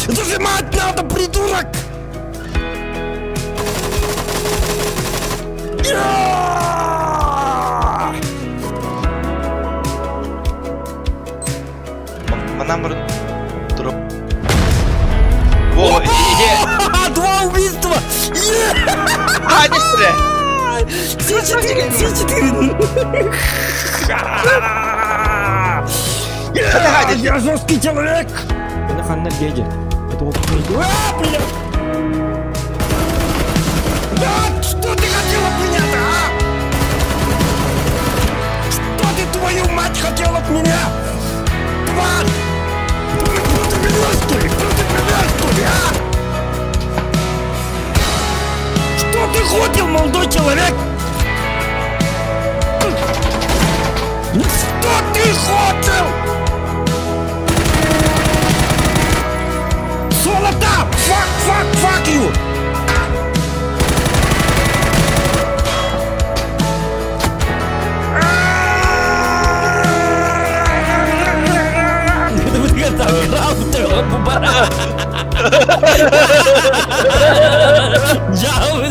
Зажимать надо, придурок! Номер дроп. Во, два убийства! А, не стреляй! Все четыре! Я жесткий человек! Это Ханна Гейджер. Это вот Блядь! Да, что ты хотел от меня-то, а? Что ты, твою мать, хотел от меня? Тварь! Против меня, что ли? Против меня, что ли, а? Что ты хотел, молодой человек? Что ты хотел? Золото! Fuck you! Jauh.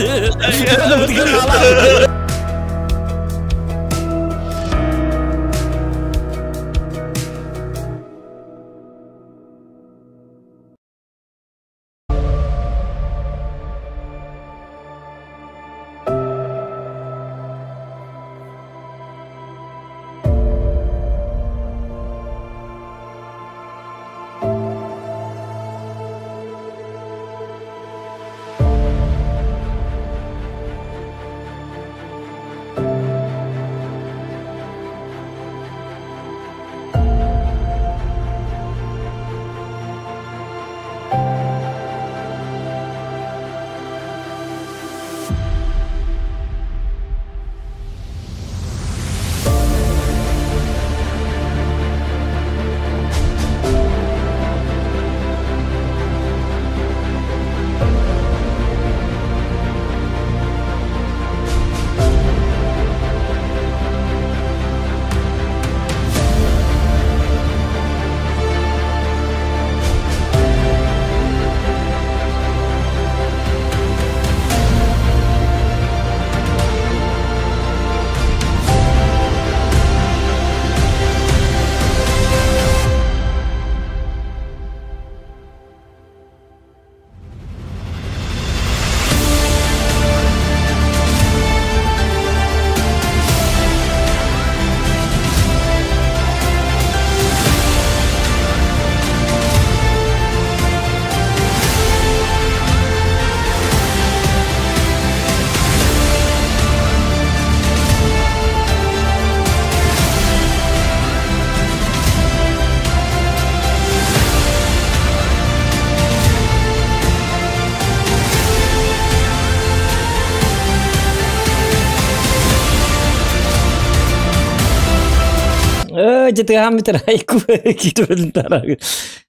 GTA метрайку.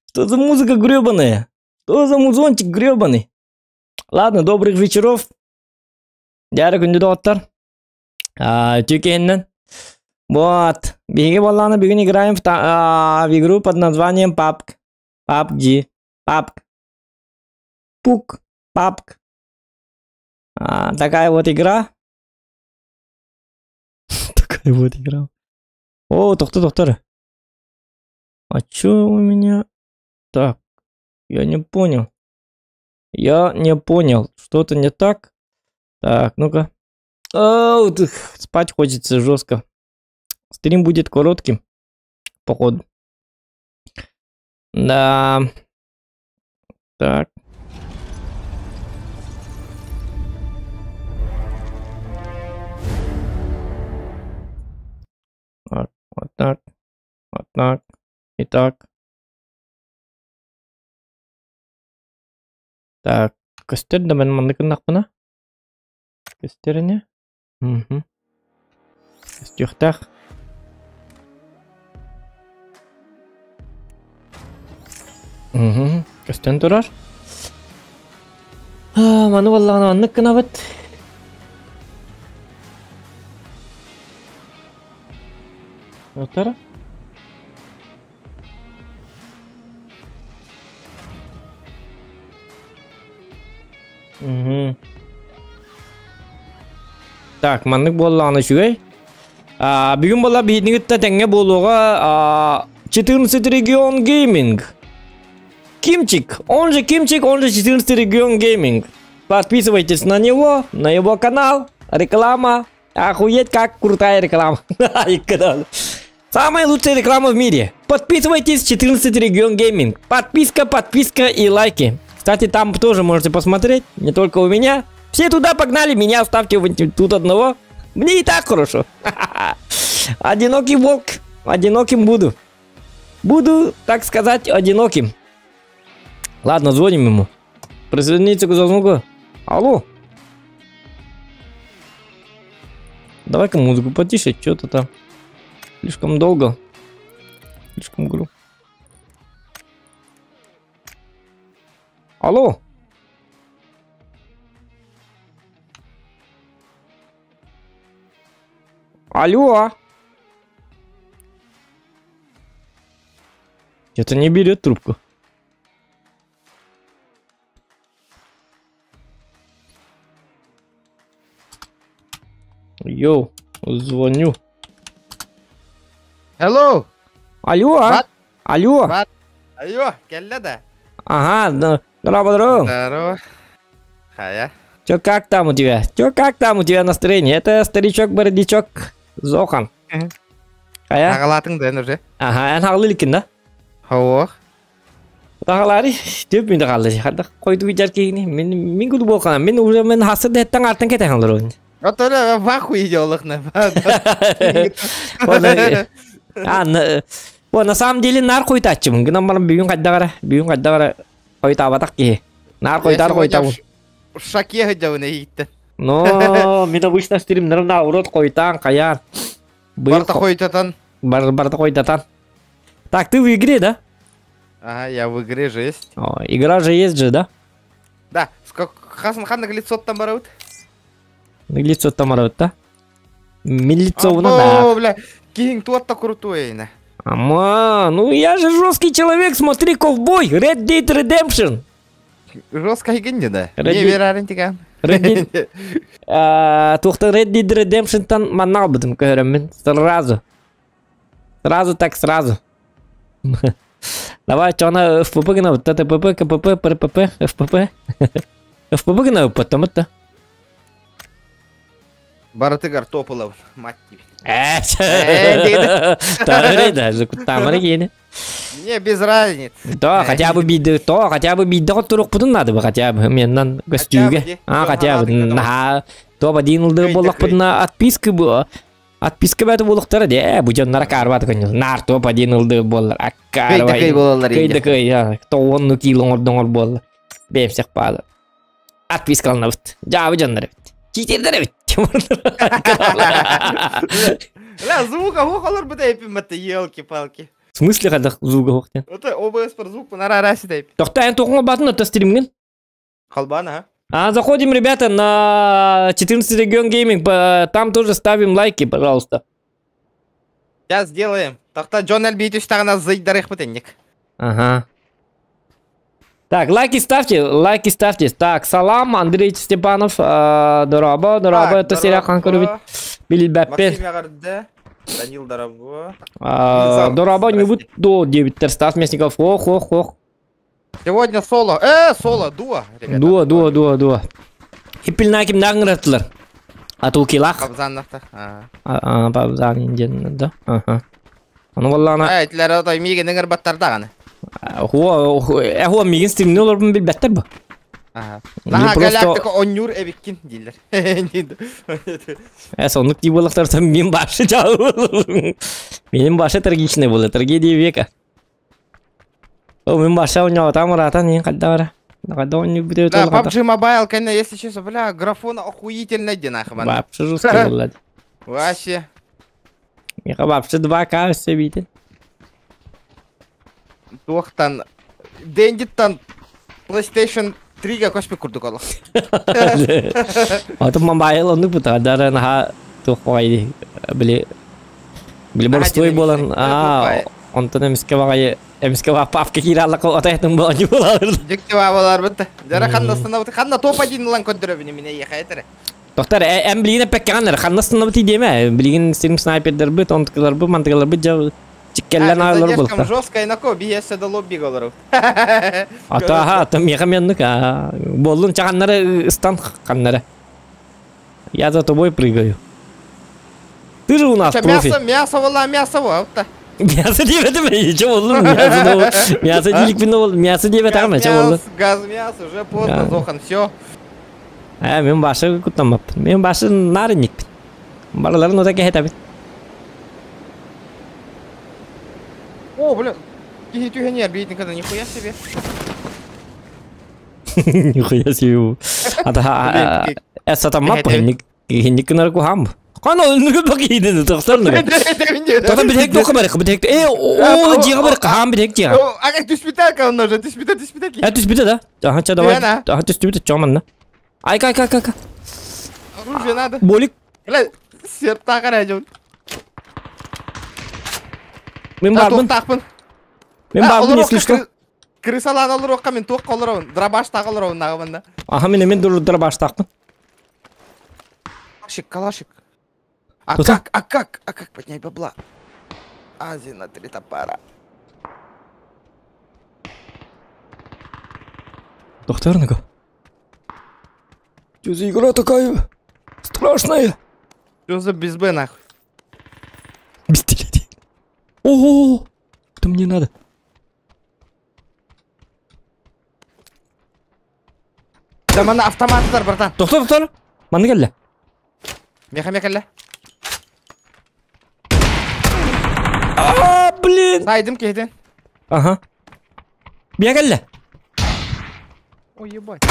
Что за музыка гребаная? Что за музончик гребаный? Ладно, добрых вечеров. Дядя доктор. Тюкеннен. Вот. Беги, Валана, беги, играем в игру под названием PUBG. PUBG. PUBG. Пук. PUBG. Такая вот игра. Такая вот игра. О, доктор. А чё у меня... Так, я не понял. Что-то не так. Так, ну-ка. Спать хочется жестко. Стрим будет коротким, походу. Да. Так. Вот так. Вот так. И так. Так. Көстер да мен мынды кындакпына. Көстерине. Көстюхтах. Көстен турар. Маны валлагана аннык кына бит. Отара? Так, маннык болланы шугай. Бүгін бола бейдіңітті тәңе болуға 14 регион гейминг. Кимчик, он же 14 регион гейминг. Подписывайтесь на его канал, реклама. Охуеть, как крутая реклама. Самая лучшая реклама в мире. Подписывайтесь, 14 регион гейминг. Подписка и лайки. Кстати, там тоже можете посмотреть, не только у меня. Все туда погнали, меня оставьте тут одного. Мне и так хорошо. Одинокий волк. Одиноким буду. Буду, так сказать, одиноким. Ладно, звоним ему. Присоединиться к звонку. Алло. Давай-ка музыку потише, что-то там. Слишком долго. Слишком грубо. Алло. Алло. Это не берет трубку. Йоу, звоню. Hello. Алло. What? Алло. What? Алло, келді да? Ага, здорово. Здорово. Хая. Чё, как там у тебя? Как там у тебя настроение? Это старичок-бородичок Зохан. Ая? Ағалатың дән уже. Ага, ән ағылы лікін, да? Хауық. Тағалары, төп мен тағалы. Хадда қойды үйдер кейіне. Мен күді болғанам. Мен уже мен хасырды әттен артын кетен қалыр ойын. Отөлі ваху идеолықны. На самом деле нар қойтатчымын. Гынан барым бүйін қайдағара қойтабатақ ке. Нар қойтабын. Шаке ғыдауына еттін. Но, мен обычно стримдерім наоборот қойтан, қаян. Барта қойтатан. Барта қойтатан. Так, ты в игре, да? Ага, я в игре же есть. О, игра же есть же, да? Да, қандай лицоттан барауд? Лицо тамарот, да? Лицо у нас, да. Бля, Кинг тот-то крутой, на. Ама, ну я же жесткий человек, смотри, ковбой, Red Dead Redemption. Жесткий генде, да? Не верарен тиган. Red Dead. Тухта Red Dead Redemption тан манал будем, көрім, сразу. Сразу. Давай, что она FPP гнал, ТТПП, КПП, ПРПП, FPP. FPP гнал, потом это. Баратыгар топылов, мать тебе. Даже кутамары кейді. Не, без разницы. То, хотя бы биді тұрық бұдын надо бы, хотя бы, меннан костюге. Хотя бы, то бадин ұлды болық бұдына отписка бұл. Отписка бәті болықтары де, бұжан нара карбаты көңіл. Нар то бадин ұлды болыр. Көйді болалар енді. Көйді, то 10 килоңыр доңыр болыр. Бем сек бады. Отписка алына бұд. Жабы жанлары бұд. Читердері бұд. Ля, звука хоқалар бұд әйпі мәтті, елки-палки. В смысле қадақ звука хоқтен? Это ОБС про звук по нарарасе дайп. Тоқтайын тоқыңа батын өтті стримген? Халбана, Заходим, ребята, на 14 регион гейминг. Там тоже ставим лайки, пожалуйста. Сейчас сделаем. Тоқта Джон Эльбит үштағына зайдарых бұтенник. Ага. Так, лайки ставьте. Так, салам, Андрей Степанов. Дорабо, это серия Ханкарубит. Билли Бәппен. Максим Ягарды. Данил Дорабо. Дорабо не будет до 9. Стас Местников. Ох. Сегодня соло. Соло, дуо. Дуо. Хиппельна кимнагын раттылар. Атулкилах. Пабзаннахта. Пабзан инден, да? Ага. Аны валлана. Айтлар отой миген еңір баттардағаны. Хуа миген стримне оларбын білбәттер бұ. Наха галактика онюр эбиккин дейлер. Сонлық дей болықтарса мен башы жауы. Менің башы трагичный болды, трагедия века. Мен башы ойнау там ұрatan ең қадда бара. Да, PUBG Mobile, конечно, если честно, бля, графон охуительный динах, man. Вообще жестко было. Вообще. Я вообще 2К все видел. Тохтан. Дендитан PlayStation 3-ге көшпек күрдік олық. Аты Mobile оны бұта, дарын ха тоқпайды, біле. Билборстой болан. Онтон эмиске папка киралла отайтын болан болар. Жектева болар бит. Жара ханнастана бит. Ханна топ один лан көндөрөбүнү мене яхайтыр. Доктор, эм билигине пеккандар. Ханнастана бит деме. Билигин сирим снайпердер бит, онткалар бит, мантыгалар бит жа чиккеллен алар болду. Задержкам жёсткая на коби, если до лобби голоров. Ата, там мехаменник, болдун чаганнары стан каннары. Я за тобой прыгаю. Ты же у нас профи. Мясо, мясо, вот. Мясо девять, что болду? Мясо делик вино, мясо девять, что газ, мясо, уже поздно, Зохан, все. Мен башы кутамап. Мен башы нарынник. Балаларын ота кехетабит. О, блин. Тюгенер бьет никогда, нихуя себе. Нихуя себе. Это там мапа, ник нарку хам. Кана nuk bakaydı taksarını. Tabii bir tek dokumadık, bir tek. O ciğer kaham bir tek ciğer. O, aga tüspiter kalın orada, tüspiter. Tüspiter da. Daha çada var. Daha tüspiter çaman. Ay. Оружие надо. Болик. Бля, серта каражон. Мен бармын. Мен бармын, если что. Крысалан алыр оққа мен тоқ қалырауын. Драбаш тағылырауын нағымында. Аха, мен драбаш тақпын. Калашик. А как поднять бабла? Азия на 3 топора. Докторника. Что за игра такая страшная? Что за без Б нахуй? Без теледи. Ого! Это мне надо. Да мана автоматтар, братан. Доктор. Маны келді. Меха. Блин. Сайдым кейден. Ага. Бия келді. Ой, ебать.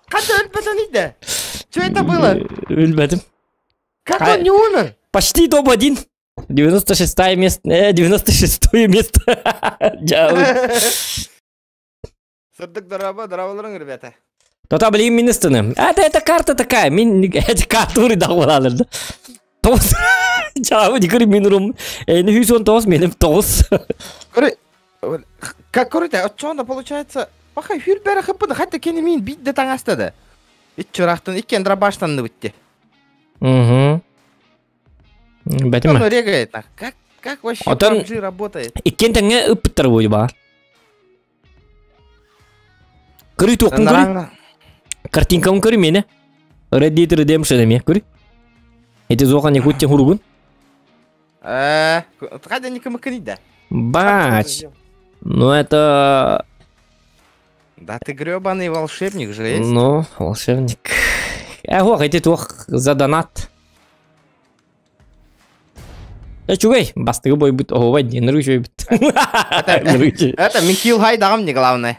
Как өлбөтөн иди? Что это было? Өлбөдім. Как он не умер? Почти топ-1. 96-е место. 96-е место. Сырдык дорабаларың, ребята. Тота білейін министрны. Это карта такая. Эти карты ұрыда олалырды. Тоғыз. Жауы декірі мен ұрым. Әйні хүйсон тоғыз, менім тоғыз. Как көрді? Отчонда получается... Бақай, хүл бәрі қыппыды. Хотя кені мен бейді таң астады. Итчұрақтың, иккен драбаштанды бітті. Бәтім Он регает. Как вообще PUBG работает? Иккен тәңе үппіттір бойы бағар. Көрі тоқын көрі? Картинкамын көрі мені? Red Dead Redemption әме көрі? Эти зоған екөттен хұрығын? Қайда некімі да? Бач. Ну это... Да ты гребаный волшебник же есть. Ну, волшебник. Ого, эти тоқ за донат. Чугай, бастығы бой бұт. Ого, ден ручой бұт. Это Микил Хайдағым не главное.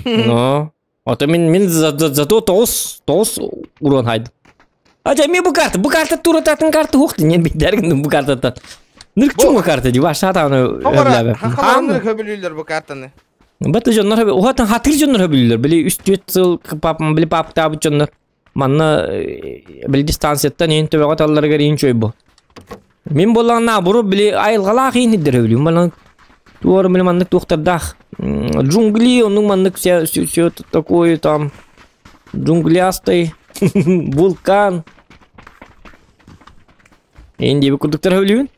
Ну, это мен зато тоғыз урон хайдым. Ача, мен бұл карта турататын карта хоқты. Нен бейдергіндің бұл картатан. Нырк чуңғы карта деп, аша атағыны өбіләбі. Хақаланыр хөбілілер бұл картаны. Бәті жонлар хөбілілер. Оғатын хатыр жонлар хөбілілер. Білі үст-үст сыл папым, білі папы табы жонлар. Манна білі дистанцияттан ең төбеға талларға рейін чөй бұл. Мен болағына бұры білі айылғалақ ең еддер хөбілім. Балан туары білі мандық тоқтардақ. Джунгли, оның мандық все такое там. Джунглястай. Вулкан. Енді бі күрдіктер хөбілімін.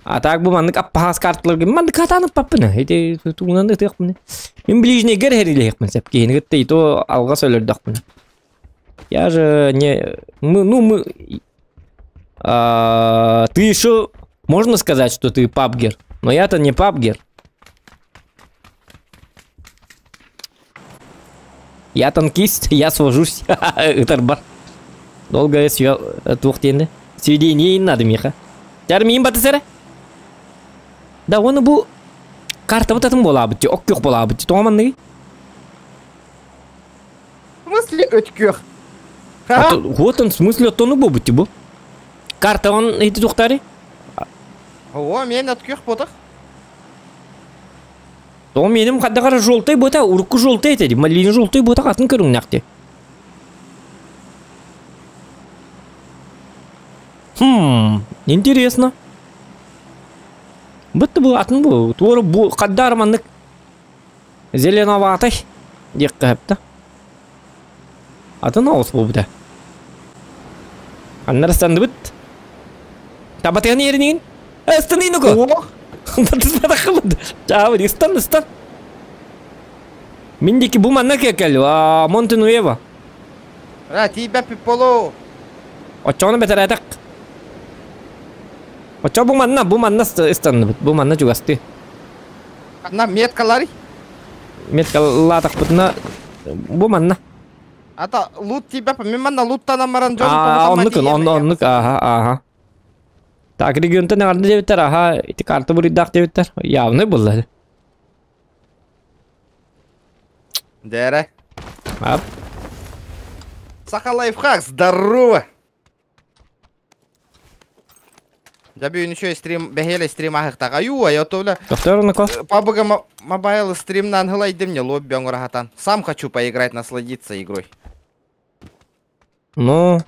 А так бы мандык аппахас карталарга мандык атанып паппына. Эти тугунанды тыйыкмын. Мен ближний гер херилейкмын сеп кейингетте ито алга сөйлөрдөкмын. Я же не мы ты еще можно сказать, что ты пабгер, но я-то не пабгер. Я танкист, я свожусь. Тарбар. Долго я сведение надо, Миха. Термин батысера? Да, оны бұл карта бұтатын бола бұтты, оқкеқ бола бұтты, тоғаман неге? В смысле өткеқ? Вот он, в смысле оттоны бұл бұтты бұл. Карта он еті тоқтары? О, мен өткеқ бұтық. Тоғы менім қаддағары жолтай бұта, ұрыққы жолтай етеді, малейін жолтай бұта қатын көрің нәқте. Интересно. Бітті бұл атын бұл. Туыры бұл қаддар маңдық зеленоватый. Дек қайыпты. Атын ауыз бұл бұда. Аннар станды бұд. Табатыған ерінеген. Станды ені ко. Батыспада қылыды. Жауыр, стан. Мендекі бұл маңна кекел. Монтенуева. Тебя пиполо. Очоны бетер әдік. Очо бұл маңна станды бұд. Бұл маңна жүгасты. На меткалары. Меткалатық бұдына. Бұл маңна. Ата лут тебя помимо луттан амаран жол. Оннық, ага. Так, регионта не арды дебеттер, ага, ити карты буриддақ дебеттер. Явный бұл. Дәрі. Ап. Саха лайфхак, здорово! Жабы еще стрим, бәхелі стрим ағықтақ. Аю, аятовля. Доктор, ко? PUBG Mobile стримнан ғылайды мне лобби оңырағатан. Сам хочу поиграть, насладиться игрой. Ну...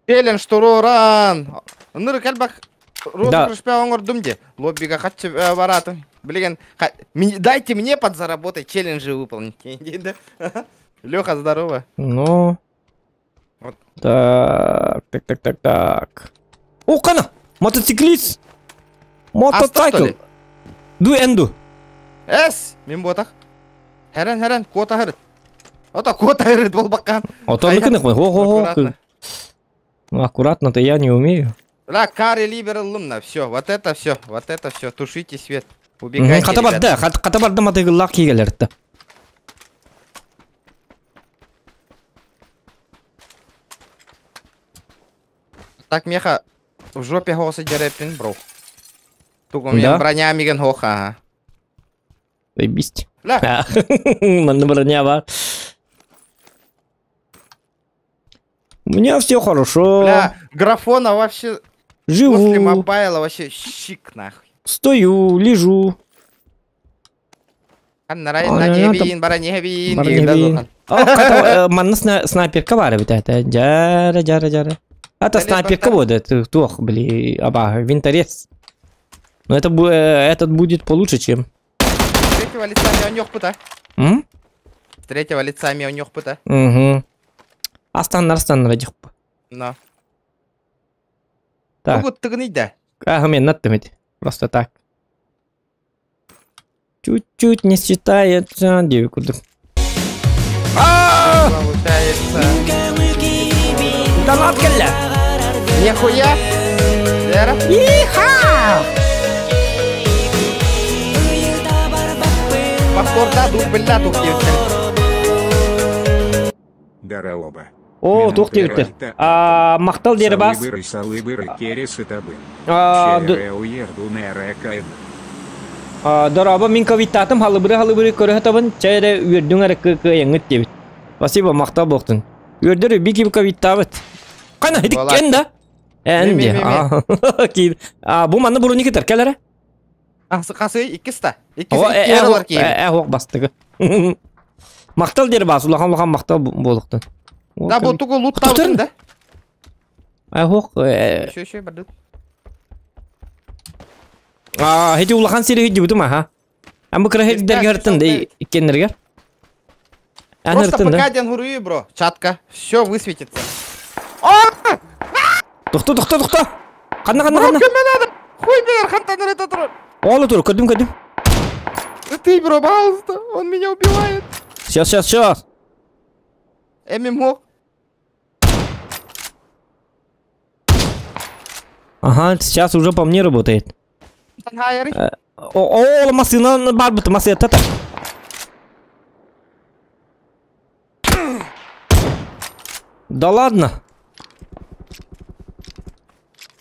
Челлендж туруран. Ныры кәлбақ розыгрышпе оңырдым де. Лоббиға қатшы баратын. Білген, дайте мне подзаработать, челленджи выполнить. Леха, здорово. Ну... Так. О, қана! Мотоциклист! Мотоцикл! Ду-энду! Әс! Мен ботақ. Хәрін, кота хәріт. Ота кота хәріт бол баққан. Ота ныкынық мой, хо-хо-хо. Аккуратно-то я не умею. Ла, карри либералымна, все, вот это все, тушите свет. Убегайте, ребята. Қатабарда мотоцикллақ кегелерді. Так, меха, в жопе хоса дерепин, бро. Тук у меня броня миген хоха. Заебись. Ла. Манна броня, ба. У меня все хорошо. Бля, графона вообще... Живу. После мобайла вообще щик, нахуй. Стою, лежу. Манна снайперка бар бит это. Жара. Это снайперка вот, это тох, бли, аба, винторез. Но это этот будет получше, чем. С третьего лица меня пыта. С третьего лица меня пыта. Угу. Астан радих. Но. Так. Вот ты гнида. Мен наттымет. Просто так. Чуть-чуть не считается. Девику. Получается. Да ладно. Нихуя. Вера. Иха! Повторда дубльда тук девчонки. Здорово. О, тух девчонки. Мақтал дері бас. Дораба мен кавиттатым халыбыры көрі табын чайда үрдің әрі еңіт дебіт. Спасибо, мақтал боқтын. Үрдірі бекі кавиттабыт. Қана едік кен да? Әнде. Бұл манны бұрын екетер кәлері? Қасы икіста. Оқ бастығы. Мақтал дері бас, ұлақан мақтал болықтын. Да, бұл тұғы лут табытын да? Оқ. Шөй, бардық. Хети улахан сири хети бутума, ха? Амбы кыра хети дерге хырттын, да, иккеннергер? Просто ПК-ден хуруи, бро. Чатка. Все высветится. Тухта. Қанна. Кеме надо. Хуй бер, хантаныр это тұр. Олы тұр, көрдім. Ты, бро, пожалуйста. Он меня убивает. Сейчас. ММО. Ага, сейчас уже по мне работает. О, машина, барбута, машина, это. Да ладно.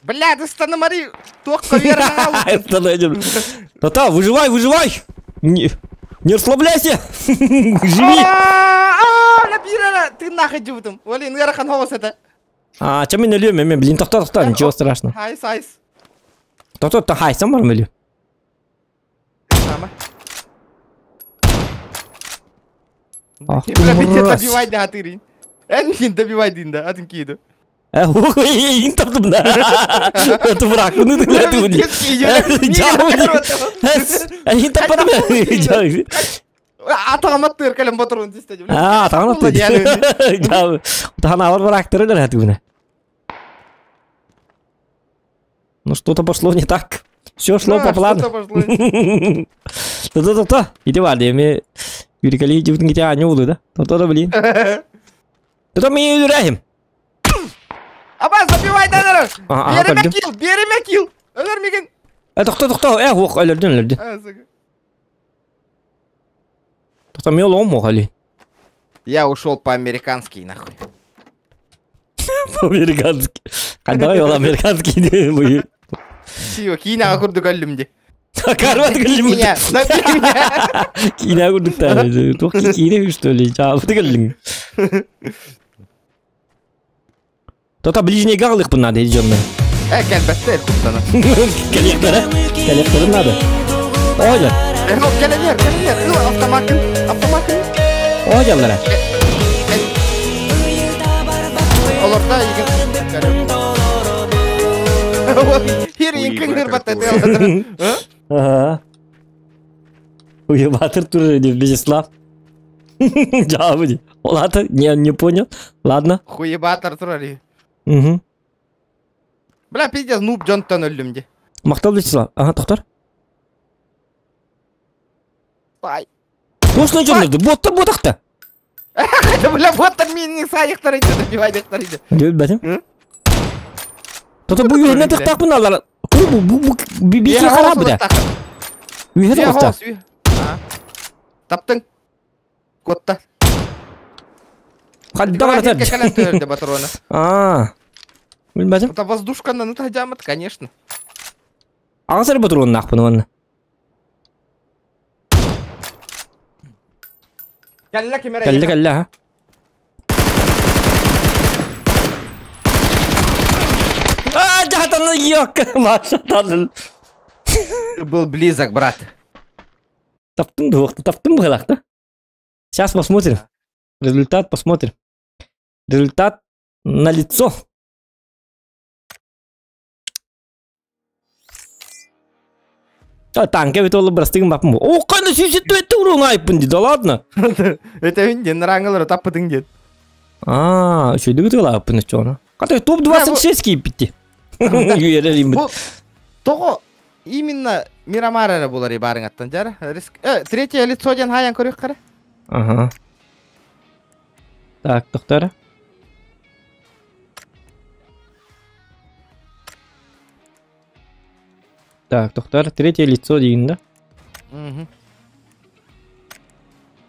Бля, ты станомари. Только верно. Та, выживай. Не расслабляйся. Живи. Ты нахуй дюбтом. Блин, я рахан голос это. Чем меня льем, блин, тоқта, ничего страшного. Хайс. Тоқта, хайсам бар мөлі? Сама. Бля, бітте добивай да атырин. Әнмін добивай дейін да, атын кейді. Ой, таптым да. Это враг, ну ты блядь, ты. Они тападым. Атаматтыр калем батырын дистеди. Тамам. Тана алар врагтары да ты. Ну что-то пошло не так. Все шло по плану. То. Иди валди, мы великолепие девятнадцать тебя не улы, да? То, блин. То мы юрахим. Абаз, забивай дадыр. Береме кил. Ölөрмеген. Тохто. Хук, өлөрдүн. Тохто мен лом али. Я ушел по-американски, нахуй. По-американски. Кандай ол американский де. Сио, кинага курдук өлүмдү. Карват кылым. Кинага курдук та. Тохти кине что ли? Жабыды кылым. То ближний галых надо идём. Келбетте куртана. Коллектор надо. Ойла. Келелер. Автомакын. Ойлалар. Олорда иген. Хири кыңгыр батты. Ага. Уебатыр тур Вячеслав. Жабыды. Ладно, не понял. Ладно. Хуебатыр турали. Угу. Бля, пиздец, нуб Джонтон өлүмдү. Мактал Вячеслав. Ага, токтор. Бай. Осуна жөнөдү. Боттар. Бля, боттар менин сайыктар иде, бивайдыктар иде. Дөлбөдүм. Тото бу юрна тактак буналар. Бу биби харап да. Үйдө токтор. Таптың. Котта. Каддагар тер. Bilmezim. Это воздушка-то, ну тогда мат, конечно. Ağzır bu durun nak bunu onu. Geldi ha. Jahatan yok. Maşallah. Был близок, брат. Таптым былак-то. Сейчас посмотрим. Результат посмотрим. Результат на лицо. Танке ведь ол брастыгын бапым. О, кандай 74 урон айпын дейді, ладно? Это винден раңылары таппыдың дед. Шөйді күті ғыла айпын үшті оны. Қатай топ 26 кейіп бітті. Тоғы именно Мирамар әрі болар барың аттан жары. Третье лицо ден хаян көрек қары. Ага. Так, тоқтары. Так, тоқтар, третье лицо дейін да?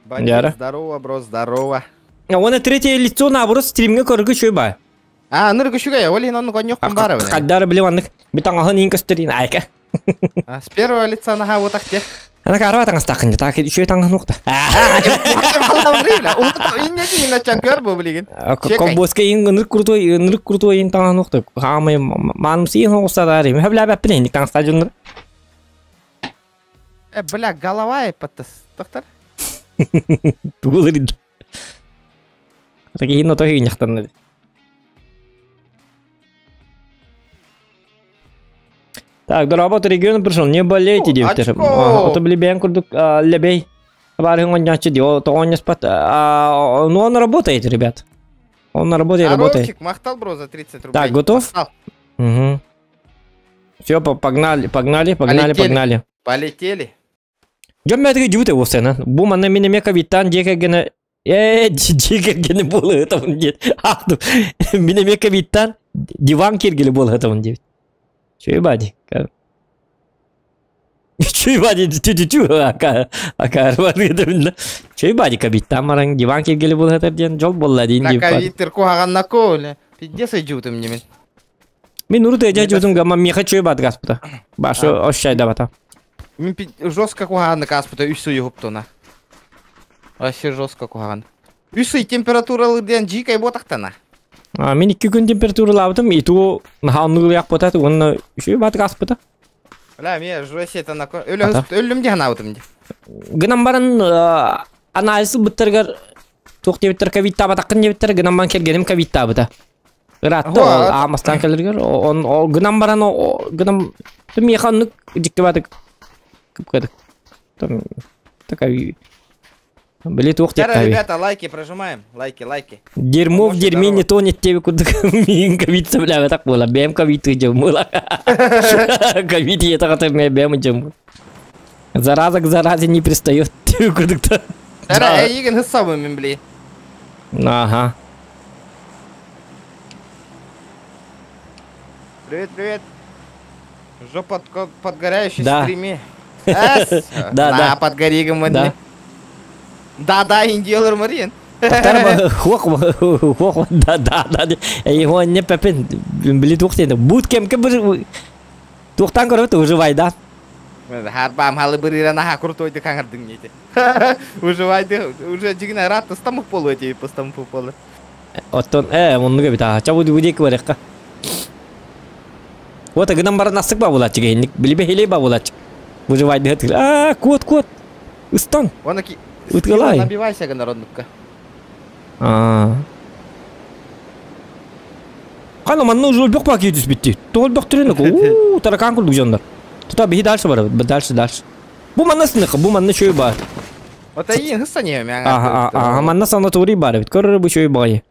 Бандит, здорово, бро, здорово. Оны третье лицо наоборот стримге көргі шөй бай. Нұрғы шүгай, олейін оны қоньоқпын бары. Қаддары білевандық, бітан ағын ең көстерейін, айка. С первого лица наға отақ те. Ана қарва таңыз тақынды, тақы шөй таңыз нұқты. Комбоска ең нұр күртуай ең таңыз нұқты. Қамай манымсы ең оғыстады арайым. Хөбілі әбәппін ендік таңыз тажыныр. Бля, голова и подтас. Доктор? Туғылыр еді. Такие ноты ең яқтан еді. Так, до работы региона пришел, не болейте, девушки. Это были бен курдук лебей. Барин он нячи дио, то он не спат. Ну он работает, ребят. Он работает. Ровчик махтал, бро, за 30 рублей. Так, готов? Угу. Все, погнали. Полетели. Джом я таки дюты его сцена. Бума на меня мека витан, дика гена. Дика гена было это он нет. Меня мека витан, диван киргели было это он девять. Чё ебать? Чё ебать? Чё ебать? Кабит там арang диван киргели был это ден жол болла дейін деп. Так, витер куғағанна коле. Пиздец айжутым немен. Мен ұрды әжа жутым гама меха чё ебать гаспыта. Башы ошшайда бата. Мен жестко куғағанна гаспыта үсі юғыптона. Вообще жестко куғаған. Үсі температуралы ден жикай ботақтана. Мен 2 күн температура лабдым, и то наханнугы яқ ботаты, оны үші бат гаспыта. Бля, мен жуасета на кон... Өлім де ғана аутым де. Гынан барын анализы бұттырғар тоқ дебіттір кавитта батақын дебіттір, гынан барын кергенім кавитта бұта. Ыратты ол амастан келергер. Ол гынам баран гынам механник диктебадык. Кыпкадык. Там такая блит ух Зараз, ребята, лайки прожимаем. Лайки. Дерьмо в дерьме не тонет тебе куда мин ковид бля так было. Бем ковид идем было. Ковид это как мы бем идем. Зараза к заразе не пристает. Куда-то. Зараз, Игорь, с самым, блин. Ага. Привет. Жопа под горящей Да. стриме. Да. Под горигом. Да. Да, индиолар Марин. Хох, да. Его не пепен, блин, тухтен. Буткемке бір тухтан көріп выживай, да? Харбам халы бырыра наха крутой ты каңырдың нейді. Выживайды, уже жигіне ратты стамық болу өте, постамық болу. Оттон, оны көбіт, чабуды өдекі барыққа. Вот, гынан бары насық ба болады, білібе хелей ба болады. Выживайды, кот, ұстан. Оны Үткілай. Набивайся, народныққа. Қаны, манны уже өлбек ба кейдіс бітті. Толбек түрені, таракан күлдік жандар. Тута бихи дальше бар, дальше. Бұл манны сынықы, бұл манны шөй бар. Ота ең ғыста не өме Манны санаторий бар, көрі бұл шөй бай.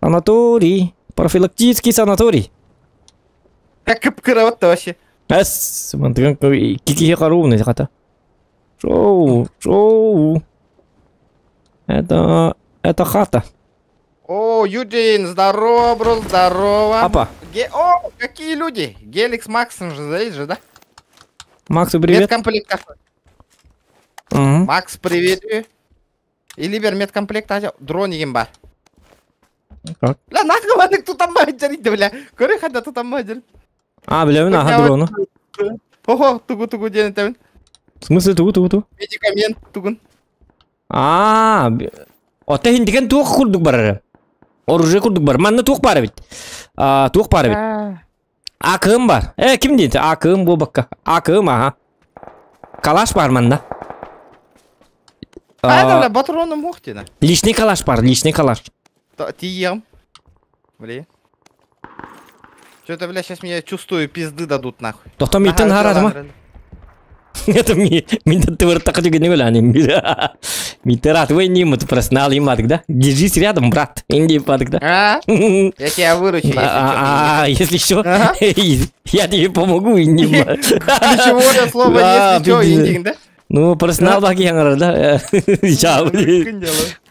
Санаторий, профилактический санаторий. Кіп кірі өтті вообще. Әс, мантыған кекеге қаруыны қата. Шоу. Это хата. О, Юджин, здорово, бро, здорово. Апа. О, какие люди. Геликс Максон же здесь же, да? Максу, привет. Медкомплект какой? Макс, привет. И Либер медкомплект, дрон ем бар. Как? Ля, нахуй ваник тут там мадер, бля. Көрі хада тут там мадер. Білемін, дроны. Ого, тугу дені тәвін. В смысле тугу? Медикамент тугун. Ота хиндиген туық күрдік бар. Оружие күрдік бар. Манны туық бар бит. Туық бар бит. АКМ бар. Кім дейді? АКМ бұл баққа. АКМ, аха. Калаш бар манда. Бля, батроны мухтина. Личный калаш бар, личный калаш. Тием. Блин. Что-то, бля, сейчас меня чувствую, пизды дадут нахуй. Тоқтан миттен харады ма? Это минтен тывыртақы жүгіне көләне. Миттен ратывай немыты проснал емадық, да? Держись рядом, брат. Инди падық, да? Я тебя выручу, если что. Я тебе помогу, инди. Ключевое слово, если что, инди, да? Ну, проснал баки яңыр, да?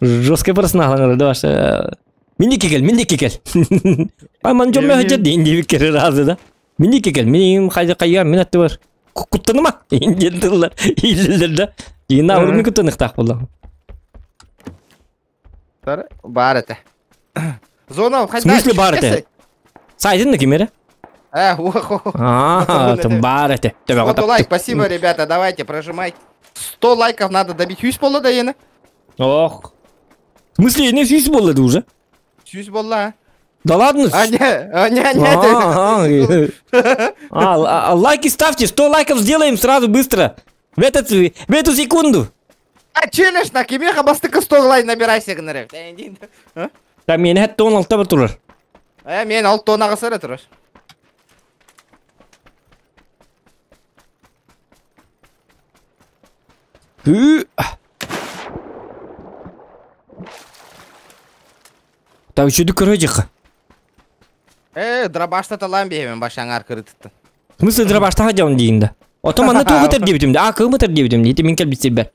Жесткий проснал яңыр, да, ваша. Миндеке кел. Ман жомме хажады, инди бекері разы, да? Миндеке кел, менің қайға мен атты бар. Құттыны ма? Инденділер, илілер, да? Ена ұрмын күттінік тақ болу. Бар это. Зона, в смысле бар это? Сайдын на кемері? Там бар это. 100 лайк, спасибо, ребята, давайте, прожимайте. 100 лайков надо добить. Хюсь болу да ені? Ох. В смысле, не хюсь болу да уже? Хюсь болу, а? Да ладно? Лайки ставьте, 100 лайков сделаем сразу быстро. В эту секунду. Челеш на кемеха бастыка 100 лайк набирайся, гнарев. Там мені хәтті 16 бір тұрыр. Мен 6 тоннаға сыры тұрыр. Та үшеді көрі жаққа. Драбашта талан беймен башан арқыры тұтты. В смысле драбашта хадяун дейінді? Отоманны туғы тәр дебетімді, кымы тәр дебетімді, еті мен кәлбетсе бәр.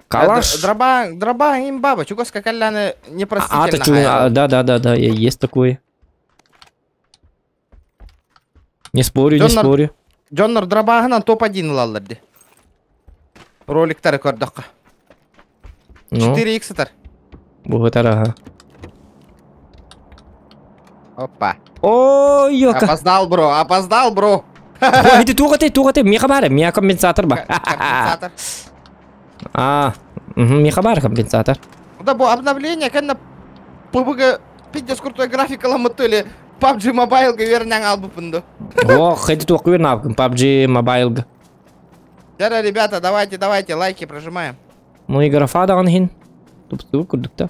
Калаш. Драба им баба, чугоска калляны непростительно. Да, есть такое. Не спорю. Джоннор драбағынан топ-1 лалырды. Роликтары көрдіққа. 4х тар. Бұғытар, аға. Опа. Ой, ёка. Опоздал, бро. Ой, ты туғаты, меха бары, меха компенсатор ба. Компенсатор. Меха бары компенсатор. Да, бо обновление, конечно, PUBG, пиздец крутой график ламатыли. PUBG Mobile верняң албы пынды. Ох, это туқ вернавкам, PUBG Mobile. Дара, ребята, давайте, лайки прожимаем. Ну и графа да анхин. Туп-туп, күрдікті.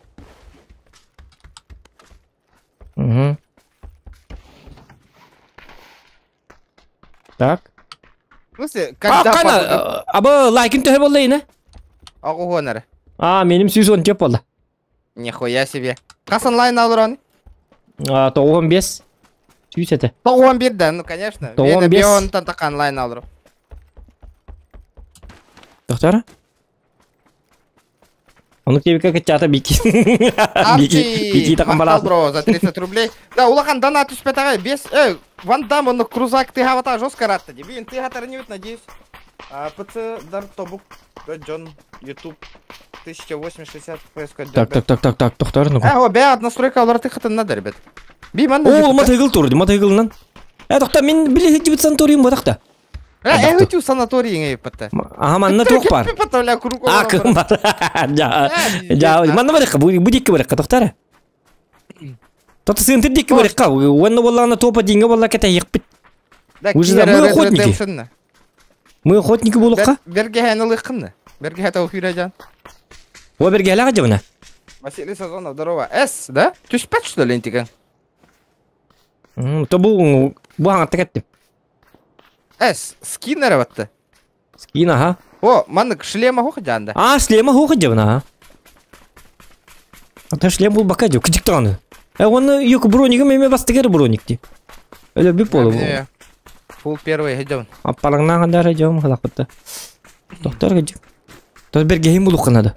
Угу. Так. В смысле, когда Қана, абы лайкин төһе болды ені? Ағуғонары. Менің сүйсон теп болды. Нихуя себе. Қасан лайн алыраны? 95. Сүйсеті. 91, да, ну конечно. 95. Мен бионтан таққан лайн алырым. Доктора? Он к тебе как чата бики. Бики таққан баласы. Бро, за 30 рублей. Да, улахан дана түспет ағай. Бес, Ван Дам, оны крузак ты хавата жестко радты. Бейін, ты хатар не надеюсь. ПЦ, дар тобук, Джон, YouTube, 1080-60 FPS. Так, доктор, ну-ка. О, бәғат настройка алар ты хатын надо, ребят. Бей, манда О, мотығыл тұрды, мотығылынан. Доктор, мен біле жібіт санаториум ба, доктор? Өту санаторийың ей патта. Манна тоқ бар. Патта, круг Кім бар. Манна барыққа, бұдекке барыққа, доктора. Тоты сыйынтыр декке барыққа, оны болағына топа дейінге болға кәті еқпет. Уже да, мы охотники. Мы охотники болуққа? Берге хәні лыққынны. Берге хәті офира жан. О, берге әліға жауына? Василий Сазонов, здорово. С, да? Түспәт, что ли, ентіген? То бұл аңатты кәттім. С, скин әрі Скин, аға. О, маннык шлема хоқ жанды. Шлема хоқ жауына, Ата шлем бұл бақа жау, күдік тағаны. Оны екі бронигі меме бастығары броникті. Өлі бүп болу бұл. Фул первый хеджаун. Аппалаңнан қандар жауым қалақ бұтты. Доктор хеджау. Тос бергейін бұл ұқынады.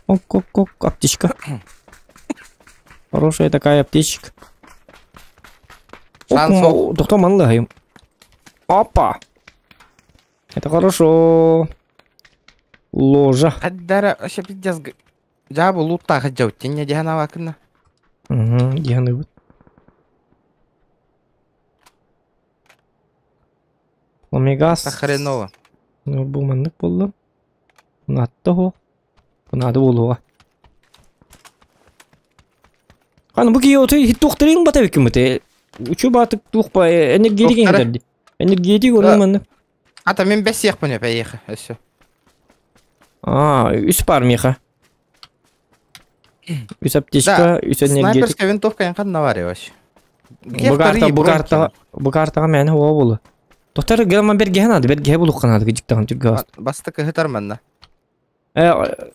Ок, аптечка. Хорошая такая аптечка. Доктор, манлығайым. Опа! Это хорошо. Ложа. Қаддара, още пиздец. Жабы лутта хеджау. Тенне дегана вакынна. Деганы бұд. Омегас. Та хреново. Бұл мандық болды. Бұнатты хоқ. Бұнады болуға. Қаны бұл кей оты тоқтырың бата бекім бұты. Үші батық тоқпа энергетик еңдерді. Энергетик оның мандық. Ата мен бәс еқ бұны пәйеқі. Өсі. Үс бар меха. Үс аптечка, үс энергетик. Снайперская винтовка ең қадына бар вообще. Бұл картаға мәні оға болы. Доктор, гелман берге ханады, берге бұл ұққанады кежіктіған түрге аст. Басты көхітар мәнна.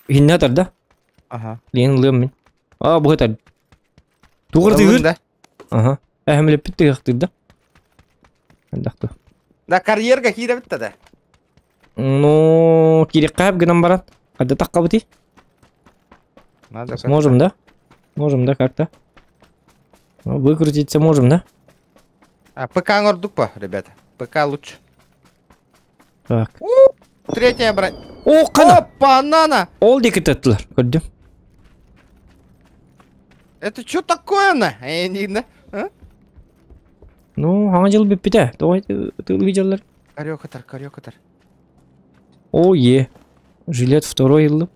Хинне атарды? Лейін лүйім мен. Бұл хетарды. Туғыр түйір? Әхімлеп бітті қақтырды. Әндақты. Да, карьерға кейді бітті да. Ну, керек қайып гынан барад. Қады таққа бұти? Можем, да? Можем, да, как-то. Выкрутиться можем, да? ПК ұрдық па, ребята? ПК лучше. Так. Третья брать. О, қана! Опа, нана! Ол декі тәттілер, көрдім. Это что такое-на? Не, Ну, аңа жыл біп біті. Ты увиделер. Карёкатар. О, жилет второй йылы.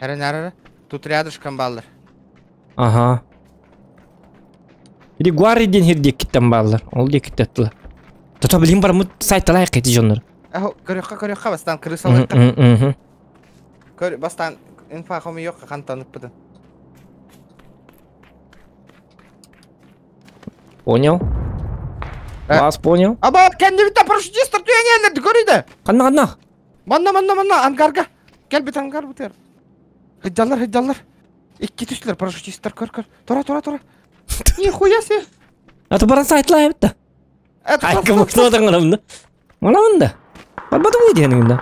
Хәрін. Тут рядышком баллар. Ага. Иди гуариден хирдек киттен баллар. Ол декі тәттілер. Тота білім бар мұт сайтталайық кеті жонлар. Карёқа бастан крысалайық. Бастан инфа қомы йоққа қантанып бұды. Понял? Вас понял? Аба, кәндевітті парашютистер түйенелерді көрейді. Қанна. Манна, ангарға. Кәл біт ангар бұтер. Хыджалар. Икки түшлер, парашютисттер, көр. Тура. Нихуя себе. А то баран сайтлай бітті. Айка мұқты отырған адамды. Мана мұнда. Барбады мұй дегенің мұнда.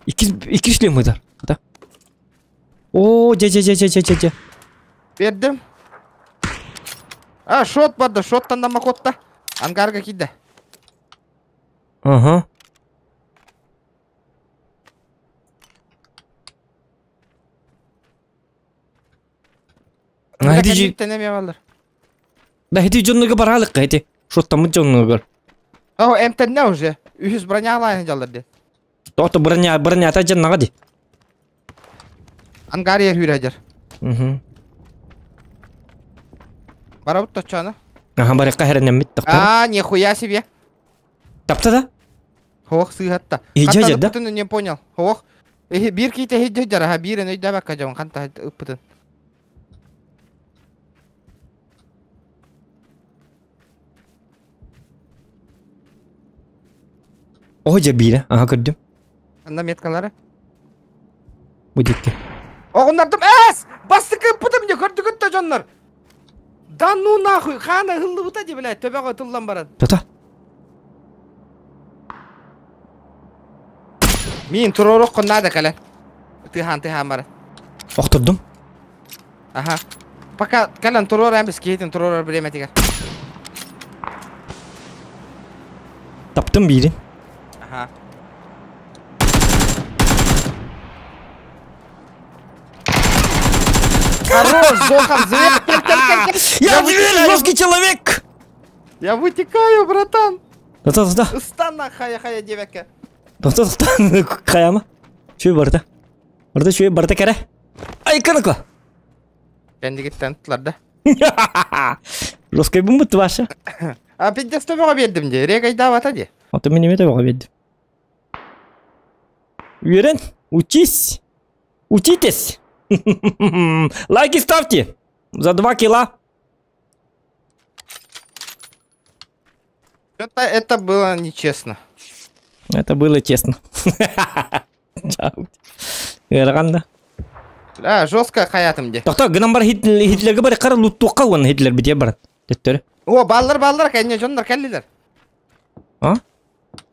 Iki шлем мұйдар. О, же. Бердім. Шот барды, шоттан да мақотта. Ангарға киді. Ага. Да хити жонныга баралык хити. Шоттамы жонныга. Эмтенне уже. Үйіз броня алайын жаларды. Тоқты броня та жаннаға ди. Ангар ер үйрәдер. Бара бұтта чаны. Ага, барыққа хәрінен мит тақтар. Нихуя себе. Тапты да? Хоқ сығатта. Иджа жадда? Қантады не понял. Хоқ. Бір кейті хеджі жара. Бірін өйді бәкка жауын. Қанта ұппытын. Ой, жабире. Ага, көрдім. Анда меткалары. Будетке. Оғындардым. Бастықы ұппытым не көрді күтті жонлар. Да ну нахуй. Қана ғылды бұта де біләй. Төбеға тұлдан барады. Тота. Мен тұрорық құннады кәлі. Тыхан барады. Оқтырдым. Ага. Пока кәлін тұрор әміз кейтін тұрор біреметігер. Таптым бірін. Ага. Хорош, Зохан, зверь! Я зверь, жесткий человек! Я вытекаю, братан! Тота. Устана, хая, девяка. Тота, қаяма. Шөй барды. Барды шөй барды кәрі. Ай, қанықла. Кәндегі тәнттілерді. Жесткий бұм бұтты башы. Пендес төбеға бердім де, регайда вата де. Аты мен еме төбеға бердім. Уверен, учись. Учитесь. Лайки ставьте. За 2 кило. Это было нечестно. Это было честно. Ерғанда. Жестко хаятым де. Тоқта, гынан бар хитлерге бар қара луттуққа оны хитлер бітер барады. Теттері. О, баллар, кәне жондар кәллилер. А?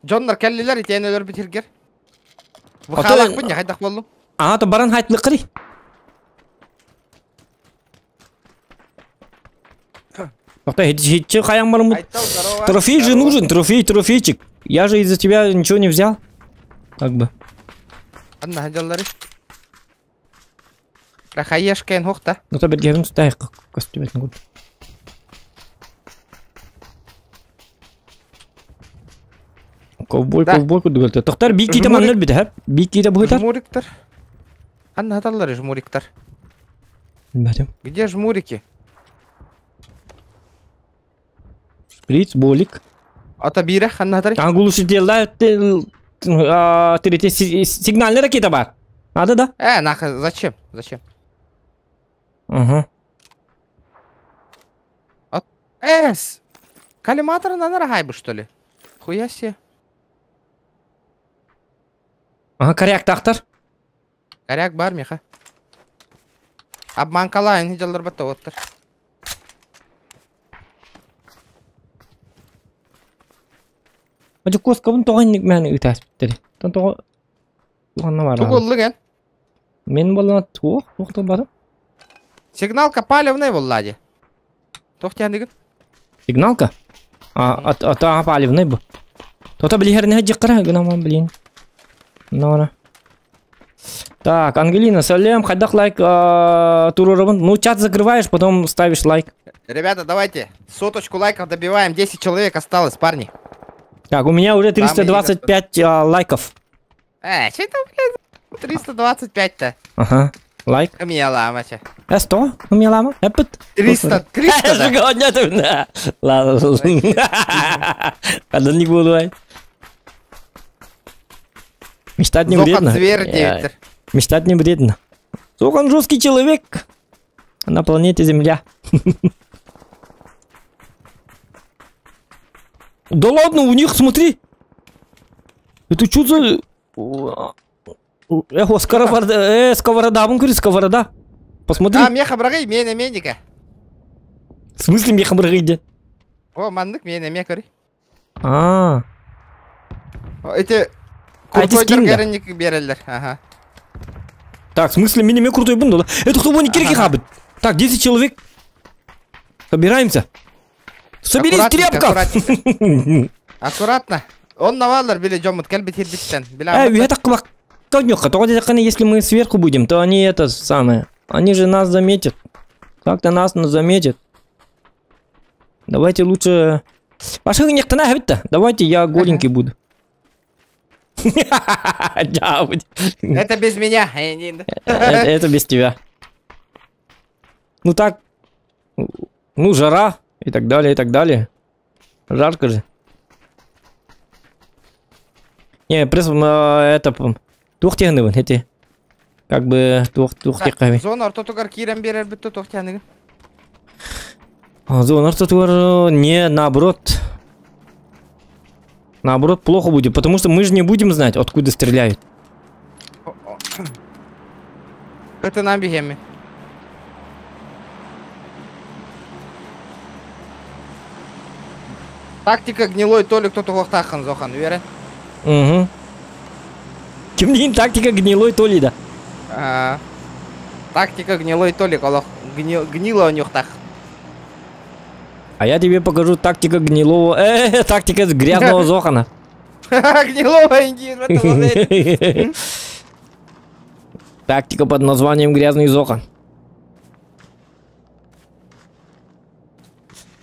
Жондар кәллилер, итен өлер бітергер. Бұқалақ бұн, қайдақ болу? А, то баран хайтлы қыры. Тоқта, хитчі қаяң барым бұд. Трофей же нужен, трофейчик. Я же из-за тебя ничего не взял. Как бы. Анна, хаджаллары. Рахаеш кән хоқта. Ну, то бергерім сұтайық. Көстібетін құд. Ковбой күдігілді. Тоқтар бей кейті манныр біді, әп? Бей кейті бұғытар? Жмуриктар. Анна, хаталлары жмуриктар. Білмәдім. Где жмурики? Шприц, болик. Ата бире, Анна, хатары? Глушителла, сигнальный ракета бар. Надо, да? Нахуй, зачем? Ага. Коллиматор на нарагайбы, что ли? Хуя себе. Ага, коряк тақтар. Коряк бар, меха. Обман калайын, хиджалар бата оттар. Ачы коскабын тоғын мәні үтәс біттері. Тоғынна бар. Туғылы ген. Мен болына тоқты барым. Сигналка палевный воллади. Тоқтяндығын. Сигналка? Ата палевный бұл. Тота білігеріне жыққыра, гынаман білейін. Нора. Так, Ангелина, салем, хайдах лайк турурабын. Ну, чат закрываешь, потом ставишь лайк. Ребята, давайте 100 лайков добиваем. 10 человек осталось, парни. Так, у меня уже 325 лайков. Что это, блядь? 325-то. Ага, лайк. Умела, мача. 100? Умела, эппет? 300, да? Сегодня ты, да. Ладно. Когда не буду, ай. Мечтать не вредно. Мечтать не вредно. Он жесткий человек на планете Земля. Да ладно, у них, смотри. Это что за... Сковорода, вон, говорит, сковорода. Посмотри. Меха брагай, мене меника. В смысле мехом рыгиде? О, мандык мене мекари. Эти скин, да? куртойдер берелдер. Ага. Так, в смысле, миниме крутой бунда. Это кто не кирки хабит? Так, 10 человек. Собираемся. Соберись, тряпка. Аккуратно. Он навалар, били джомут, кельбит хирбиттен. Это конёха. Если мы сверху будем, то они это самое. Они же нас заметят. Как-то нас заметят. Давайте лучше... Пошли некто нахуй-то. Давайте я голенький буду. Это без меня. Это без тебя. Ну так. Ну, жара. И так далее, и так далее. Жарко же. Не, просто это... Тухтяны эти. Как бы тухтяны. Зона ортотугар кирен берер бітті тухтяны. Зона ортотугар... Не, наоборот. Наоборот, плохо будет, потому что мы же не будем знать, откуда стреляют. Это нам бегем. Тактика гнилой Толик, кто-то хохтахан, Зохан, уверен? Угу. Кем тактика гнилой Толи, да? Тактика гнилой Толик, Аллах, гнила у них так. А я тебе покажу тактика гнилого... тактика грязного Зохана. Гнилого индии. Тактика под названием грязный Зохан.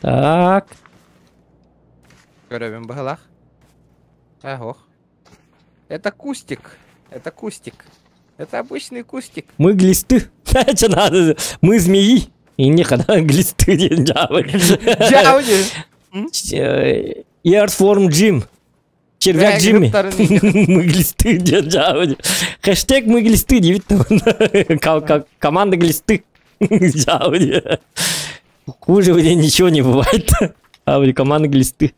Так. Коробим багалах. Ого. Это кустик. Это кустик. Это обычный кустик. Мы глисты. Что надо? Мы змеи. И не хода глисты. Earthworm Jim. Червяк Джимми. Мы глисты. Хэштег мы глисты. Команда глисты. Хуже мне ничего не бывает. Команда глисты.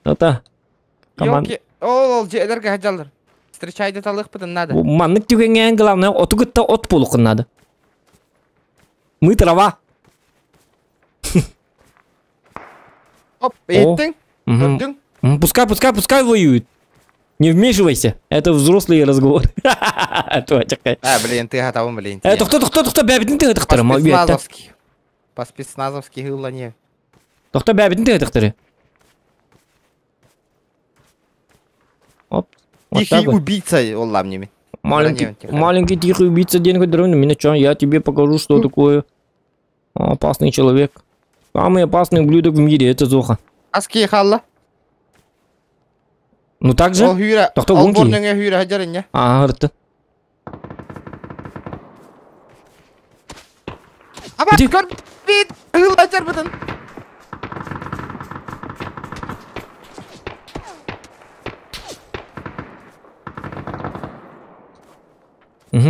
Это. Команда. О, жедерге хаджалдар. Встречайте талых потом надо. Маннык тюгенген главное, отугытта от полукын надо. Мы трава. Оп, еттің. Көрдің. Пускай воюют. Не вмешивайся. Это взрослый разговор. Блин, ты готов, блин. Это кто бәбітін ты ғытықтыры? По спецназовски ғыллане. Кто бәбітін ты ғытықтыры? Тихий убийца, Оллам ними. Маленький тихий убийца денег дровно. Я тебе покажу, что такое опасный человек. Самый опасный ублюдок в мире, это Зоха. Аски халла. Ну так же? Кто гонки? Арты.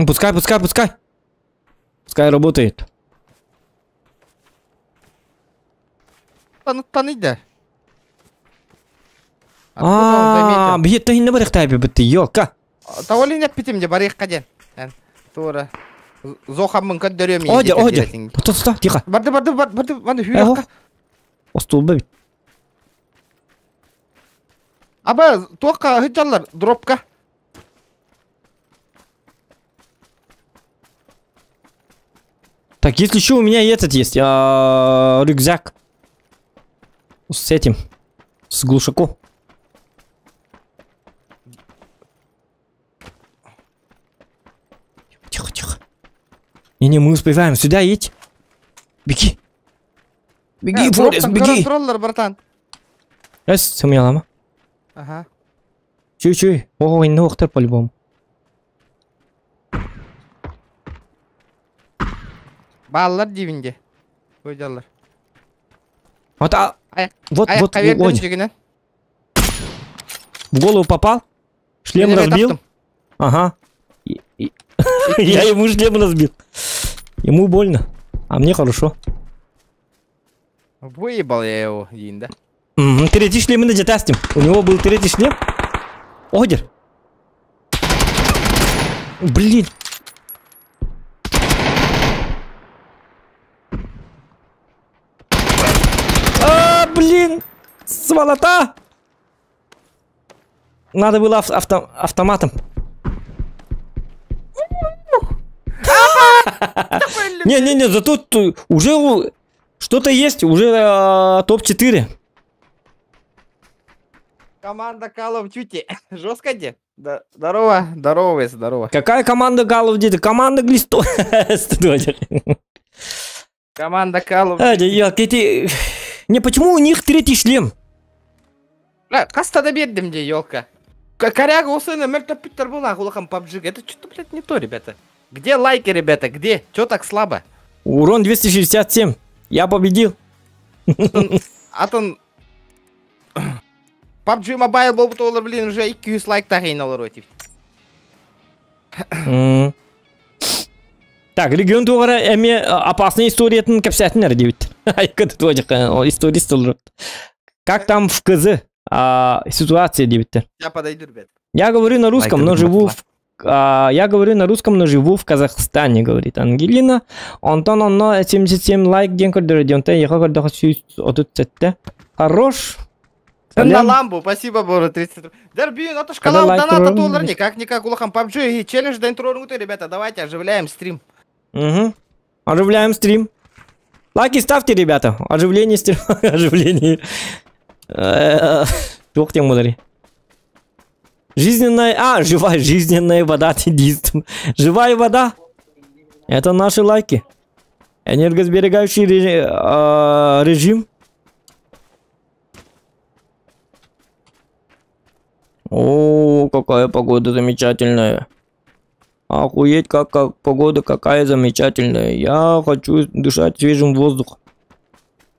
Пускай. Пускай работает. Таныйда. Бейт тайны барих тайпи бітті, елка. Тавали нет питим, де барих каден. Тура. Зохам мүмкін дөрем. Одер. Тұста, тихо. Барды, маны хүйрекка. Остол ба бит. Аба, тоққа хыджалар, дропка. Так, если что, у меня этот есть, рюкзак. С этим. С глушаком. Тихо. Не, мы успеваем. Сюда едь. Беги. Беги, Форест, беги. Контроллер, братан. Сумела, ма? Ага. Чуй. Ой, ну ты по-любому. Баллар дивинде. Көйдалар. Вот, вот, Водя. В голову попал? Шлем разбил? Ага. Я ему шлем разбил. Ему больно, а мне хорошо. Выебал я его, Дин, да? Третий шлем мы тестим. У него был третий шлем. Одер. Блин. Блин. Сволота. Надо было автоматом. Не-не-не, зато уже что-то есть, уже топ-4. Команда Call of Duty. Жестко где? Да, здорово, здорово, здорово. Какая команда Call of Duty? Команда Глисто. Команда Call of Duty. Не, почему у них 3-й шлем? Каста бердим, где елка. Коряга усына мертвопитер был нахулахам PUBG. Это что-то, блядь, не то, ребята. Где лайки, ребята, где? Чё так слабо? Урон 267. Я победил. Атын... PUBG Mobile был бы толар, блин, уже 200 лайк тағайналар өтіп. Так, регион туғара әме опасная историятын кәпсәтінер дейбіт. Айкады туғажық история столыр. Как там в КЗ ситуация дейбіттер? Я подойду, ребят. Я говорю на русском, но живу в... Я говорю на русском, но живу в Казахстане, говорит Ангелина. Антон, онно 77 лайк ден көрді радионта, еға көрді 137. Хорош. На ламбу, спасибо, Бора, 30. Дербин, это ж канал доната толар, никак улахам PUBG и челлендж до интро, ребята, давайте оживляем стрим. Угу. Оживляем стрим. Лайки ставьте, ребята. Оживление стрим. Оживление. Тух тем мудари. Жизненная... живая жизненная вода. Живая вода. Это наши лайки. Энергосберегающий режим. О, какая погода замечательная. Охуеть, как погода какая замечательная. Я хочу дышать свежим воздухом.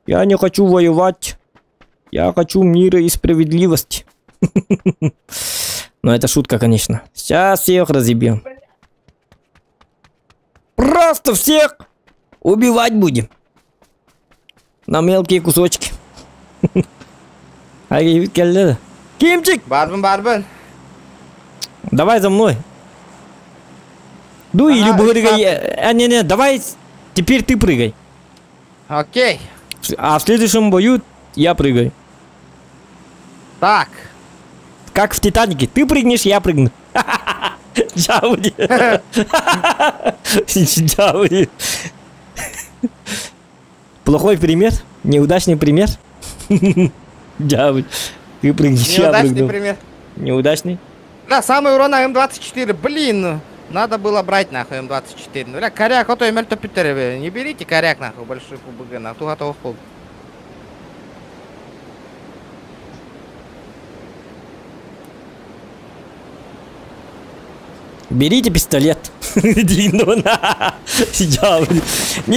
Я не хочу воевать. Я хочу мира и справедливости. Но это шутка, конечно. Сейчас всех разъебем. Просто всех убивать будем. На мелкие кусочки. Кимчик! Барбен. Давай за мной. Дуй или прыгай. Не, давай теперь ты прыгай. Окей. А в следующем бою я прыгаю. Так. Как в Титанике. Ты прыгнешь, я прыгну. Джауди. Джауди. Плохой пример. Неудачный пример. Джауди. Ты прыгнешь, я прыгну. Неудачный пример. Неудачный? Да, самый урон на М24. Блин. Надо было брать нахуй М24. Ну, бля, коряк, а то я Питере. Не берите коряк нахуй, большой ПБГ, нахуй, готов пол. Берите пистолет. Не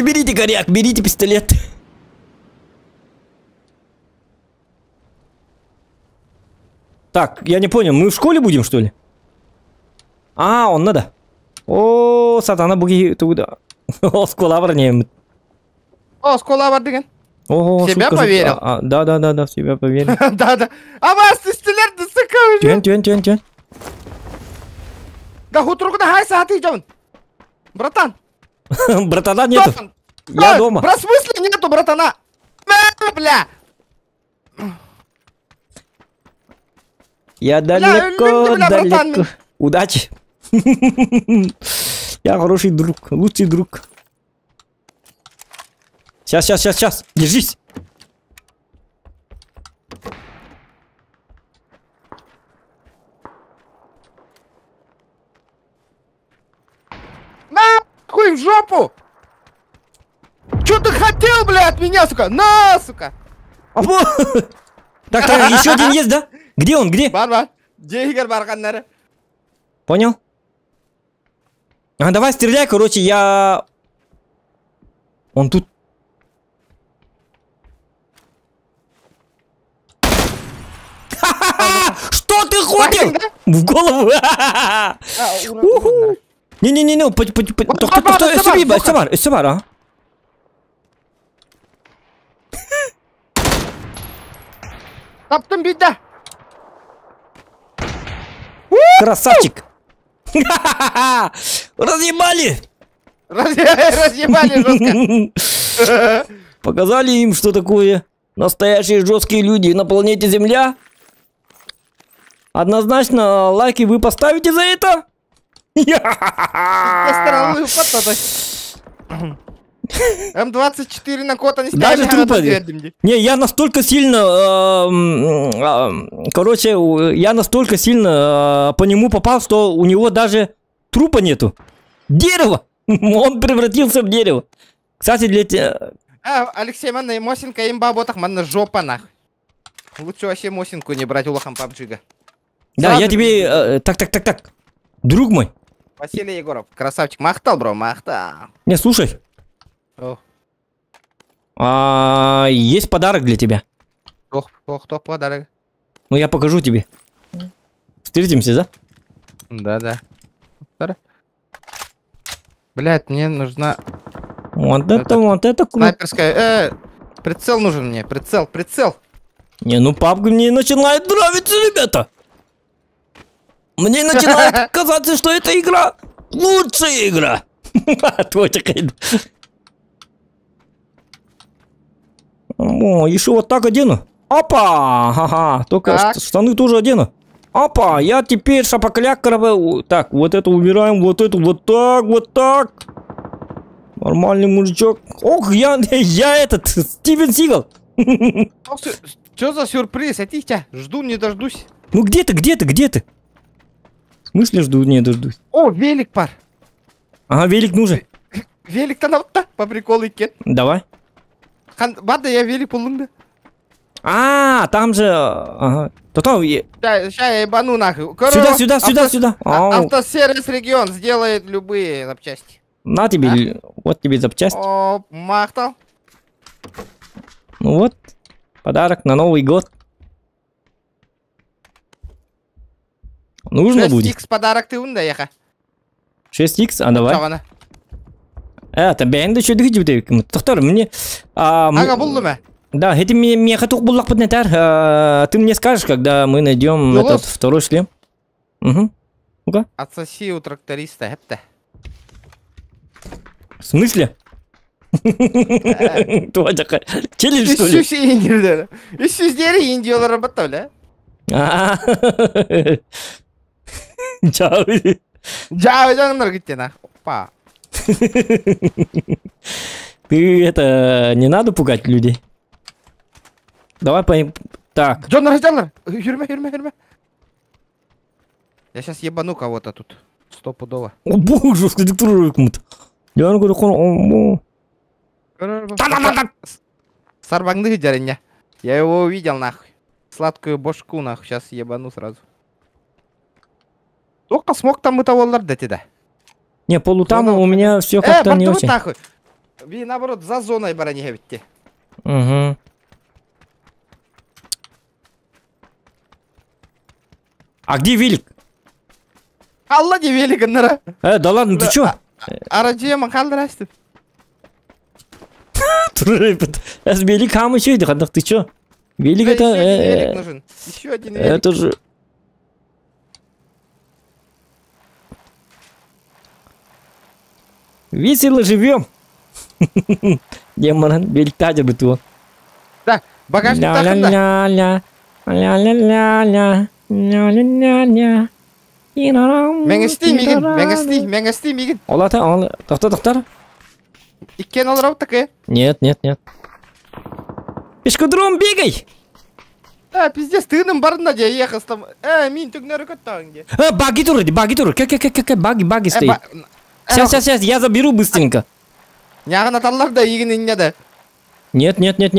берите коряк, берите пистолет. Так, я не понял, мы в школе будем, что ли? Он надо. О, сатана буги туда. О, скола варнем. О, скола вардыган. О, себя поверил. Да, в себя поверил. Да. А вас пистолет досыкал. Тюн. Да хутру куда хай саты идём. Братан. Братана нету. Я дома. В смысле нету братана? Бля. Я далеко. Удачи. Я хороший друг, лучший друг. Сейчас. Держись. Нахуй в жопу! Чё ты хотел, бля, от меня, сука? На, сука! Так, еще один есть, да? Где он, где? Бар. Где барганнары? Понял? Давай стреляй, короче, я... Он тут... Что ты ходил? В голову! Не-не-не, Эсебар, а? Таптым беда! Красавчик! Разъебали! Разъебали жестко. Показали им, что такое настоящие жесткие люди на планете Земля. Однозначно лайки вы поставите за это? М24 на кота не Даже трупа. Не, я настолько сильно, короче, я настолько сильно по нему попал, что у него даже трупа нету. Дерево! Он превратился в дерево. Кстати, для тебя... Алексей, манна Мосинка имба ботах, манна жопа нах. Лучше вообще Мосинку не брать у лохам PUBG. Да, я тебе... Так. Друг мой. Василий Егоров, красавчик. Махтал, бро, махтал. Не, слушай. Есть подарок для тебя. Кто подарок? Ну, я покажу тебе. Встретимся, да? Да. Блять, мне нужна... Вот это круто. Снайперская... прицел нужен мне, прицел. Не, ну PUBG мне начинает нравиться, ребята. Мне начинает казаться, что эта игра лучшая игра. О, еще вот так одену. Опа! Ага, только штаны тоже одену. Опа, я теперь шапокляк. Так, вот это убираем, вот это вот так. Нормальный мужичок. Ох, я этот, Стивен Сигал. Что за сюрприз? Я тебя жду, не дождусь. Ну где ты? В смысле жду, не дождусь? О, велик, пар. Ага, велик нужен. Велик-то на по приколу кен. Давай. Бада, я велик полунда. Там же... Ага. Сейчас я ебану нахуй. Сюда. Автосервис регион сделает любые запчасти. На тебе, вот тебе запчасть. О, махтал. Ну вот, подарок на Новый год. Нужно будет. 6х подарок ты унда, яха. 6х, давай. Это бенди еще двигатель. Доктор, мне... Ага, булду ме? Да, это мне хотел буллах поднятар. Ты мне скажешь, когда мы найдем этот второй шлем. Угу. Ну-ка. Отсоси у тракториста, это. В смысле? Челлендж, что ли? Еще здесь индиола работали, а? Чао. Jangan наргитина. Опа. Ты это, не надо пугать людей. Давай поим. Так. Джоннер. Юрме. Я сейчас ебану кого-то тут. Стопудово. О боже, скадектурую кому-то. Я говорю, Сарбангды жареня. Я его увидел нахуй. Сладкую бошку нахуй. Сейчас ебану сразу. Только смог там это воллар да тебя. Не, полутам у меня все как-то не очень. Нахуй. Ви наоборот за зоной барани гевите. Угу. А где велик? Алла не велик, нара. Да ладно, ты чё? Арадия махалдрасты. С велик хам еще иди, ты чё? Велик это... Велик нужен. Еще один велик. Это же... Весело живем. Демон, велик тадер бы ты. Да, багажник тахында. Ля-ля-ля-ля. Менгести мигин. Олата, тоқтар. Иккен олрау такая. Нет. Пешкодром бегай. Пиздец, ты нам барна де ехал там. Мин түгнері көттағын. Баги тур. Как баги стоит. Сейчас, я заберу быстренько. Няғын аталар да егін инне да. Нет,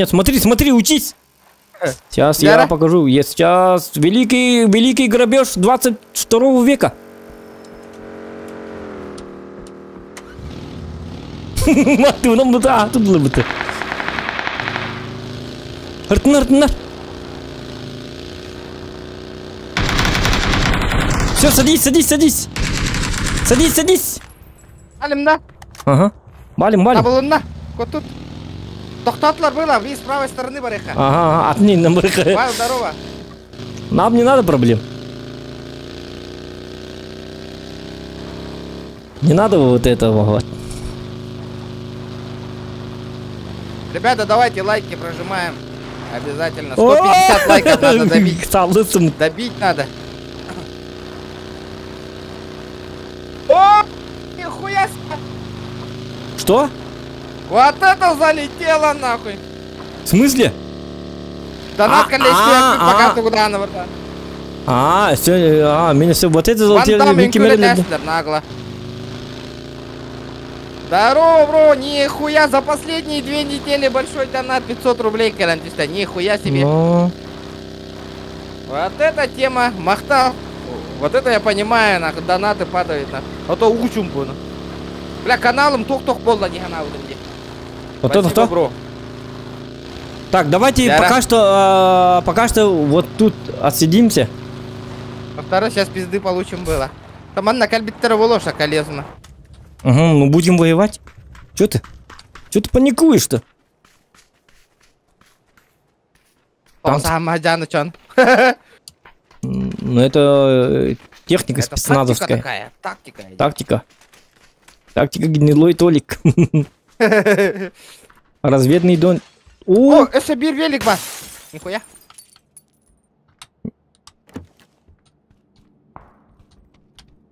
смотри, учись. Сейчас я покажу. Сейчас великий грабеж 22 века. Маты, нам да, тут было бы-то. Артнар. Все, садись. Садись. Алимна. Ага. Балим. Табылынна. Вот тут. Тоқтатылар было, вы с правой стороны бареха. Ага, отни нам бареха. Вау, здорово. Нам не надо проблем. Не надо вот этого вот. Ребята, давайте лайки прожимаем. Обязательно. 150 лайков надо добить. Стал лысым. Добить надо. О! Нихуя себе! Что? Вот это залетело нахуй! В смысле? Донат количество пока туда на врата. Меня все вот это залетели. Ван Дам инкюрит Эслер, нагло. Здорово, бро, нихуя, за последние 2 недели большой донат 500 рублей, Карантиста, нихуя себе. Но... Вот эта тема, махта. Вот это я понимаю, нахуй, донаты падают, нахуй. А то учум буду. Бля, каналом тох-тох болла не канал. Вот это кто? Бро. Так, давайте Я пока что вот тут отсидимся. Во-вторых, сейчас пизды получим было. Там на кальбиттера волоша колезно. Угу, мы будем воевать. Чё ты? Чё ты паникуешь-то? Ну это техника спецназовская. Такая, тактика. Тактика. Тактика гнилой Толик. Разведный дон. О, Эсабир велик вас. Нихуя.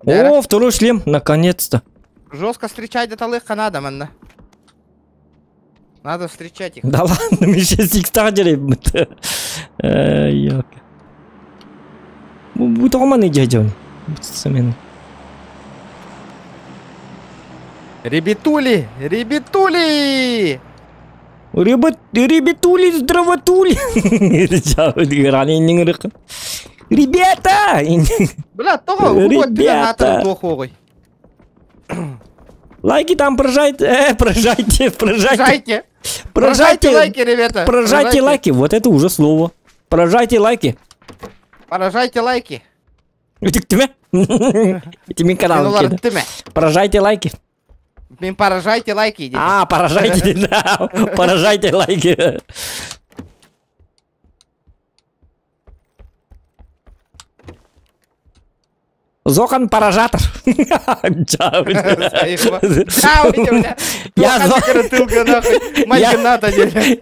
О, второй шлем, наконец-то. Жестко встречать это легко надо, манна. Надо встречать их. Да ладно, мы сейчас их стартили. Будет романы дядя. Ребятули! Ребятули! Ребятули, здравотули! Ребята! Бля, того, ребята! Лайки там прожайте, прожайте лайки, ребята! Прожайте лайки, вот это уже слово. Прожайте лайки. Поражайте лайки. Это тебе? Тебе канал. Поражайте лайки. Поражайте лайки. Поражайте, да. Поражайте лайки. Зохан поражатор.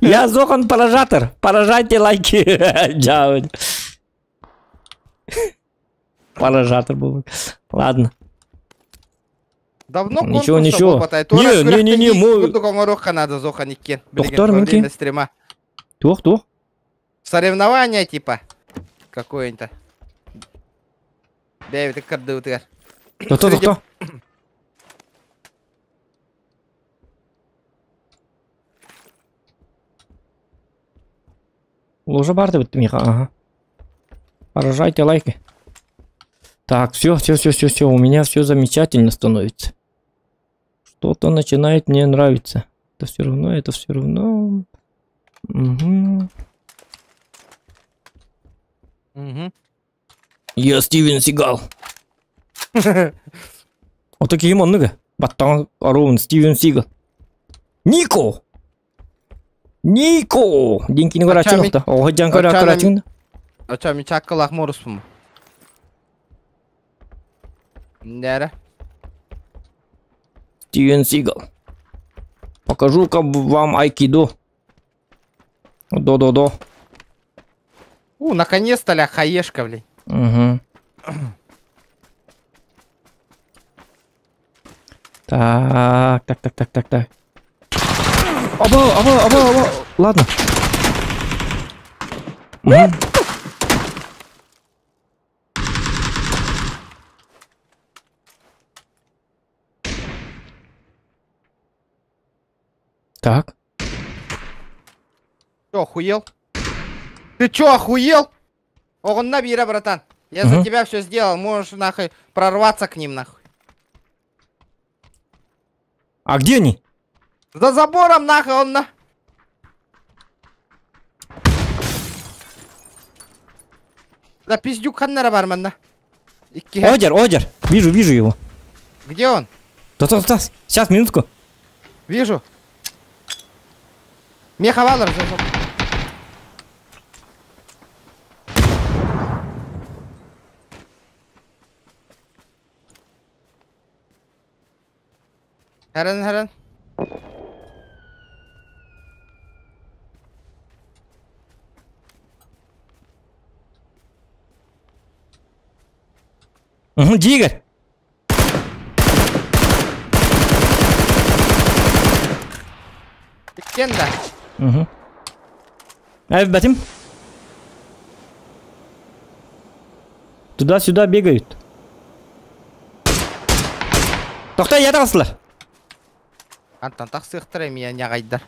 Я Зохан поражатор. Поражайте лайки. Поражатор был. Ладно. Давно ничего. Не. Надо Зоханике. Стрима. Кто? Соревнования типа. Какое-нибудь. Дэвид, карды. Кто? Уже барды вот Миха, ага. Поражайте лайки. Так, все, у меня все замечательно становится. Что-то начинает мне нравиться. Это все равно. Угу. Я Стивен Сигал. Вот такие много. Батан Арон, Стивен Сигал. Нико! Деньги не горячо-то. О, деньги горячо. А чё, мечак калах мороспому? Да. Стивен Сигал. Покажу-ка вам айкидо. До. Наконец-то ля хаешка, блин. Угу. Так. Оба. Ладно. Так. Чё, охуел? Ты чё, охуел? Он набира, братан. Я за тебя все сделал. Можешь нахуй прорваться к ним, нахуй. А где они? За забором, нахуй, он на... Да пиздюк ханнера бармен, Одер. Вижу его. Где он? Да. Сейчас, минутку. Вижу. Мехавалер. Herren. Жигер. Кен да. Батим. Туда-сюда бегают. Тоқта, я тағысылар. Антон так сыктырайм я не кайдар.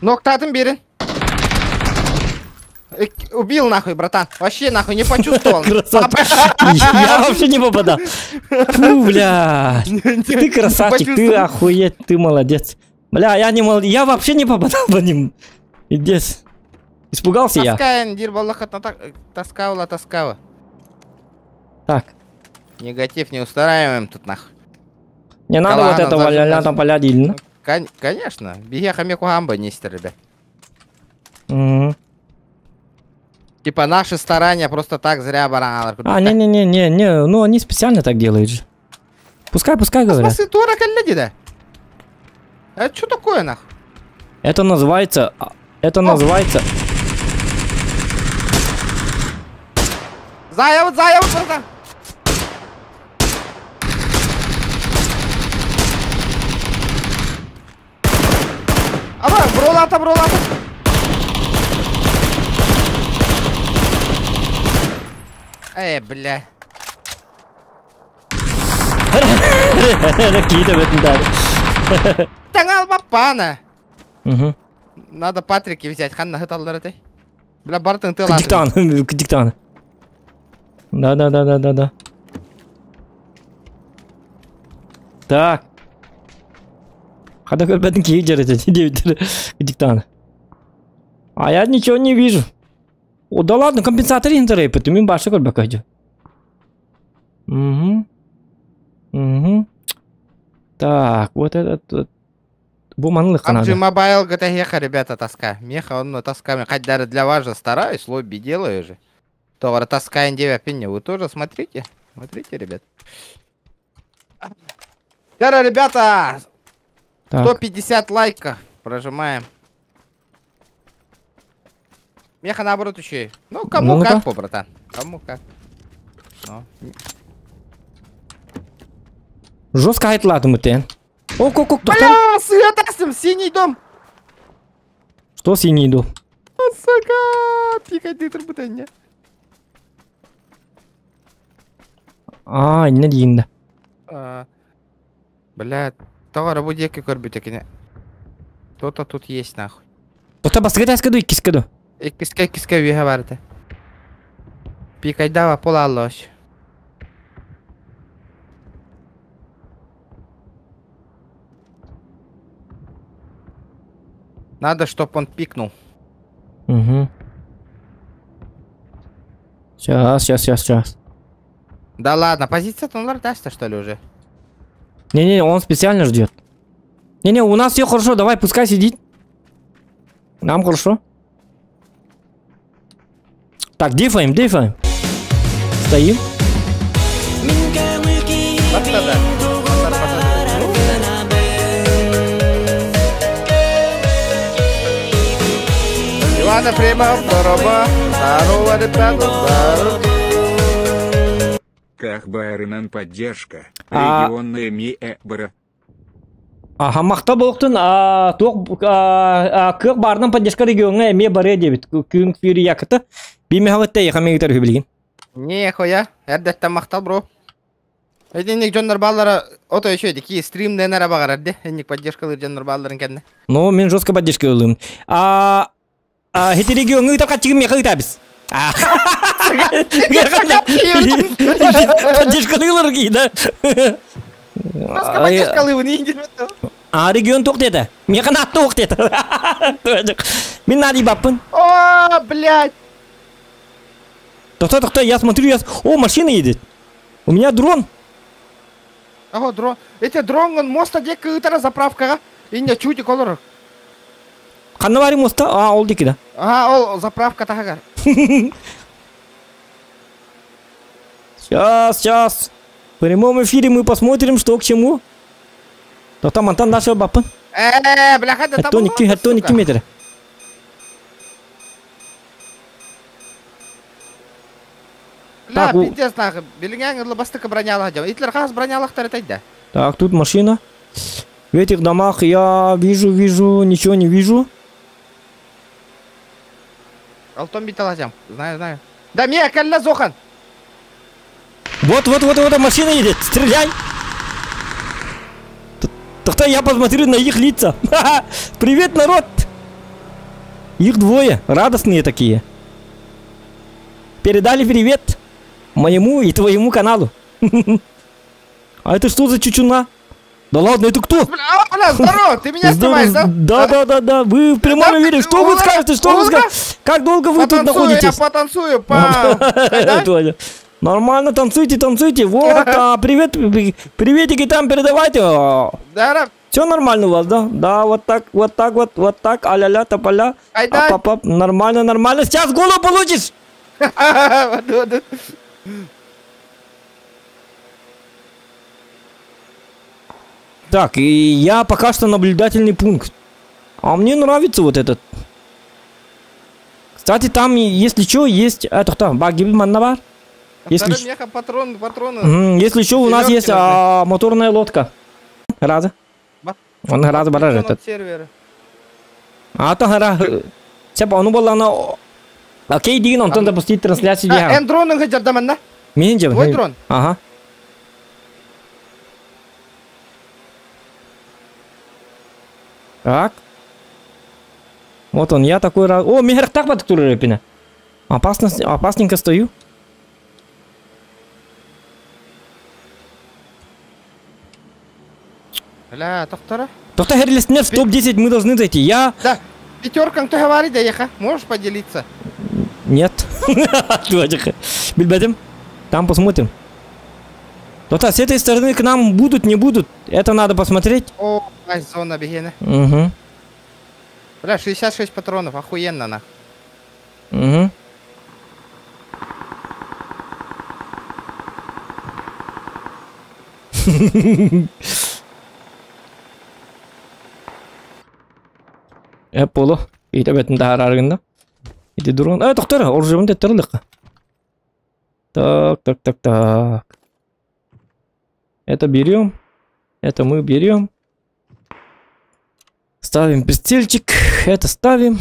Ноктадым берин. Убил нахуй, братан. Вообще нахуй не почувствовал. Красавчик. Я вообще не попадал. Фу, бля. Ты красавчик, ты охуеть, ты молодец. Бля, я вообще не попадал по ним. Идес. Испугался я. Таскаем, дирбаллахатна таскала. Так. Негатив не устраиваем тут нахуй. Не надо вот этого ля-ля там полядильно. Конечно. Беги хамеку гамба нести, ребят. Типа наши старания просто так зря баран. Не, ну они специально так делают же. Пускай говорят. Это что такое нахуй? Это называется... Заяв, братан. Бролата. Бля. Ракита в этом дали. Тангал папана. Угу. Надо Патрики взять. Ханна хаталлары. Бля, бартын ты ладно. Диктан. Да. Так. Хада көрбәдің кейі жарайды. Диктан. А я ничего не вижу. О, да ладно, компенсатор интернет, потом башы көрбәк қайды. Так, вот этот... Буманлық қанады. Амджи мобайл ГТХ, ребята, таска. Меха, он тасками. Хоть даже для вас же стараюсь, лобби делаю же. Товар таскаем 9 пенни. Вы тоже смотрите. Смотрите, ребят. Сейчас, ребята, 150 лайков. Прожимаем. Меха наоборот еще. Ну, кому как, братан. Кому как. Жестко айтылады мүтен. О, тоқтан. Бля, светастым, синий дом. Что синий дом? Сука, пикать дитер бутанья. Не дейінді. Бля, товара будет екі көрбітекіне. Кто-то тут есть, нахуй. Тоқта басқыда әскіду, иккіскіду. Иккіске веха барды. Пикать дава пола аллош. Надо, чтоб он пикнул. Угу. Сейчас. Да ладно, позиция-то он даст, что ли, уже? Не, он специально ждет. Не, у нас все хорошо, давай, пускай сидит. Нам хорошо. Так, дефаем. Стоим. Ивана прямо дорога, здорово, ребята, Как Байрынан поддержка. Регионная МИЭБР. Мақта болықтың, көк барынан поддержка регионға әме бары дебет. Күн фюри якыты. Бейме хаватта еқаме етер хүбілген. Не, хоя. Әрдеттен мақтал, бро. Әденек жондар баллары ото еще деки стримден әра бағар әрде. Әденек поддержкалыр жондар балларын кәдіне. Ну, мен жестко поддержка олым. Хеті регионға үтап қатчығым меқа үтабіз. Поддержкалылар кейді. Поддержкалывы не индирметті. Регион тоқ деді. Меқан атты оқ деді. Мен нади баппын. О, блядь. Тоқта, я смотрю, О, машина едет. У меня дрон. Ого, дрон. Эти дрон, он моста дека үтара заправкаға. Инде чутик олар. Қанна бари моста? Ол декі да. Ол заправка тағығар. Сейчас. В прямом эфире мы посмотрим, что к чему. То там Антон нашего бапа. Бляха, да там Хаттоники метр. Бля, пиздец, нахуй. Белингян лобастыка бронялах делал. Итлер хас бронялах таратайда. Так, тут машина. В этих домах я вижу, ничего не вижу. Алтон биталазям. Знаю. Да, меня калла зохан. Вот, машина едет. Стреляй. Тогда я посмотрю на их лица. Привет, народ. Их двое. Радостные такие. Передали привет моему и твоему каналу. А это что за чучуна? Да ладно, это кто? Бля, здорово, ты меня снимаешь, да? Да. Вы в прямом эфире. Что вы скажете? Как долго вы тут находитесь? Я потанцую, Нормально, танцуйте. Вот, приветики там передавайте. Да. Все нормально у вас, да? Да, вот так, а-ля-ля, тополя. Нормально. Сейчас голову получишь. Так, и я пока что наблюдательный пункт. А мне нравится вот этот. Кстати, там, если что, есть... Это кто? Багиб Маннабар? Если что, у нас есть моторная лодка. Раза. Он раза баражет. А то гара. Сепа, он был на... Окей, Дин, он там запустить трансляцию. Дрон он хотел даманна? Минджем. Твой дрон? Ага. Так. Вот он, я такой раз... О, мехер так под пина. Опасненько стою. Бля, тоқтара? Тохта херлестнер в топ-10 мы должны зайти. Я... Да, пятеркам ты говори, да, еха. Можешь поделиться? Нет. Бильбедем. Там посмотрим. Тота, с этой стороны к нам будут, не будут. Это надо посмотреть. О, зона бегена. Угу. Бля, 66 патронов, охуенно, на. Угу. Поло. Ите бетін тағарарғында. Ите дұрған. Тоқтар, оржығын тәттірілік. Так. Это берем. Это мы берем. Ставим прицельчик. Это ставим.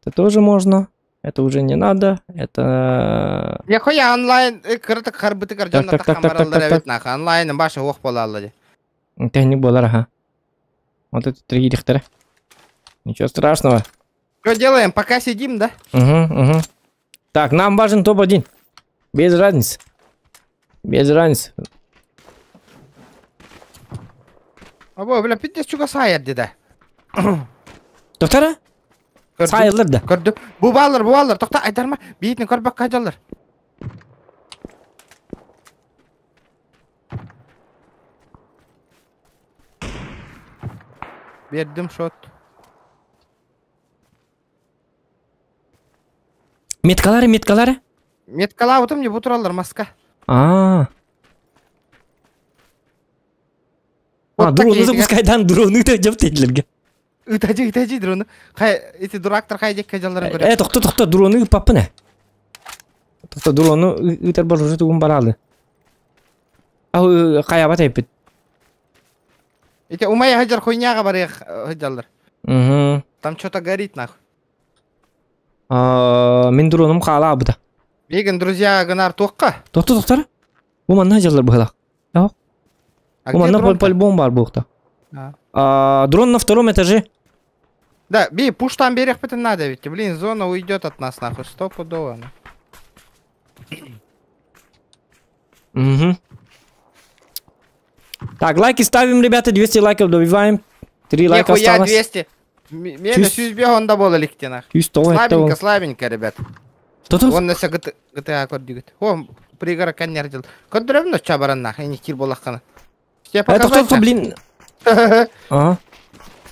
Это тоже можно. Это уже не надо. Это... Я хуя онлайн. Кыртык харбыты карджанна тахамаралдар әвет наха. Онлайн башы оқ бола алады. Техник болар, ага. Вот это три дихтера. Ничего страшного. Что делаем? Пока сидим, да? Угу. Так, нам важен топ-1. Без разницы. Або, бля, пиздец чуга сайыр деді. Тоқтара? Сайырлар да. Көрді. Бұбалар. Тоқта, айдарма. Бейтін көрбақ қайдалар. Бердім шот. Меткалары? Меткала отым не бұтыралар, маска. Дроны запускайдан дроны да жап тетілерге. Үтәжі дроны. Эти дурактар қайдек қайдаларын көреді. Тоқта, дроны папы не? Тоқта, дроны үтер бар уже туғын баралы. Қаябат әйпет. Эти умай хаджар хуйняға бар хаджалар. Там что-то горит, нахуй. Мен дроным қала абыда. Бегін, друзья, гынар тоққа. Тоқтар. Уманна хаджалар бұғылақ. Уманна по-любому бар бұғықта. Дрон на втором этаже. Да, пуш там берег потом надо, ведь, блин, зона уйдет от нас, нахуй, стопудово. Угу. Так, лайки ставим, ребята, 200 лайков добиваем. 3 лайка осталось. 200. Мен сюзбе онда болы ликте, нахуй. Слабенько, ребят. Он на GTA код дигит. О, пригора коннер дел. Код древно чабаран, нахуй, не кир болахкана. Это кто, блин? Ага.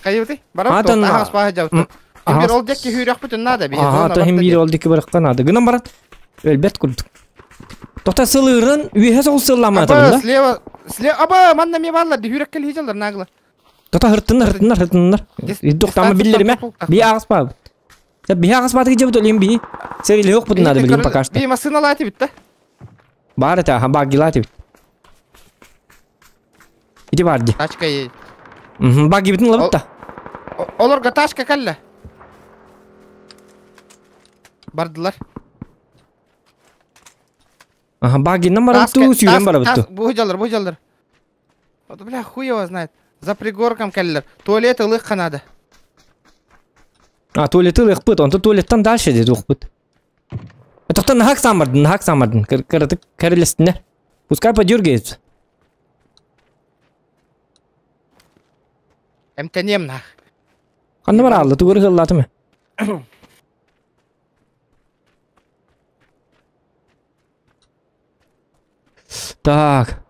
Кайыты? Барам то, ага, спаға жауты. Химбир ол декке хүйрек бүтін нада бейді. Ага, то химбир ол декке бараққа нада. Гынан барат, өлбет күрдік. Тоқта сылырын, үйе соғыл сылламай Аба, атырын да? слева. Аба, манна ме баллар, дүйрек кел хижалар нагла. Тоқта хырттындар. Тоқтама білдеріме. Би ағыс ба. Би ағыс бады кеже бұт олейін би. Сәрелі оқ бұтын ады білейін пока что. Би машина лайты бит, да? Бар это, баги лайты бит. Иди барди. Тачка ей. Баги бітін лабыт та. Оларға тачка кәлі. Бардылар. Баги намарым ту сүйрен бара бұтту. Бұ жалдар. Вот, бля, хуй его знает. За пригорком кәлілер. Туалеты лық қанады. Туалеты лық бұт, онты туалеттан дальше деді оқ бұт. Тоқта нахак самардың. Кәрілестінер. Пускай подергается. Әмтәнем нах. Қанды бар алды, туғыры ғыллаты ме? Так.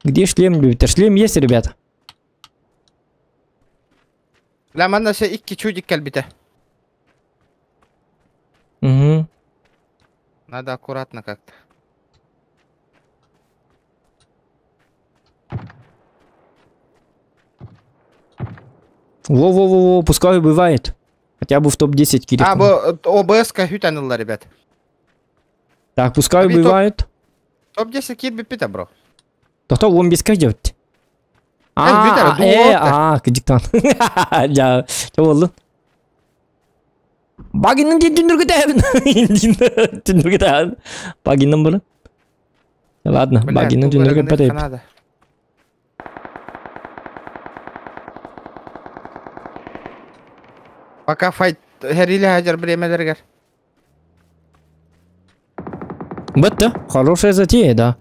Где шлем, любит? Шлем есть, ребята? Бля, манна все икки чудик кәлбіті. Надо аккуратно как-то. Во, пускай бывает. Хотя бы в топ-10 кирик. Бо ОБС-ка хютанылла, ребят. Так, пускай бывает. Топ-10 кит бипита, бро. Тоқта 15-ка жауд. Кедіктан. Жа болды. Багиннің түндіргі тәбін. Багиннің бұны. Ладно, багиннің түндіргі тәбін. Пока файт хәрилі хәжер біремелергер. Бітті, хорошая затея, да.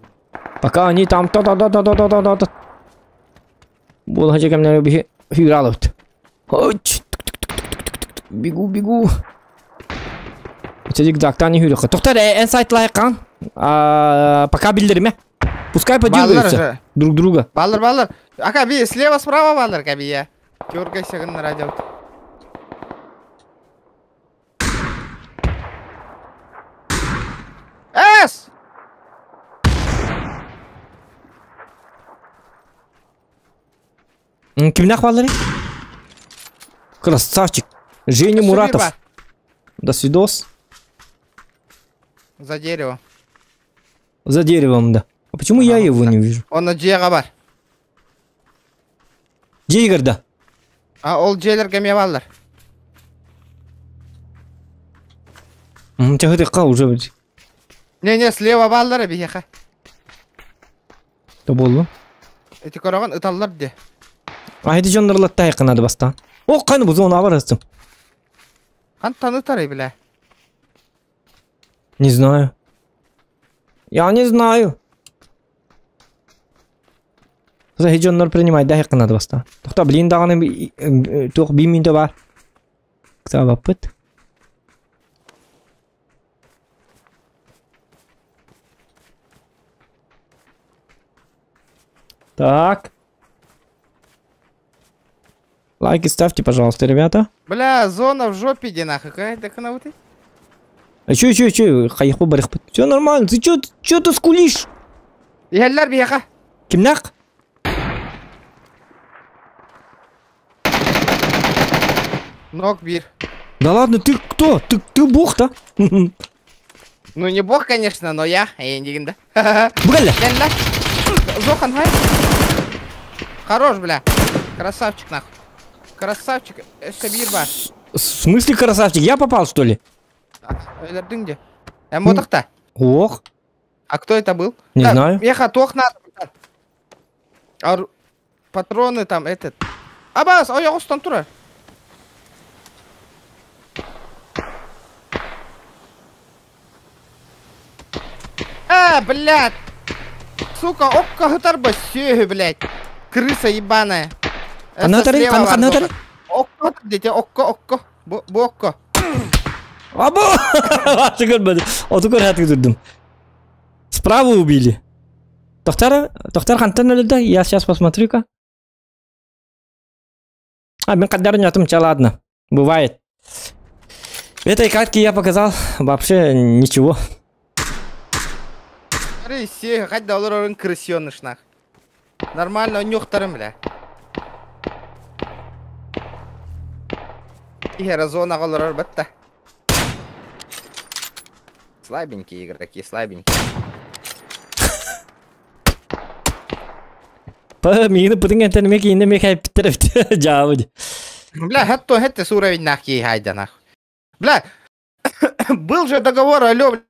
Пока они там та-та-та-та-та-та-та-та. Бұл хәжер кәмнері бі хүйір алыпты. Бегу. Зигзагтан не хүйір. Тоқтар, ән сайт лайыққан. Пока білдірме. Пускай подергаются друг друга. Баллар. Ака, би, слева-справа баллар, кәбі, я. Кергайся ғын радио. Эс! Кімнақ балары? Красавчик. Женя Муратов. До свидос. За дерево. За деревом, да. А почему я его не вижу? Он на джега бар. Джейгар, да. Ол джейлер кәме баллар. Тяғыдыққа уже бір. Не, слева баллары бейеқа. Да болды. Эти көраған ыталлар де. Айды жондырлатты айқынады баста. О, қайны бұзы оны абарастым. Қан танытары, бля. Не знаю. Я не знаю. Захи жондар принимайды айқынады баста. Тоқта білейін дағаны тоқ беймейді бар. Кса баппыт. Так. Лайки ставьте, пожалуйста, ребята. Бля, зона в жопе, иди нахуй. Какая-то канауты. А чё? Хайху барихпыт. Все нормально. Ты чё ты скулишь? Ехаллар бияха. Кимнак? Ног бир. Да ладно, ты кто? Ты бог-то? Ну не бог, конечно, но я дегенде. Бля. Зохан, хай. Хорош, бля. Красавчик, нахуй. Красавчик. Шабир бар. В смысле красавчик? Я попал, что ли? Өлердің де. Мотоқта. Ох. А кто это был? Не знаю. Еха, тох надо. Патроны там, этот. Абас, ой, устан тура. Блядь. Сука, окко хытарба сёйі, блядь. Крыса ебаная. Қанатары? Окко, дети, окко. Бу окко. Або! Görmedi. Otukor hatı durdum. Справа убили. Тохтар қантан өлді? Я сейчас посмотрю-ка. Мен қаддарын атым чала, ладно. Бывает. Этой катке я показал вообще ничего. Все, хоть доллар крысёныш, нах. Нормально, нюхтарым, бля. И зона голорор бетта. Слабенькие игроки, слабенькие. По мины путинг это меки инда меки питер жауд. Бля, это с уровень нахи хайда нах. Бля, был же договор, алё,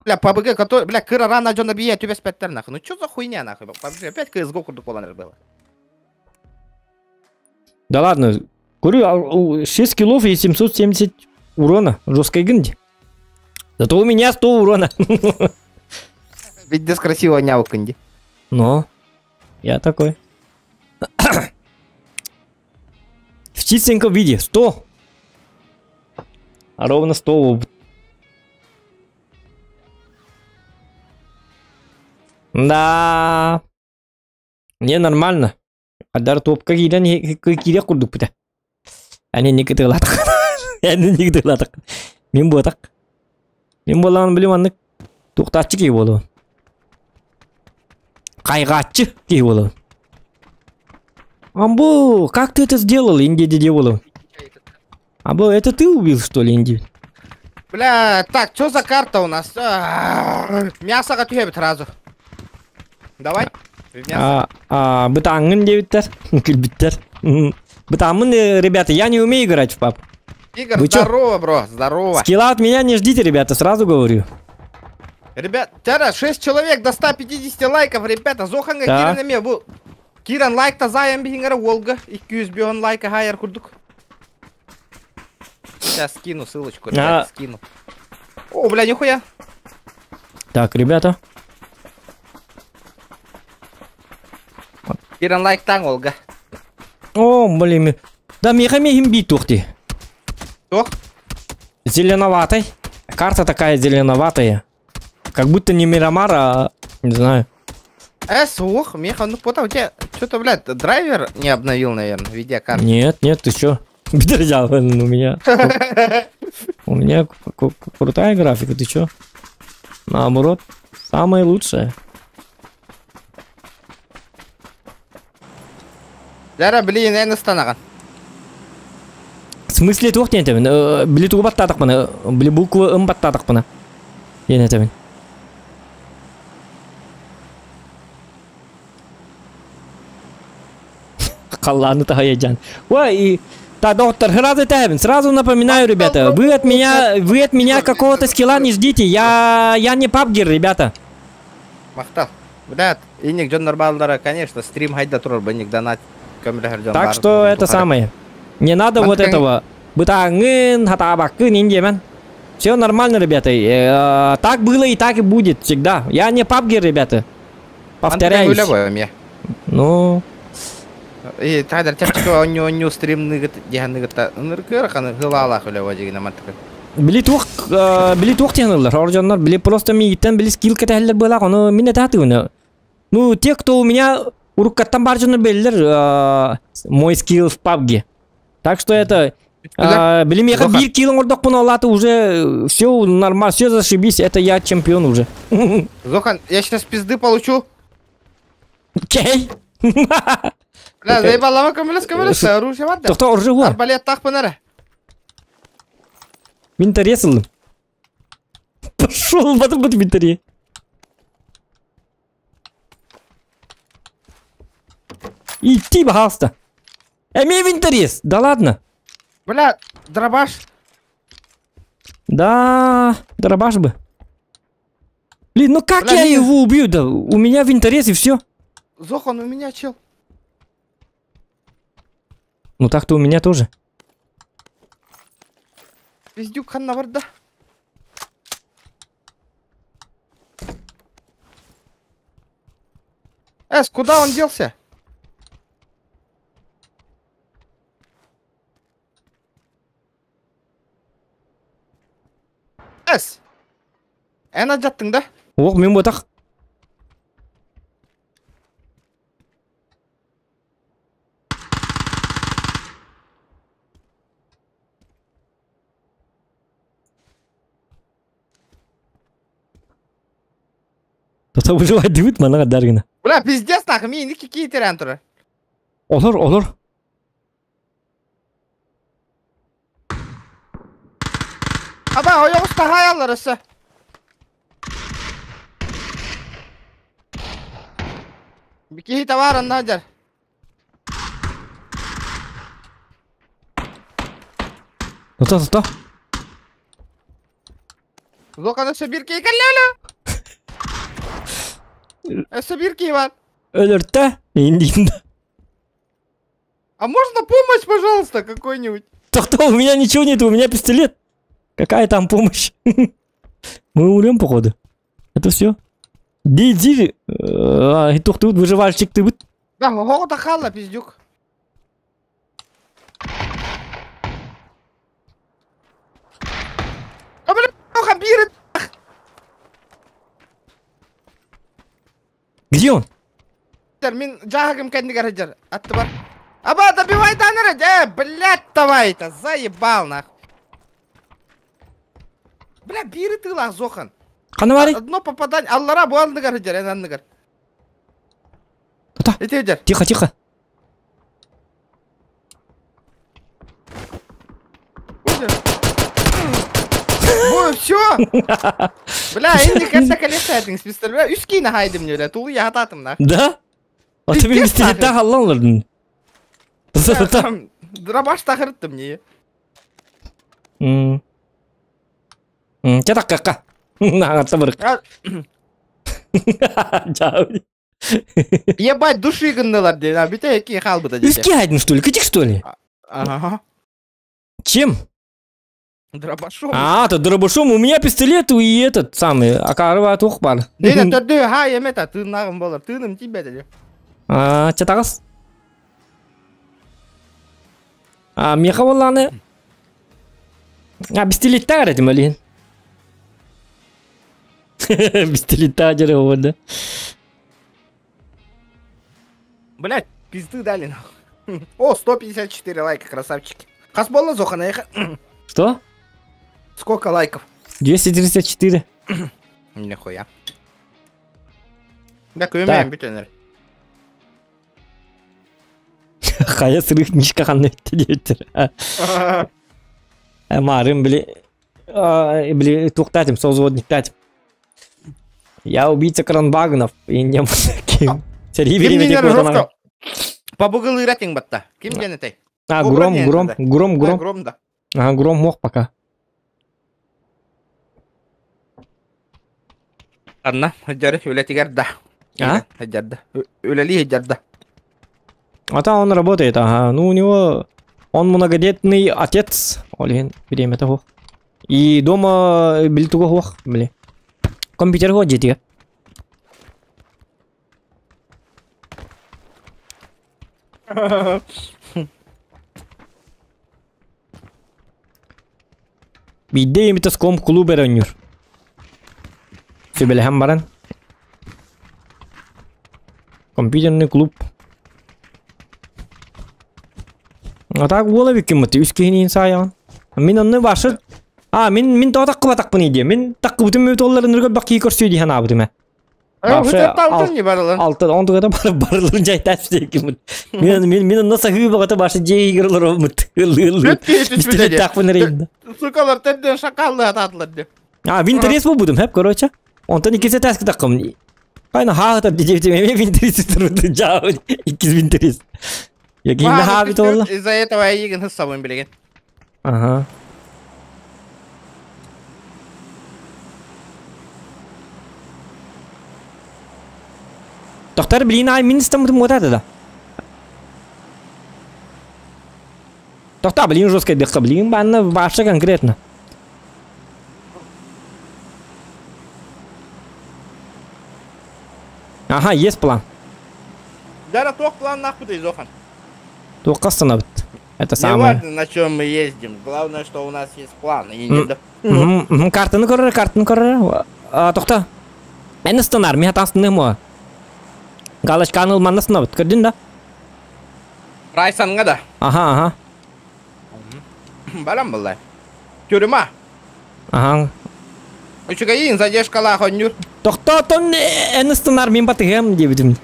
бля, PUBG, который, бля, Кыра рано Джона бьет, тебя спектр нахуй. Ну чё за хуйня нахуй? PUBG опять CSGO курду колонер было. Да ладно, говорю, 6 киллов и 770 урона. Жесткой гынди. Зато у меня 100 урона. Ведь без красивого няуканди. Но я такой. В чистеньком виде 100. А ровно 100. Да. Не нормально. Адар топка киден кире курдук бите. Ани не кытылатык. Ани не кытылатык. Мен ботак. Мен боламын билем аны. Туктатчы кей болу. Кайгатчы кей болу. Амбо, как ты это сделал, Инди Дедеволов? Амбо, это ты убил, что ли, Инди? Бля, так, что за карта у нас? Мясо готовит сразу. Давай. Бытангын дебиттер. Кирбиттер. Бытамын, ребята, я не умею играть в пап. Игорь, Вы здорово, чё? бро, здорово. Скилла от меня не ждите, ребята, сразу говорю. Ребят, тяра, 6 человек до 150 лайков, ребята, Зоханга Да. Киран был. Киран лайк-то заем бихингара Волга. И 200 бион лайка хайер курдук. Сейчас скину ссылочку, ребята, скину. О, бля, нихуя. Так, ребята. Киран лайк там, Волга. О, блин. Да, мехами имби тухти. Тох? Зеленоватой. Карта такая зеленоватая. Как будто не Мирамар, а... Не знаю. Ох, меха, ну потом у тебя что-то, блядь, драйвер не обновил, наверное, видеокарту. Нет, ты чё? Бедерзял, у меня... У меня крутая графика, ты чё? Наоборот, самая лучшая. Жара, блин, я настанаган. В смысле тух не этим? Били тугу баттатак бана, били буквы ым баттатак бана. Я не этим. Халланы-то хаяджан. Ой, и... Так, доктор, сразу напоминаю, ребята, вы от меня какого-то скилла не ждите, я не пабгер, ребята. Махтал. Блядь, и ник Джон Норбалдара, конечно, стрим хайда турор, ник донат. Так что это самое. Не надо вот этого. Бытангын, хатабакын, индемен. Все нормально, ребята. Так было и так и будет всегда. Я не пабгер, ребята. Повторяюсь. Ну... И тогда тяжко он не стрим нигат диханнигата ныркырхан гылала хулева дигина маттык. Били тух тянылар, оржоннар, били просто миттен, били скилл кетелер была, но меня татуна. Ну, те, кто у меня уруккаттан баржаны беллер, мой скилл в PUBG. Так что это... Били меха бир киллин ордок пуна латы уже, все нормально, все зашибись, это я чемпион уже. Зохан, я сейчас пизды получу. Кей? Бля, заебалама камилес, оружие вадда. Тохто оружие го. Арбалет так панара. Винтаре сылым. Пошел потом под винтаре. Идти, пожалуйста. Мне винтарес, да ладно. Бля, дробаш. Да, дробаш бы. Блин, ну как Бля, я его убью, да? У меня винтарес и все. Зохан, у меня чел. Ну так-то у меня тоже. Пиздюк хан наварда. Куда он делся? Эна жаттың да? Оқ, мен ботақ. Тота выживать дебют мана даргина. Бля, пиздец нахуй, мен iki кейтерен тұры. Olur. Aba, o yoksa hayallar ısı. Bir kihite var anda hacer. Тота. Zokan ısı bir key kalle Isı bir key var. Ölürtte. Индинда. А можно помощь, пожалуйста, какой-нибудь? Тота, у меня ничего нет, у меня пистолет. Какая там помощь? Мы умрем, походу. Это все. Иди. Тух, ты выживальщик, ты. Да, хоғыта қалла, пиздюк. А, бля, Тоха, бирит. Где он? Мен жағым кәндігер хаджар. Атты бар. Аба, добивай даныры. Блядь, давай-то, заебал, нахуй. Бля, бирит ылақ, Зохан. Қаны Одно попадание. Аллара буалдыгар хаджар, энандыгар. Тота. Эти хаджар. Тихо. Ой, все. Бля, енді кәсі коллекция етіңіз, пистолет. Бля, үскейіне хайдым не, бля, тулы яғататым, нахуй. Да? А ты мне пистолет аллан олардың. Тота. Драбаш тақырыттым не. Чатақ қаққа. Нағатса бұрық. Жауы. Ебать, души гындылар, де, бүйте екі қалбыда, де. Үске айдың, что ли? Кітік, что ли? Ага. Чем? Драбашом. То дробашом. У меня пистолет и этот самый. Акарова тух бар. Дейді, түрді, ха, емет, тыын ағым болар. Тыыным тебе, де. Чатағыз. Меха боланы. Пистолетті қарадым, әлін. Пистолетті ажыры олды. Блядь, пизды дали, нахуй. О, 154 лайка, красавчики. Қас болы, Зохан, аяқа. Что? Сколько лайков? 234. Нихуя. Да, көмейім бүтенер. Қая сырық нишка қанды өтті дейтір. Марым, бли, туқтатым, созводниктатым. Я убийца Кранбагнов, и не кем. Сергей Береметек отана. По бугылы ратинг батта. Кем денетай? Гром. Гром, да. Ага, Гром мог пока. Анна, хаджары, үлетигер да. Хаджарда. Үлели хаджарда. Он работает, ага. Ну, у него... Он многодетный отец. Олин, время того. И дома билетуго бли. Компьютер ходит, я. Бидde имитаском клуб эронюр. Сөбелем баран. Компьютерный клуб. Так бола бекем мыты үскенин саян. Мен онны башы. Мен тоотак кыбатак бын иде. Мен так бүтүн мөтөллөрүн үргө бакки көрсөй дихана абдыма. Алтын не барылы? Алтын, он тугада барылын жайтап стеким. Мен наса хыбагата башы жейгирлер омут. Бистилет так бынырейди. Сукалар тепден шакалды ататылар де. Винтерес бу будум хеп, короче. Онтан икесе таски такым. Кайна хагата дижевтим, эме винтерес турду жау. Икиз винтерес. Я геймде хабит олла. Из-за этого я егін хыз сабын білеген. Ага. Доктор, блин, мен істемдім отады да. Доктор, блин, жесткая дыхка, блин, банна ваша конкретно. Ага, есть план. Дара тох план нахуй, Зохан. Только остановит. Это Не самое. важно, на чем мы ездим. Главное, что у нас есть план. И не Картаны көрір. Тоқта. Әні станар, мен атасының мұға. Галочканы ұлманды сынабыт, көрдің да? Райсанға да. Ага. Балам бұлай. Түріма. Ага. Учугаин, задержкала хонюр. Тоқтатон эністінар мен батығым дебідім.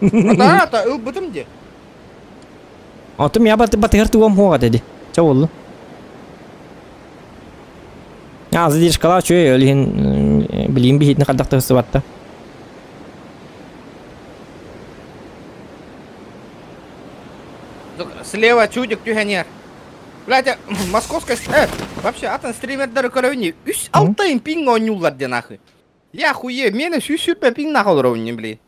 Да, та ыл бытым де. Отым я батығыр туғым хоға деді. Ча олды? Задержкала чөй өлген білейін бейетіні қадақтығысы батты. Слева чудик тюганер. Блядь, московская... вообще, атын стримердары көрөйіне. Үш алтайын пинг ойнулар де нахуй. Я хуе, мені сүрпе пинг нахуй ровне, блин.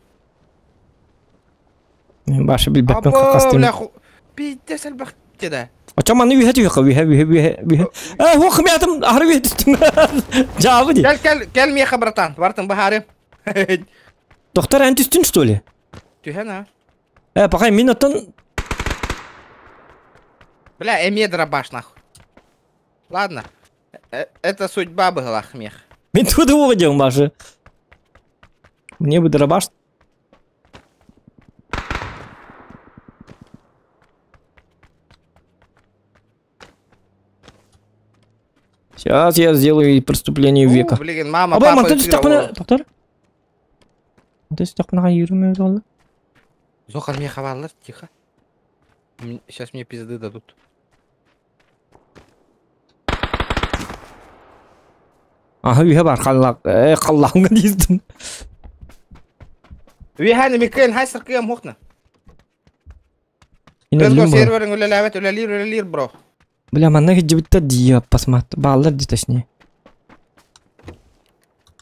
Башы білбәтпен Або, қақастым. бля, пиздец әлбәқте да. Очаманы үйет үйеқі, үйе. Хоқым ятым, ары үйет үстім. Жауы де. Кел меха, братан, бартын бахарым. Тоқтар әнті үстін, что ли? Тюхана. Пақай, мен оттан... Бля, эме дробаш нахуй. Ладно. Это судьба была, хмех. Мен туды оғы деуім башы. Мне бы дробаш. Сейчас я сделаю преступление века. Блин, мама, Абай, папа... мантын үстіқпіні... Тоқтар? Мантын үстіқпініға үйірме өз олды? Зохар меха валлар, тихо. Сейчас мне пизды дадут. Аха, үйе бар, қаллағыңға дейістім. Виханы микрен хайсыр кыям хохна. Резго серверин улелир, бро. Бля, манна хиджибитта дия посмат. Баллар ди точнее.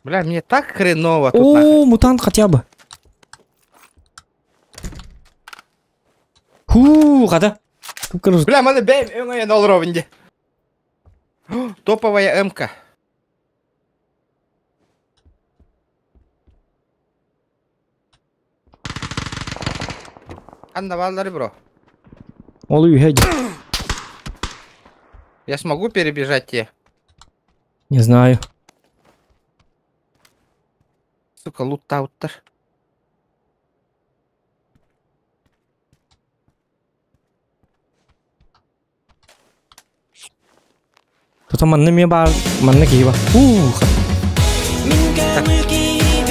Бля, мне так хреново тут О, нахуй. мутант хотя бы. Қада. Бля, маны бейм, өңөйен ол ровенде. Топовая МК. Анда валлары, бро. Ол үйе. Я смогу перебежать те? Не знаю. Сука, лут-ауттар. Тут манны ме бар, манны киі бар.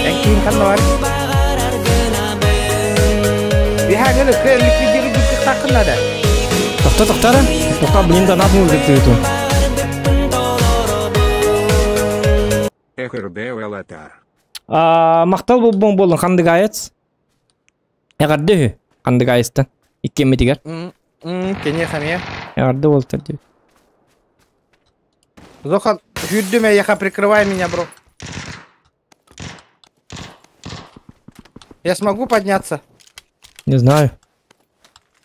Әңкейін қанды бар? Биханелі көр ликвидері дүркік тақында да. Тоқтар. Тоқта, блин, донат музыки ету. ХРД Велатар. Мақтал болын қанды ғайец. Әғарды хүй, қанды ғайыстан. Иккеме тегер. Кене қаме. Әғарды болтыр деп. Зохан, жүрдіме, яха, прикрывай меня, бро. Я смогу подняться? Не знаю.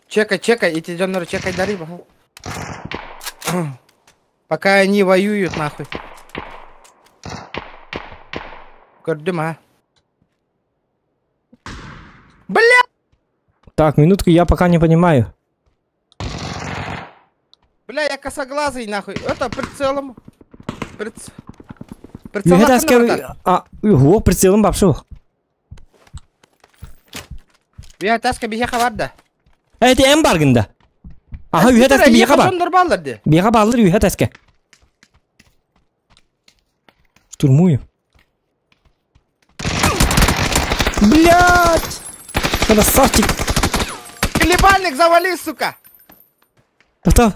Чекай, и тебе чекай дари, бага. Пока они воюют, нахуй. Көрдім, а? Бля! Так, минутку, я пока не понимаю. Бля, я косоглазый, нахуй. Это прицелом. Прицел Ого, прицелом бапшу. Я таска бияха бар да. Это en bargında. Aha, ühe taske biyaha бар. Сондар баллар де. Biyaha bağlar, ühe taske. Штурмую. Блядь! Красавчик. Хлебальник завали, сука! Тоқтап.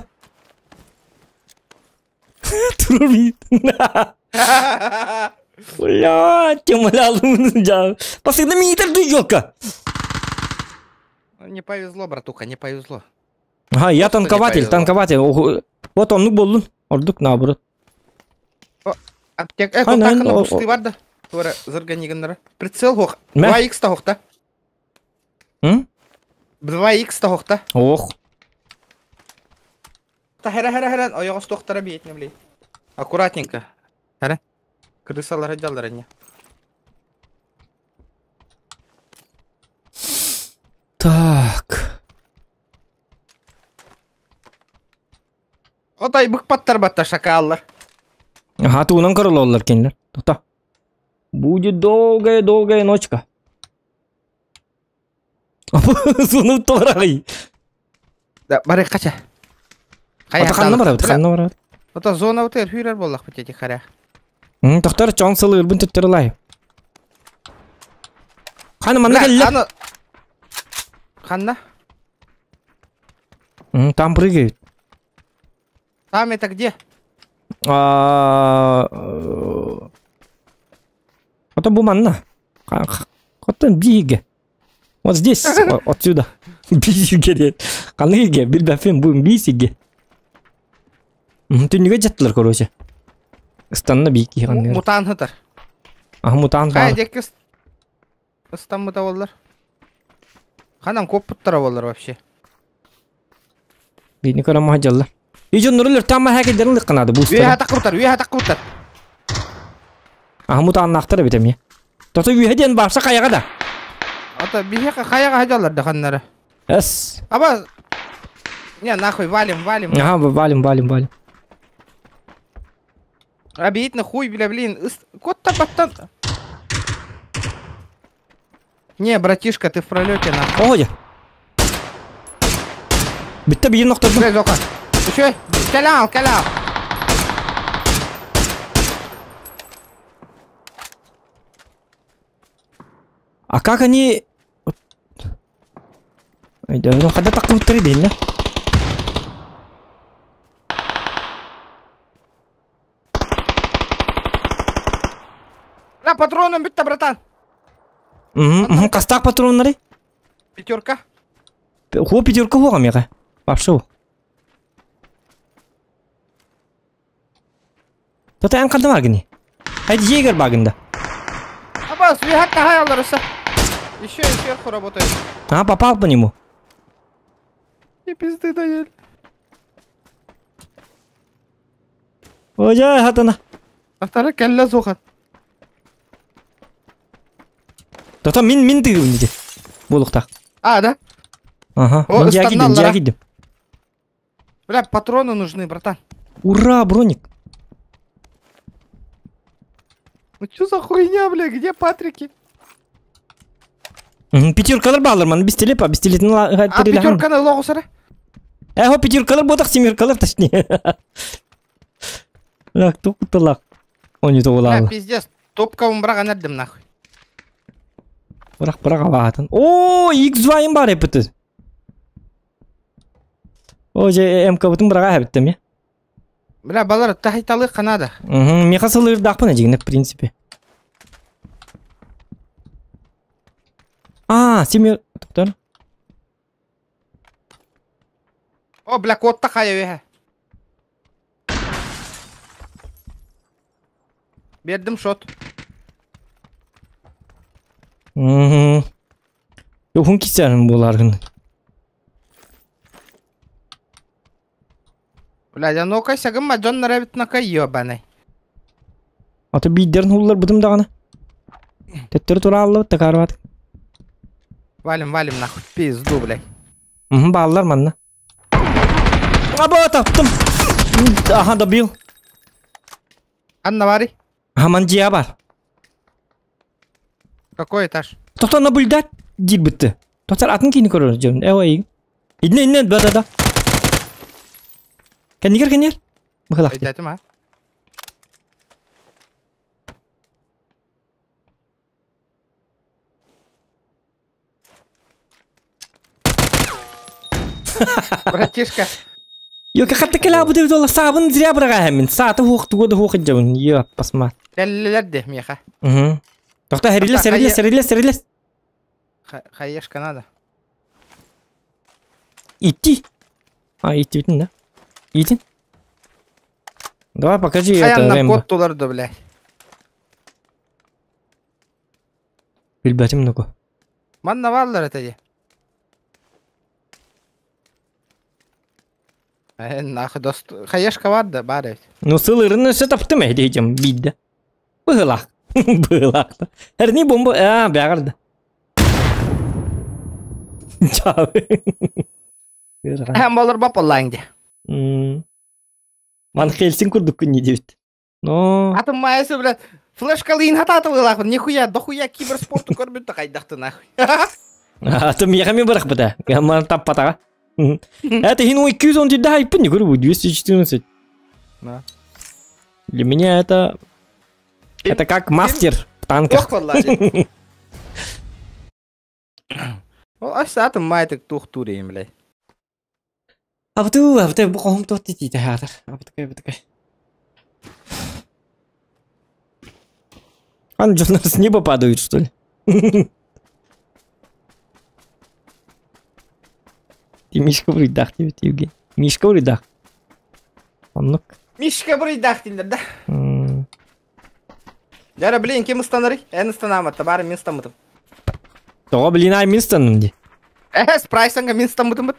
Турби. Блядь, темалалым жау. Последний метр дуёка. Не повезло, братуха, не повезло. Ага, я танкователь. Вот он, ну болун. Ордук наоборот. Аптек, контактыны пусты бар да. Тура зырганигандары. Прицел хох. 2х та хохта. 2х та хохта. Ох. Хера. Аяғыз тоқтара бейтіне, блей. Аккуратненько. Хера. Крысалары жалдар әне. Так. Отай бұқпаттар батта шакаллар. Ага, туынан корололлар кендер. Тоқта. Будет долгая ночка. Суны тоғырағай. Да, бары қача. Отақанна барады. Ота зона өтер, хүйрер болақ бітеті қара. Тоқтар чоң сылыр бұн түттір лай. Қаны манна келі? Ханна? Там прыгают. Там это где? Это буманна. Коттан биге. Вот здесь, отсюда. Бисиге дед. Каныге, билбафем будем бисиге. Ты не гаджетлер, короче. Станна бики. Мутан хатар. Мутан бар. Кайдек стан мута болар. Ханам көп буттара болар вообще. Бини карама жалла. Ижон нурлер тамма хакедерин лыкканады бустар. Уя хатак буттар. Мутан нактыр битем я. Тота уйден барса каяга да. Ата бихека каяга хажалар да ханнары. Эс. Аба не, нахуй, валим. Валим. Обидно, хуй, блин. Кот-то баттан. Не, братишка, ты в пролете, нахуй. Ого. Битте bir nokta. Зока. Еще? Калял. А как они... Ну, когда так вот 3D, да? На, патроном бить-то, братан. Кастак патронları? Пятерка. Хо пятерка хуга мега. Пошел. Тота эн калды магни. Хайди егер багында. Аба, свихат тахаяларыса. Еще и сверху работает. Попал по нему. И пизды доели. Ой, хатана. А второй калля зухат. Тота мин ты унди. Булукта. Да? Ага. О, Я гидим. Бля, патроны нужны, братан. Ура, броник. Ну что за хуйня, бля, где Патрики? Пятеркалар баларман, бестелетін пятерканы лоғу сара? Хо пятеркалар ботақ семеркалар точнее. Лак, тоқтылақ. Он не тоғылағы. Бля, пиздец, топкавым бірақ анардым нахуй. Бірақ алатын. О, X2 бар епіті. О, же МК бұтын бірақ әбіттім, е? Бля, балар, тахиталы қанада. Меха сылыр дақпына жегін, в принципе. Семер... Тоқтар. О, бля, котта қая веха. Бердім шот. Yoğun kisarım bulargın. Бля, я ну-ка сягым, Джон нравится на кай ёбаный. Аты бидерін хулар бұдым дағаны. Теттері тұра алып, тақарват. Валим нахуй, пизду, блядь. Балалар манна. Аба, таптым. Аха, добил. Анна вари. Мандия бар. Какой этаж? Тоқтар на бүлдәт дейіп бітті. Тоқтар атын кейіні көрір жауын. Әуай. Идне, да. Кәнігер. Мұхылақ де. Идетім, Братишка. Йока қатты кәлі абы деп олар сабын зря бұраға әмін. Саты хуқты жауын. Йо, посмат. Ләлләләдді, меха. Тоқта, сәрелес. Хаешка надо. Идти. Идти бітін, да? Идти. Давай покажи это Рэмбо. Рэмбо. Кот туларды, блядь. Билбәтім нұқы. Манна валлар это де. Нахуй дост. Хаешка варды, бары. Ну сылырын өсі тапты ма дейдем бидді. Бұғылақ. Әрні бомба. Бәғырды. Чабы. Hem olur bap Allah'ın de. Ман Хельсин күрдік күнне дейбіт. Но... Атым майысы, блядь. Флешкалыйын хататыпылақын. Нихуя, дохуя киберспорту көрбітті қайдақты нахуй. Атым яғамен барақ бұда. Ман тап патаға. Это хину 214 хайпы не көріп, 214. Для меня это Это как мастер в танках. Ой, сатым майтык тух турейм, блядь. А вот ты бухом тот идти, театр. А вот такая. Он что, с неба падают, что ли? Ты мишка в рядах, тебе, Евгений. Мишка в рядах. Ну-ка. Мишка в рядах, да? Яра, блин, кем станары? Станамат, табар мен стамытым. То, блин, ай мен станым де. С прайсанга мен стамытым.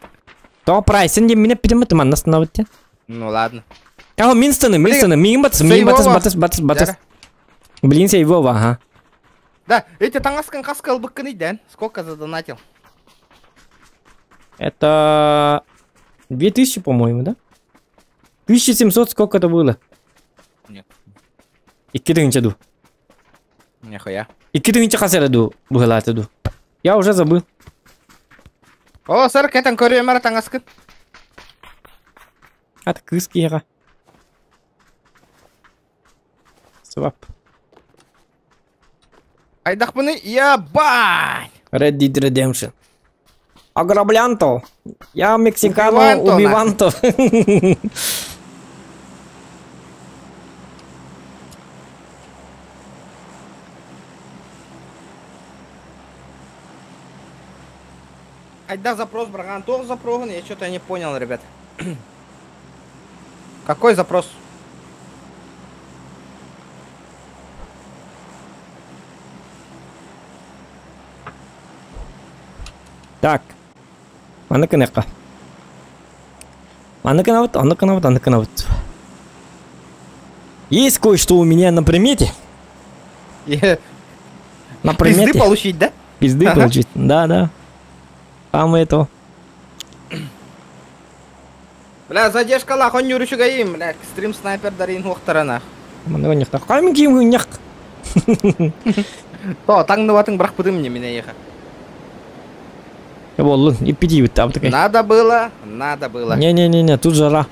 То прайсын де меня перемытым, анна станавыт те. Ну ладно. Кого мен станым, мен батыс. Блин, сейвова, ага. Да, эти тангаскан каскал быкканы, да? Сколько задонатил? Это 2000, по-моему, да? 1700 сколько это было? Нет. И кидынчаду. Нихуя. И кидынча хасераду было это. Я уже забыл. О, сэр, кетан корюмер тангаскан. Это кыскера. Свап. Айдахпаны, ебать! Red Dead Redemption. Ограблянто. Я мексикано убиванто. Айда запрос, браган, тоже запроган, я что-то не понял, ребят. Какой запрос? Так. Анаканека. Анаканавт. Есть кое-что у меня на примете. На примете. Пизды получить, да? Пизды получить. Да. Там это. Бля, задержка лах, он не урушугаим, бля, стрим снайпер дарин уохтарана. Манагонях так. Камин ким гунях. То, таңдыватын бірақ бұдым не мене еха. Воллы, и пиди вот там такая. Надо было. Не, тут жара.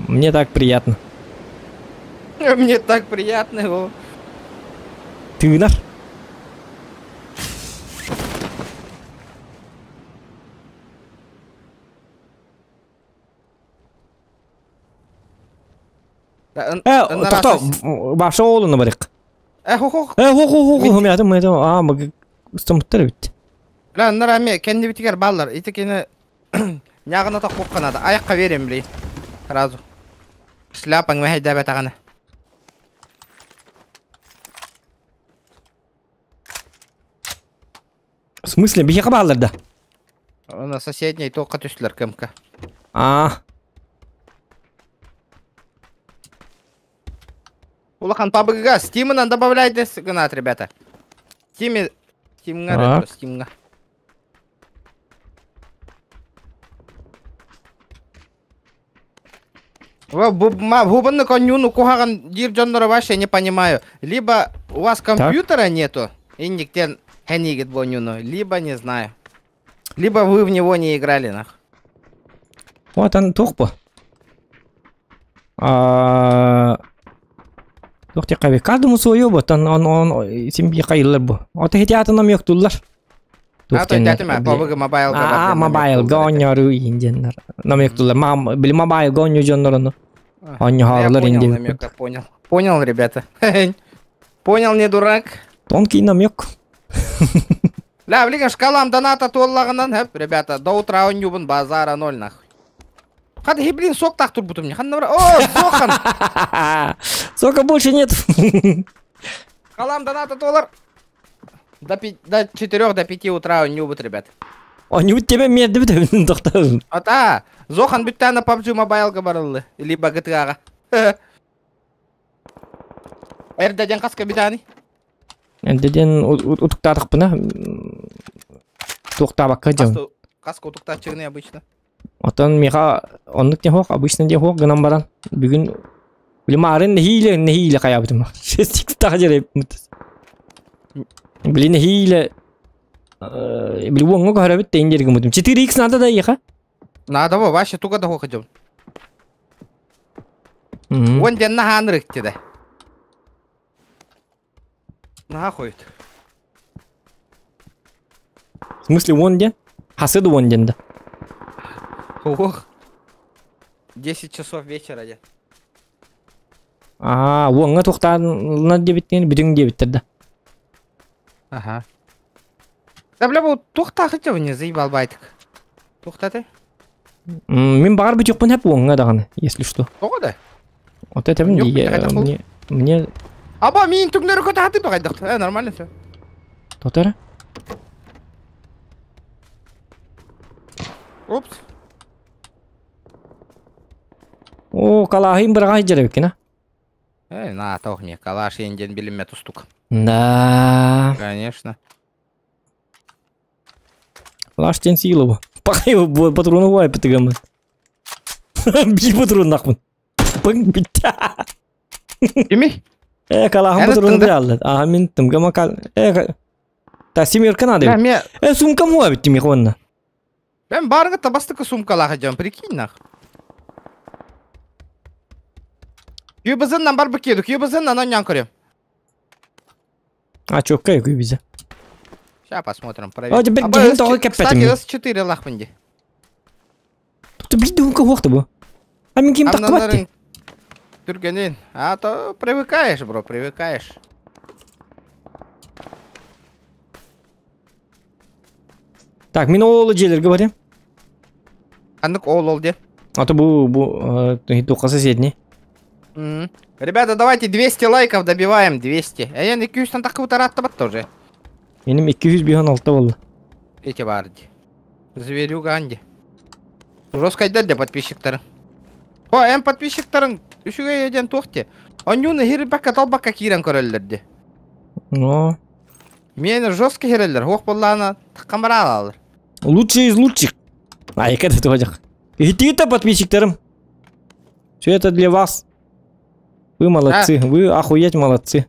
Мне так приятно. Мне так приятно его. Ты наш? Тоқта, баша олыны барық. Хо-хо. Мы это, мы стамыттар бит. Бля, нараме, кенде битигер баллар. Итекені няғына тақ боққанады. Аяққа верем, блей. Сразу. Шляпаң мәхейді бәт ағаны. В смысле, бейеға баллар да? На соседней тоққа түстілер кімкі. Улахан пабыгыға стимынан добавляйтесь гнат, ребята. Стимға. Губанны конюну кухаган дирджоннора вообще не понимаю. Либо у вас компьютера нету, и никтен хенигит бонюну, либо не знаю. Либо вы в него не играли, нах. Вот он тухпо. Тохте кави, каждому свое, вот он семьи кайлар бу. Вот эти атанам yok туллар. Мобайл гоняру инденнер. Нам yok туллар. Били мобайл гоню жоннорну. Они харлар инден. Понял, ребята. Понял, не дурак. Тонкий нам yok. Ля, блин, шкалам доната толлагынан, ребята, до утра он юбан базара 0 нахуй. Хады, блин, сок так тут будем. О, сохан! Сока больше нет. Шкалам доната толлар. До 4 до 5 утра он юбут, ребят. Он юбут тебе медведь, доктор. Зохан бітті на PUBG Mobile барылы. Либо GTA-ға. Әрдеден қасқа бітәні? Әрдеден ұтықтадық бұна. Тоқтабаққа жауын. Қасқа ұтықтад чығыны обычно. Отан меға ондық не хоқ, обычно не хоқ гынан баран. Бүгін білім арын нехейлі қая бітім. 6x таға жереп мұтыз. Білі нехейлі білі оңғы қара бітті ендергі мұтым. 4x надо да еқа? Надо во, вообще туга да хоқ жауын. Он ден на хан рықты да. Нахуй. В смысле, вон где? Хасыды вон где? Ох. 10 часов вечера, де. Онға тоқтағына дебеттен бүтін дебеттерді. Ага. Да, бля, бұл тоқтақы не заебал байтық. Тоқтаты? Мен бағар бүт жоқпын әп онға дағаны, если что. Тоғады? Вот это мне... Аба, мен түңлері көті аты бағайдық. Нормально все. Тоқтары? Опс. О, калағын бір ғай жере бекен, На, тоғне, калаш енден біліме тұстық. Да. Конечно. Калаш тен силы бұл. Пақай бұл патроны бай бітігімі. Бей патрон нақмын. Пың бітті. Кемей? Калағын патроны бір алды. Мен түмгіма кал... Та семерка надо. Сумка мұға бітті меқонна. Ben barıngı tabastıkı sumkalağacağım, prikинь нах. Юбызыннан бар бікедік, юбызыннан оннян көрем. Çok кайық юбызы. Сейчас посмотрим, проверим. Кстати, С4 лахпынде. Тут бейді онқа оқты бұл. Мен кем таққыбатты. Түргенен. То привыкаешь, бро, привыкаешь. Так, мен олы желерге барем. Андық ол де. То бұл тоққа соседний. Ребята, давайте 200 лайков добиваем, 200. Я 200-тан тақы бұтар атты бат уже. Менің 200 болды. Эти барды. Зверюга анде. Роскайдар де подписчиктарын. Подписчиктарын үшіге еден тоқты. Онюны хері бәкка талбаққа кейрен көрелерді. Мені жестко херелер, оқ болланы таққамыра алалар. Лучший из лучших. Яка это вадяк. Идите, подписчиктерам. Все это для вас. Вы молодцы, вы охуеть молодцы.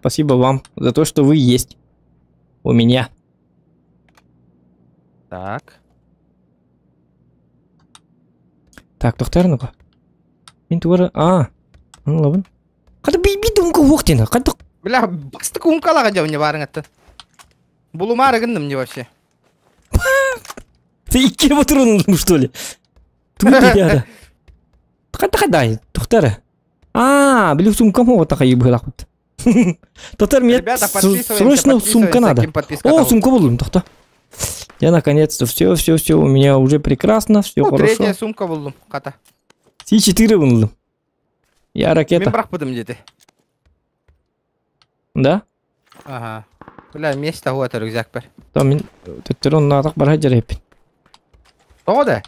Спасибо вам за то, что вы есть у меня. Так. Так, тоқтар ну-ка. Мен туары... Ну ладно. Қады бейбейді ұнқа оқтена, қады... Бля, бастық ұнқалаға жау не барың атты. Бұлым арығындым не вообще. Ты ике патроны, что ли? Тут ребята. Қандай, тоқтары. Блин, сумка мова такая ебала. Тоқтар, мне срочно сумка надо. Сумка болдым, тоқта. Я наконец-то все, у меня уже прекрасно, все хорошо. Третья сумка болдым, қата. С4 болдым. Я ракета. Мен бірақ бұдым деді. Да? Ага. Бля, место ғой рюкзак бар. Мен төттерон надақ бара жарайпын. Тоғыда?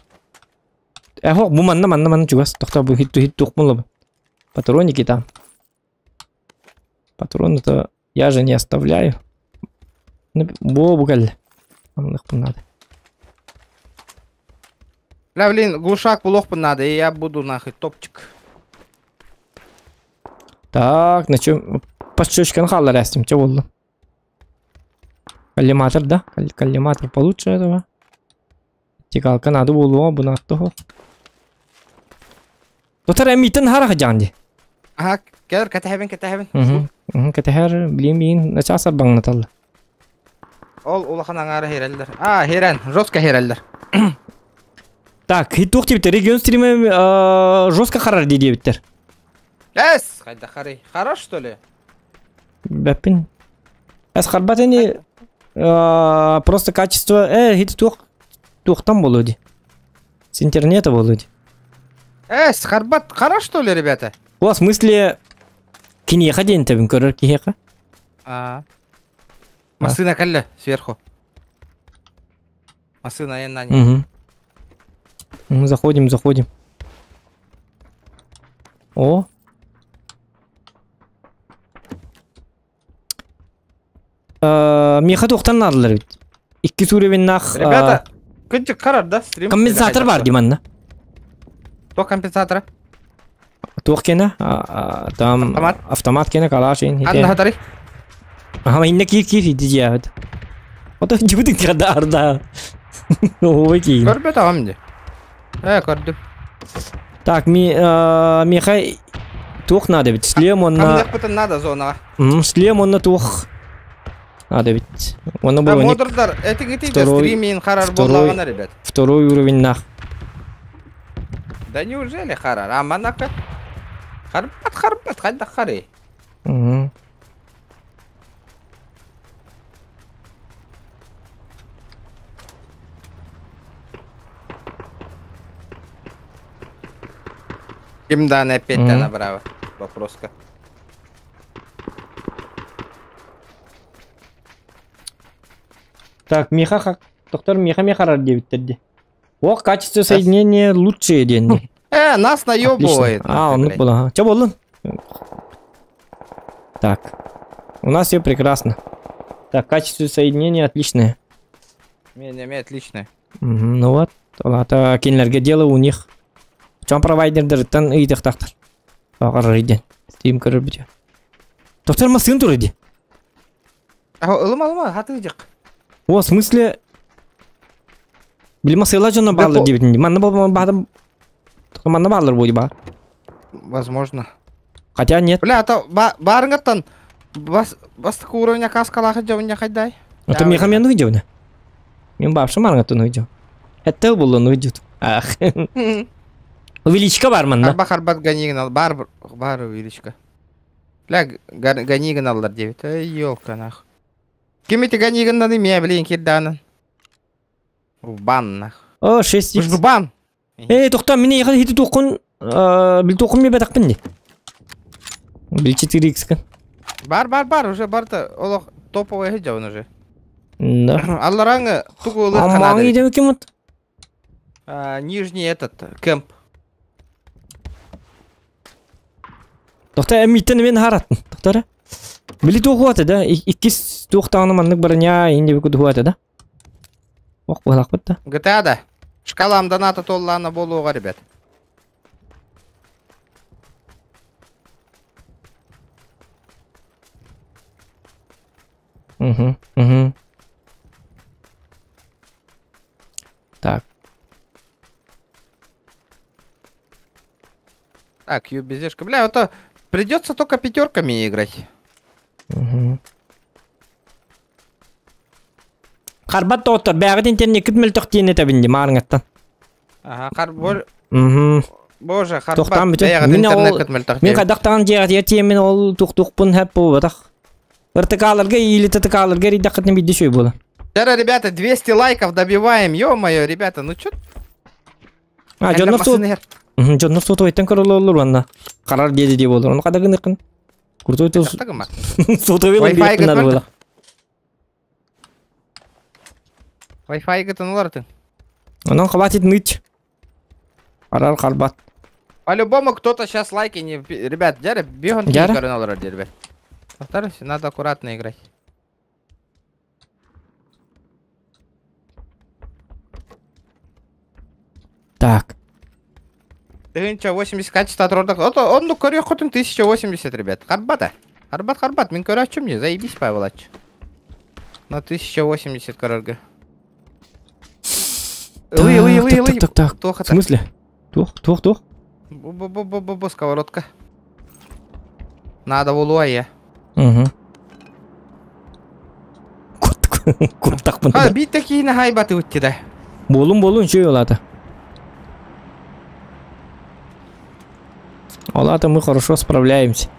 Бұл манна чугас. Тоқта бұл хит тұқмылы. Патроники там. Патроны-то я же не оставляю. Бобугаль. Надо. Бля, блин, глушак булохпын надо, и я буду нахуй топчик. Так, на чем? Подшечка нахала растем, что было? Коллиматор, да? Коллиматор получше этого. Тикалка надо было бы на того. Доктор Эмитен харах джанди. Ага, катахевен. Катахер, блин, начаса бангнатал. Улахан аңары херелдер. Херен, жестко херелдер. Так, хитух типа регион стриме жестко харар дедевиттер. Хайда харай. Хорош, что ли? Бәппин. Харбат они просто качество. Тухтам болуди. С интернета болуди. Харбат, хорош, что ли, ребята? В смысле кинеха день табин көрөр кихека? Масына калле сверху. Масына на ней. Заходим. О. Меха тоқтан надылар бит. 2 сүребен нах. Ребята, күнчік қарар да стрим. Компенсатор бар деманна. То компенсатора? Тоқ кені. Там автомат кені калашын. Анна хатари? Инна кир дияд. Ото жібдің қадарда. Ой кейін. Көрбет ағам де. Көрдім. Так, меха тоқ надо бит. Шлем он на... Надо зонаға. Шлем он на тоқ. Надо ведь. Он был Модердар, это где-то стриминг харар боллагана, ребят. Второй уровень нах. Да неужели харар? А манака? Харбат, хадда хари. Угу. Кимдан опять набрала. Вопроска. Так, Миха как? Доктор Миха харар 9 О, качество соединения лучшее день. Нас наебывает. Ну было. Че было? Так. У нас все прекрасно. Так, качество соединения отличное. Не, отличное. Ну вот. Это кинлерге дело у них. В чем провайдердер тан и тех тахтар. Пағар Steam көріп бітер. Доктор ма сын тұр еді? Лыма, хаты жық. О, в смысле? Білма сыйла жона балыр дебетінде. Манна бағдым. Манна балыр бойы ба? Возможно. Хотя нет. Бля, это барыңаттан бастық уровня каскалағы жауыня қайдай? Это меха мен видео, да? Мен бапшы марыңаттан видео. Это было видео. Ах. Увеличка бар манда. Харбат ганигін ал. Бар увеличка. Бля, ганигін алдар дебет. Ёлка нах. Кеметі ганигін нады ме, блин, кедданын. В бан нах. О, 6х. В бан. Тоқта, мене еқал хеті тоқын. Біл тоқын ме бәдақпын не? Біл 4х. Бар, уже бар-то. Олық топовый хеджауын уже. Да. Аллараңы тугулы Амаң едем екен мұт? Нижний этот, кэмп. Тоқта, әмейттен мен хараттын. Тоқтары? Білі тоқу аты да? Иккес тоқтағаны маңнық барыня енді бүкі тоқу аты да? Оқ бұлақ бұтта. GTA-да. Шкалам доната толланы болуға, ребят. Угу. Так. Так, юбизешка. Бля, это придется только 5-ками играть. Угу. Харбат тоқтар, бәғыт интернет күтмел тоқтиын етабінде марыңаттан. Ага, харбор. Угу. Боже, Тоқтан харбат бүтін. бәғыт интернет күтмел тоқтиын. Мен қадақтаған жеғат ертең мен ол тоқ-тоқпын әп бұл батақ. Ыртықаларға или тытықаларға рейдақытын бейді шөй болы. Вчера, ребята, 200 лайков добиваем. Ё-моё, ребята, ну чё? Жоннор сот ойттан көрілі олыр ванна. Қарар деді де болыр. Оны қадағынықын. Күрті өтел соты велін бейттін ады болақ. Wi-Fi гытын олардың. Онан қабат етін үт. Қарар қарбат. По-любому кто-то сейчас лайки не... Ребят, Джарри, бегон кинь олар, ребят. Повторюсь, надо аккуратно играть. Так. Ты что, 80 качества от рода? Он ну корю хоть 1080, ребят. Харбата. Харбат. Мен корю о чем мне? Заебись, Павлач. На 1080 корорга. Так. В смысле? Тух. Сковородка. Надо улуая. Угу. Курт тақпын. Бит такие на хайбаты утти да. Болун шөй олады. Олата мы хорошо справляемся.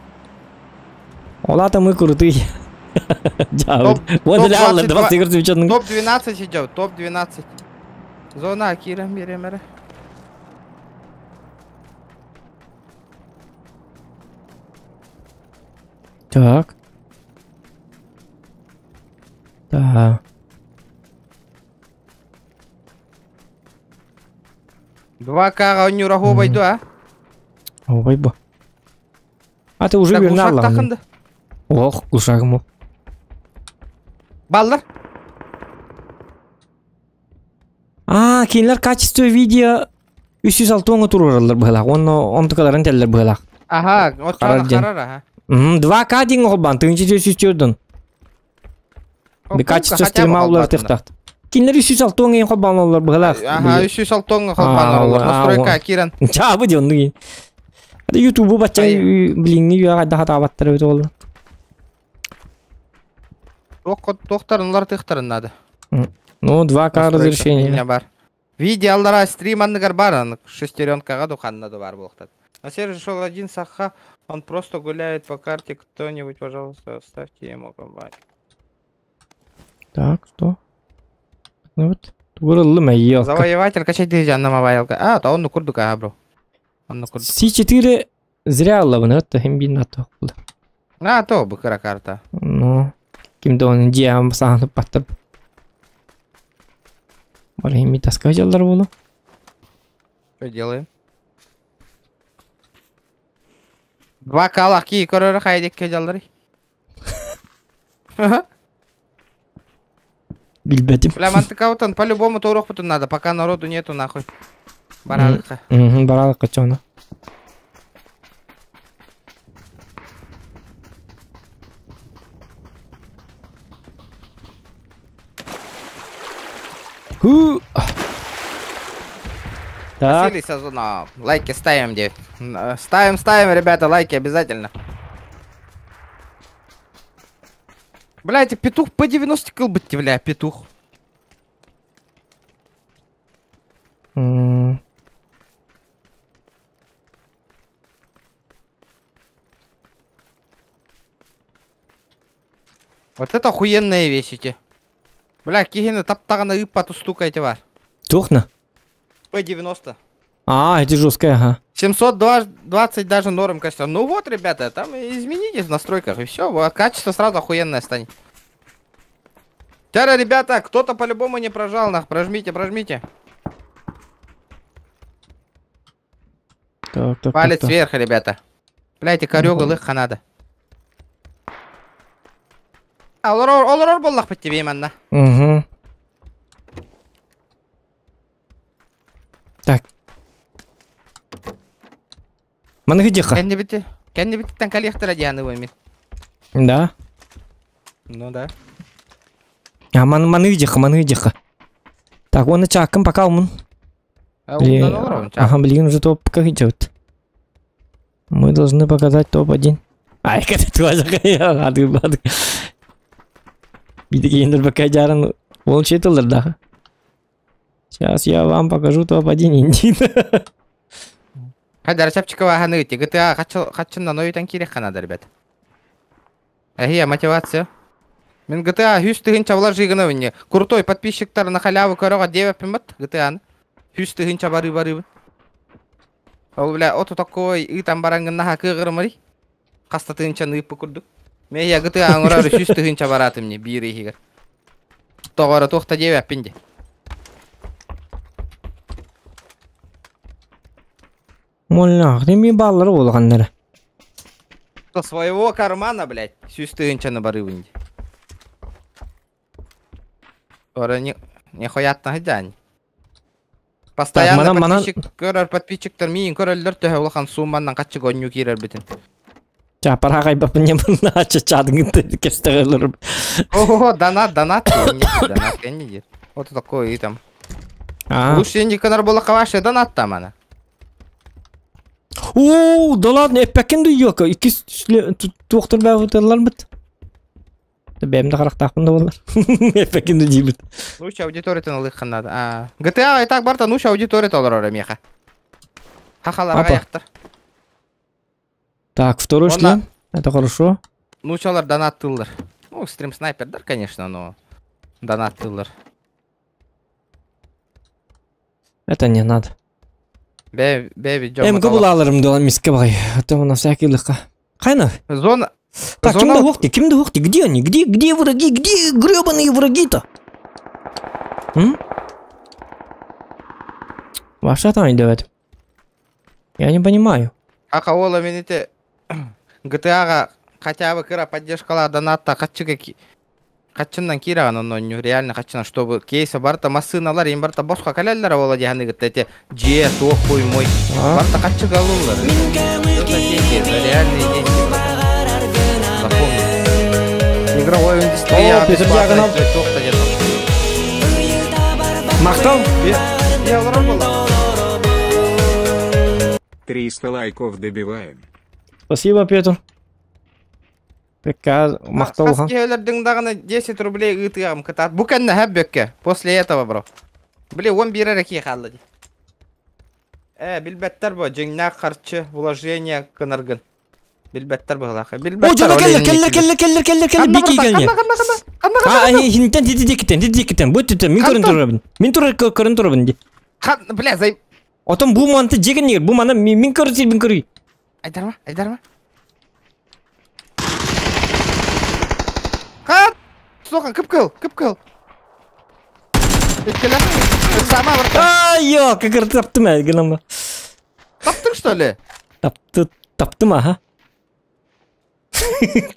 Олата мы крутые. Вот реально 20 игр замечательно. Топ-12 идет, топ-12. Зона Акира, Миремера. Так. Да. Два кара у Нюрагу войду, а? Ой, ба. А ты уже вернал, ладно? Ох, кушагму. Баллар? Кейінлер качество видео 306 тұрғырылыр бұғылақ. Он тұқаларын тәлілер бұғылақ. Ага, вот қарар, ага. 2К дейін қолбан, түгінші 304-дің. Бір качество стрима олар тықтақты. Кейінлер 306 дейін қолбан олар бұғылақ. Ага, 306 қолбан олар. Настройка Акиран. Чабы дейін дейін. Ютубу баччан біліңі үйаға да хата баттыры өті олар. Тоқтарынлар тықтырын надо. Ну, 2К разрешение. Бар. Видеолара стриманныгар бар, шестеренкаға духаннады бар болықтады. А Серж шел один саха, он просто гуляет по карте, кто-нибудь, пожалуйста, ставьте ему комбайн. Так, что? Ну вот, турылы майялка. Завоеватель, качать дивизион мобайлка. А, то он курдука, бро. Он курдука. C4 зря лавны, это хембинато. А, то быкара карта. Ну, кимді оның диам сағынып баттыр. Бар хемби таска жалдар болу. Что делаем? 2К лахки көрөрі қайдекке жалдары. Билбетим. Бля, мантыкаутан по-любому турок потом надо, пока народу нету нахуй. Баралыха. Баралыха чоно. Так. Василий Сазунов. Лайки ставим, где? Ставим, ребята, лайки обязательно. Бля, это петух по 90 кил быть, бля, петух. Вот это охуенные вещи, те. Бля, кигины таптагана ипату стукайте var. Тухна? P90. А, это жесткая, ага. 720 даже норм качества. Ну вот, ребята, там измените в настройках и все. Качество сразу охуенное станет. Тяра, ребята, кто-то по-любому не прожал, нах. Прожмите. Так, Палец вверх, ребята. Бля, эти корёгы лыхха надо. А, олорор боллах по тебе, манна. Угу. Так. Мангидиха. Кеннебиттен коллектора дияны воймин. Да. Ну да. А, мангидиха. Так, он чаком пока он. Ага, блин, уже топ как идет. Мы должны показать топ-1. Ай, когда твой ады. Видите, пока жаран волчитылыр, да. Сейчас я вам покажу топ-1 индийно. Хайдар Чапчикова ханыйти. GTA хатчынна нойтан керек ханада, ребят. Ахия, мотивация. Мен GTA 100 тыгынча булар жыгына винне. Крутой подписчиктар на халявы көрөга дебеппин бат GTA-ны. 100 тыгынча бары. Ол бля, ото такой итан барангынна хакыгырмыри. Каста тыгынча ныйпы курдук. Мен я GTA аңырары 100 тыгынча баратым не бири хигер. Тогора тохта дебеппин де. Молла, реми баллары болғандары. Со своего кармана, блядь, 100 тыгынчаны бары винде. Ора не хоятна хыдань. Постоянно подписчиктар миин көрөлдөр төһө улахан суммандан каччы гоню кирер битин. Чапара кайбапын немна чачадың кестегелер. О, донат кенни. Вот такой и там. Лучше не канар было каваше донат там она. О, да ладно, эппекин дуйока. Икис туохтар бәвутерлар бит. Бәмді қарақтақпын да болар. Эппекин дуй бит. Лучше аудитория-то налыхан надо. GTA и так барта, лучше аудитория-то олар меха. Хахаларға яқтыр. Так, второй шлем. Это хорошо. Лучшалар донат тылдыр. Ну, стрим снайпердер, конечно, но донат тылдыр. Это не надо. Бэби Джон. Эм кабыл алырым дола миске бай. А то на всякий лыха. Хайна. Зона. Так, кимді хохти? Где они? Где враги? Где гребаные враги-то? Ваша там идет. Я не понимаю. Акаола мините GTA-га хотя бы кыра поддержкала доната каччындан кираган оннонню реально каччынан чтобы кейса барта массыналар им барта бошка каляллар ола дияны гыттете же тоқ коймой барта каччы галулар. Реальные деньги. Игровой индустрия. Петр Диагонал. Мақтал? Я воробал. 300 лайков добиваем. Спасибо, Петр. Пекка мақталған. Хаскелердің дағына 10 рублей ұйтығам кітат. Бұканна хәббекке. После этого, бро. Біле, 11 рәке қалды. Білбәттер бұл. Жеңнақ қарчы, вложение кыныргын. Білбәттер бұл лақы. О, жана келлер. Бики келне. Хинтен дедекітен. Бұттен, мен көрін тұрабын. Мен көрін тұрабын. Бля, зай... Отын бұл манты жеген негер. Бұл маны мен көрі. Айдарма. Қат! Соған, кіп кіл. Өткелі. Сама бұрта. Ай-йо, какыр таптым әлгілім. Таптың, что ли? Таптым, аха.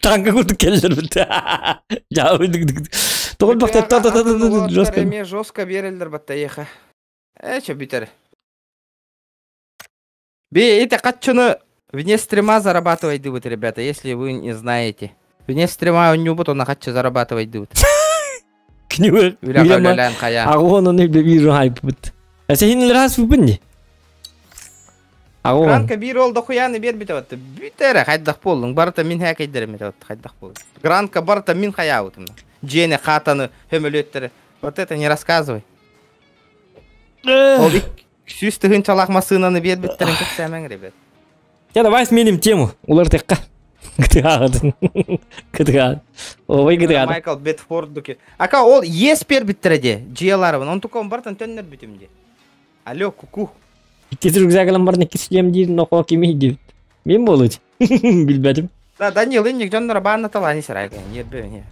Таңға көрді келдер бітті. Жауы дүк. Тоғыл бақты, жостка. Эме жостка берілдір бітті, еха. Чо бітер. Это катчуны вне стрима зарабатывать дают, ребята, если вы не знаете. Вне стрима он не будет, он на катчу зарабатывать дают. Кнюр. Агон он не вижу хайп бит. А сен раз выпынди. Агон. Гранка бир ол дохуяны бер бит вот. Битер хайдах болдың. Барта мин хак айдырым вот хайдах болдың. Гранка барта мин хаявытым. Джене хатаны хөмөлөттөр. Вот это не рассказывай. Ол сүйістігін чалақмасынаны бер біттерін кетсәмәң, ребят. Я давай сменим тему. Улар текка. Кытыгады. Ой, кытыгады. Майкл Бетфорд дуке. Ака ол ес бер біттереде. Жияларыбын. Он тука он бартан төннер бітімде. Алло, куку. Иккесі рюкзагылым барны кесілем дейін, оқуа кемей дейін. Мен болуды. Білбәдім. Да, Данил, инник жоннара баанна таланы сырайға. Ербе,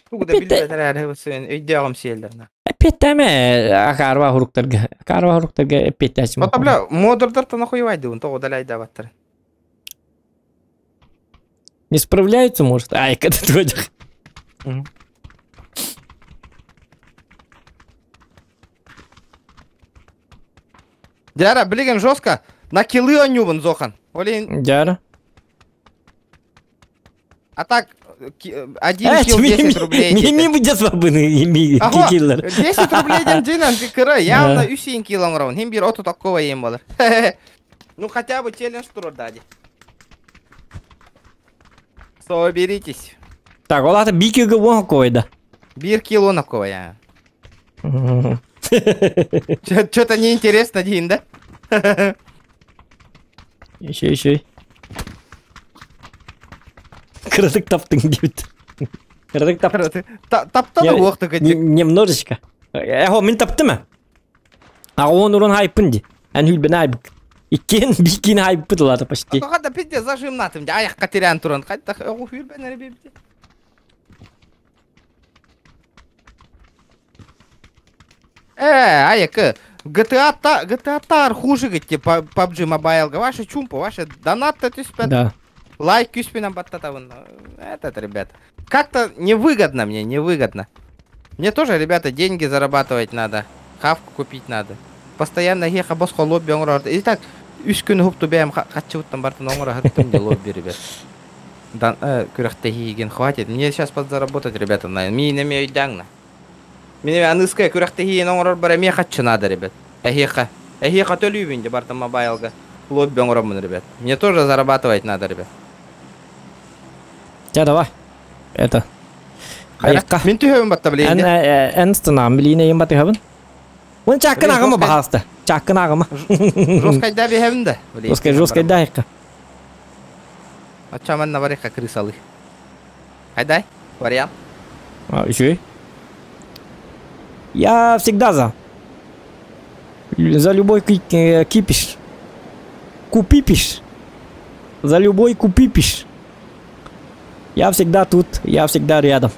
Тугуда билбетер әрі өйде ағым сейелдеріне. Петтәме ақарва хуруқтарға петтәсім. Вот, бля, модердер-то нахуй вайды, он тоғы далайда баттыр. Не справляются, может? Ай, когда ты водишь. Дяра, білген жестко. На килы он нюбан, Зохан. Олин. Дяра. А так, 1 килл 10 рублей. Мими будет свободный, киллер. 10 рублей ден джинан кикыры. Явно 3 килон раунд. Хим бир оту такого ем болар. Ну хотя бы челлендж тур дади. Соберитесь. Так, олата 1 килга вон койда. 1 кило на коя. Что-то неинтересно, Дин, да? Еще. Кырдык таптың дейбіт. Кырдык таптың. Таптады оқты көтек. Немножечко. Мен тапты ма? Он урон хайпын де. Ән хүлбен айбык. Иккен биккен хайпы дылады почти. Қада петде зажимнатым де. Аяққа терян тұрын. Қайда хүлбен әрі бебде. Аяқы. GTA-тар хуже кетте PUBG Mobile. Ваши чумпы, ваши донат-то түспәді. Да. Лайк кюспином баттатавын. Это, ребята. Как-то невыгодно мне, невыгодно. Мне тоже, ребята, деньги зарабатывать надо. Хавку купить надо. Постоянно еха боско лобби оңыр. И так, 3 күн хупту бәйім қатчывыттан бартын оңыр ағыттым де лобби, ребят. Күріқті хейген хватит. Мне сейчас подзаработать, ребята, на минеме өйдаңна. Минеме аныская күріқті хейген оңыр бара ме қатчы надо, ребят. Эхеха төлюбін де бартын мобайлға. Лобби оңыр, ребят. Мне тоже зарабатывать надо, ребят. Ja, давай. Это. Аяққа. Мен түйhöbün батта білейін де. Әнстінам білейіне ем баты хөбін. Оны чаққын ағымы бағасты. Чаққын ағымы. Жоскайда бейhöbün де. Жоскайда аяққа. Атчаманна бар еқа крысалы. Хайдай, вариант. Еще. Я всегда за любой кипиш. Купипиш. За любой купипиш. Я всегда тут, я всегда рядом.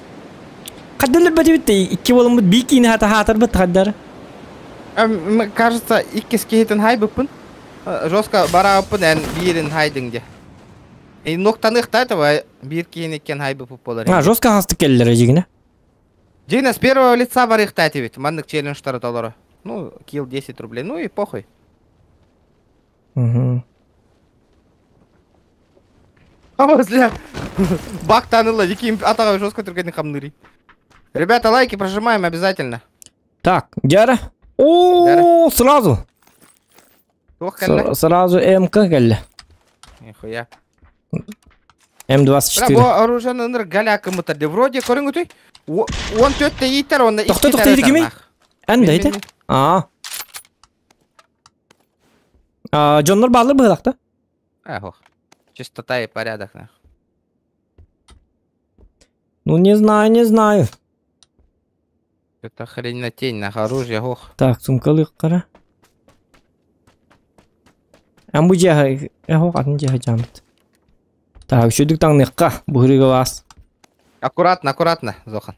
Қаддылы бәдебетті, 2 болым бұд бейкейін хатар бұд қаддары? Кажется, иккес кейтін хай бұппын. Жостка бара бұппын ән бейірін хайдың де. Ноқтаны ұқтайды ба, бейір кейін еккен хай бұппып болар. Жостка қасты келілері жегіне? Жегіне, с первого лица бар ұқтайды бет. Мандық челленджтары толары. Ну, килл 10 рублей. Ну и похуй. Бля, бак танылы, екем атаға жестко түргенің қамныри. Ребята, лайки прожимаем обязательно. Так, Дяра. О, сразу. Сразу МК келді. Нихуя. М24. Бу оружиені ыныр галяка мытырды. Вроде көріңі той. 14-те иттер, онда Тоқта, едікеме? Әнді айты? Джоннор барлы бұғылақты? Эх, чистота и порядок. Ну, не знаю. Это хрень на тень, на оружие, ох. Так, сумкалык қара. Бұл жағы, атын жағы жамыт. Так, үшедік таңныққа, бұғырыға бас. Аккуратно, Зохан.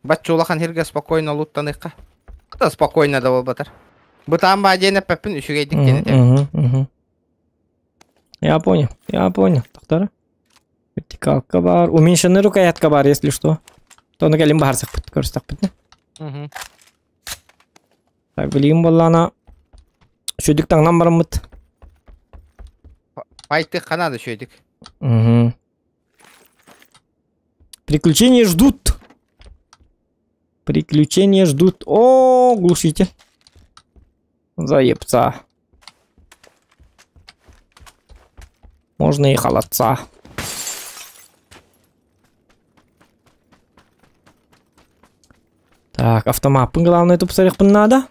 Батчы улахан херге спокойно луттаныққа. Да спокойно да бол батыр. Бұтан ба дейін пәппін үшіге діктен етем. Я понял. Тақтары. Вертикалка бар. Уменьшенный рукоятка бар, если что. То на кәлем бағарсақ бұт, көрістақ бұтны. Так, білейін болана. Үшедік таңнан барым бұт. Пайтық қанады шөйдік. Приключения ждут. О, глушите. Заебца. Можно и холодца. Так, автомаппын главное это посмотреть надо.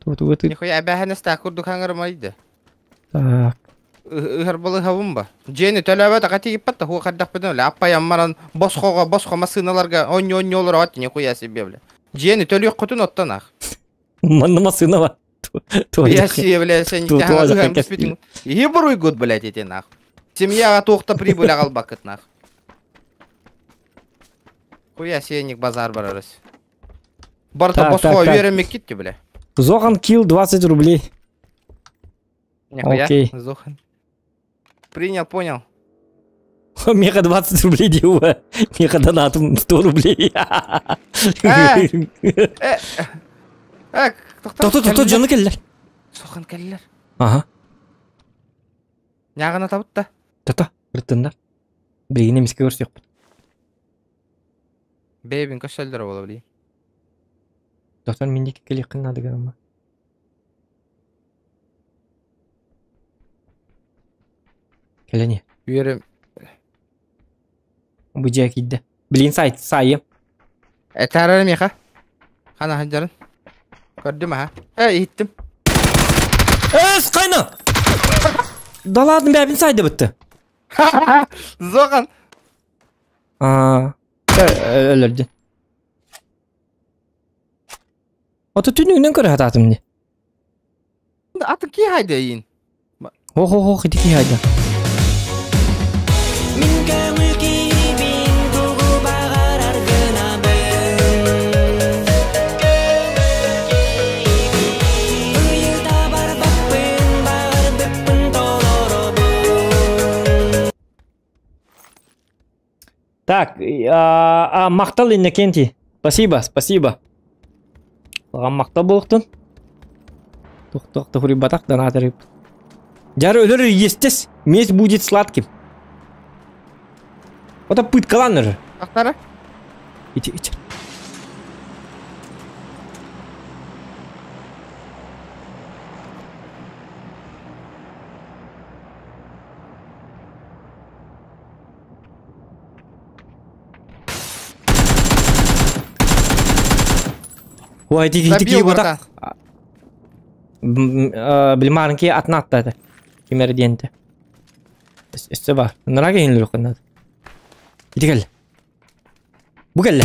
Тут. Нихуя бәхіністі күрдік аңырмайды. Так. Үхір бұлы ғавым ба. Жені төләбәті қати кеппатты, хуға қаддақ бөдін өлі. Аппай аммаран босқоға масыналарға он олар аты нихуя себе білі. Жені төлі құтын оттан ақ. Манна масына ба. Я себе, бля, сен тяга спитинг. Ебруй год, блядь, эти нах. Семья тоқта прибыль ағал бақыт нах. Хуя сенник базар барарыз. Барта босқо веремек кетті, бля. Зохан килл 20 рублей. Нихуя, Окей. Зохан. Принял, понял. Меха 20 рублей деуа. Меха донатом 100 рублей. Тоқта, жаны келдер. Сохан келдер. Ага. Няғына табыт та. Тоқта, ұрттыңдар. Бірегін емеске көрсек бұд. Бейбін көшелдер болы білей. Тоқтан мендеке келек қынады ғанама. Келіне. Үйерім. Бұл жай кейді. Білейін сайым. Тәрірі меха. Қана ханжарын. Көрдім ха. Еттім. Қайны! Даладың бәбін сайды бұтты. Зоған. Өлірді. Оты түнігінен көрі хататымды. Атын кей хайды ең? О, қиді кей хайды. Так, мақтал Иннокентий. Спасибо. Оған мақтал болықтын. Тоқты хүрі батақ донатор. Жары өлір естес, мес будет сладким. Ота пыткалан уже. Ақтары? Ити. Ой, ити батақ. Білмарынке атына аттады. Кемерденті. Үсті бар. Нұра кейінлер оқынады. Ити кәлі. Бұ кәлі.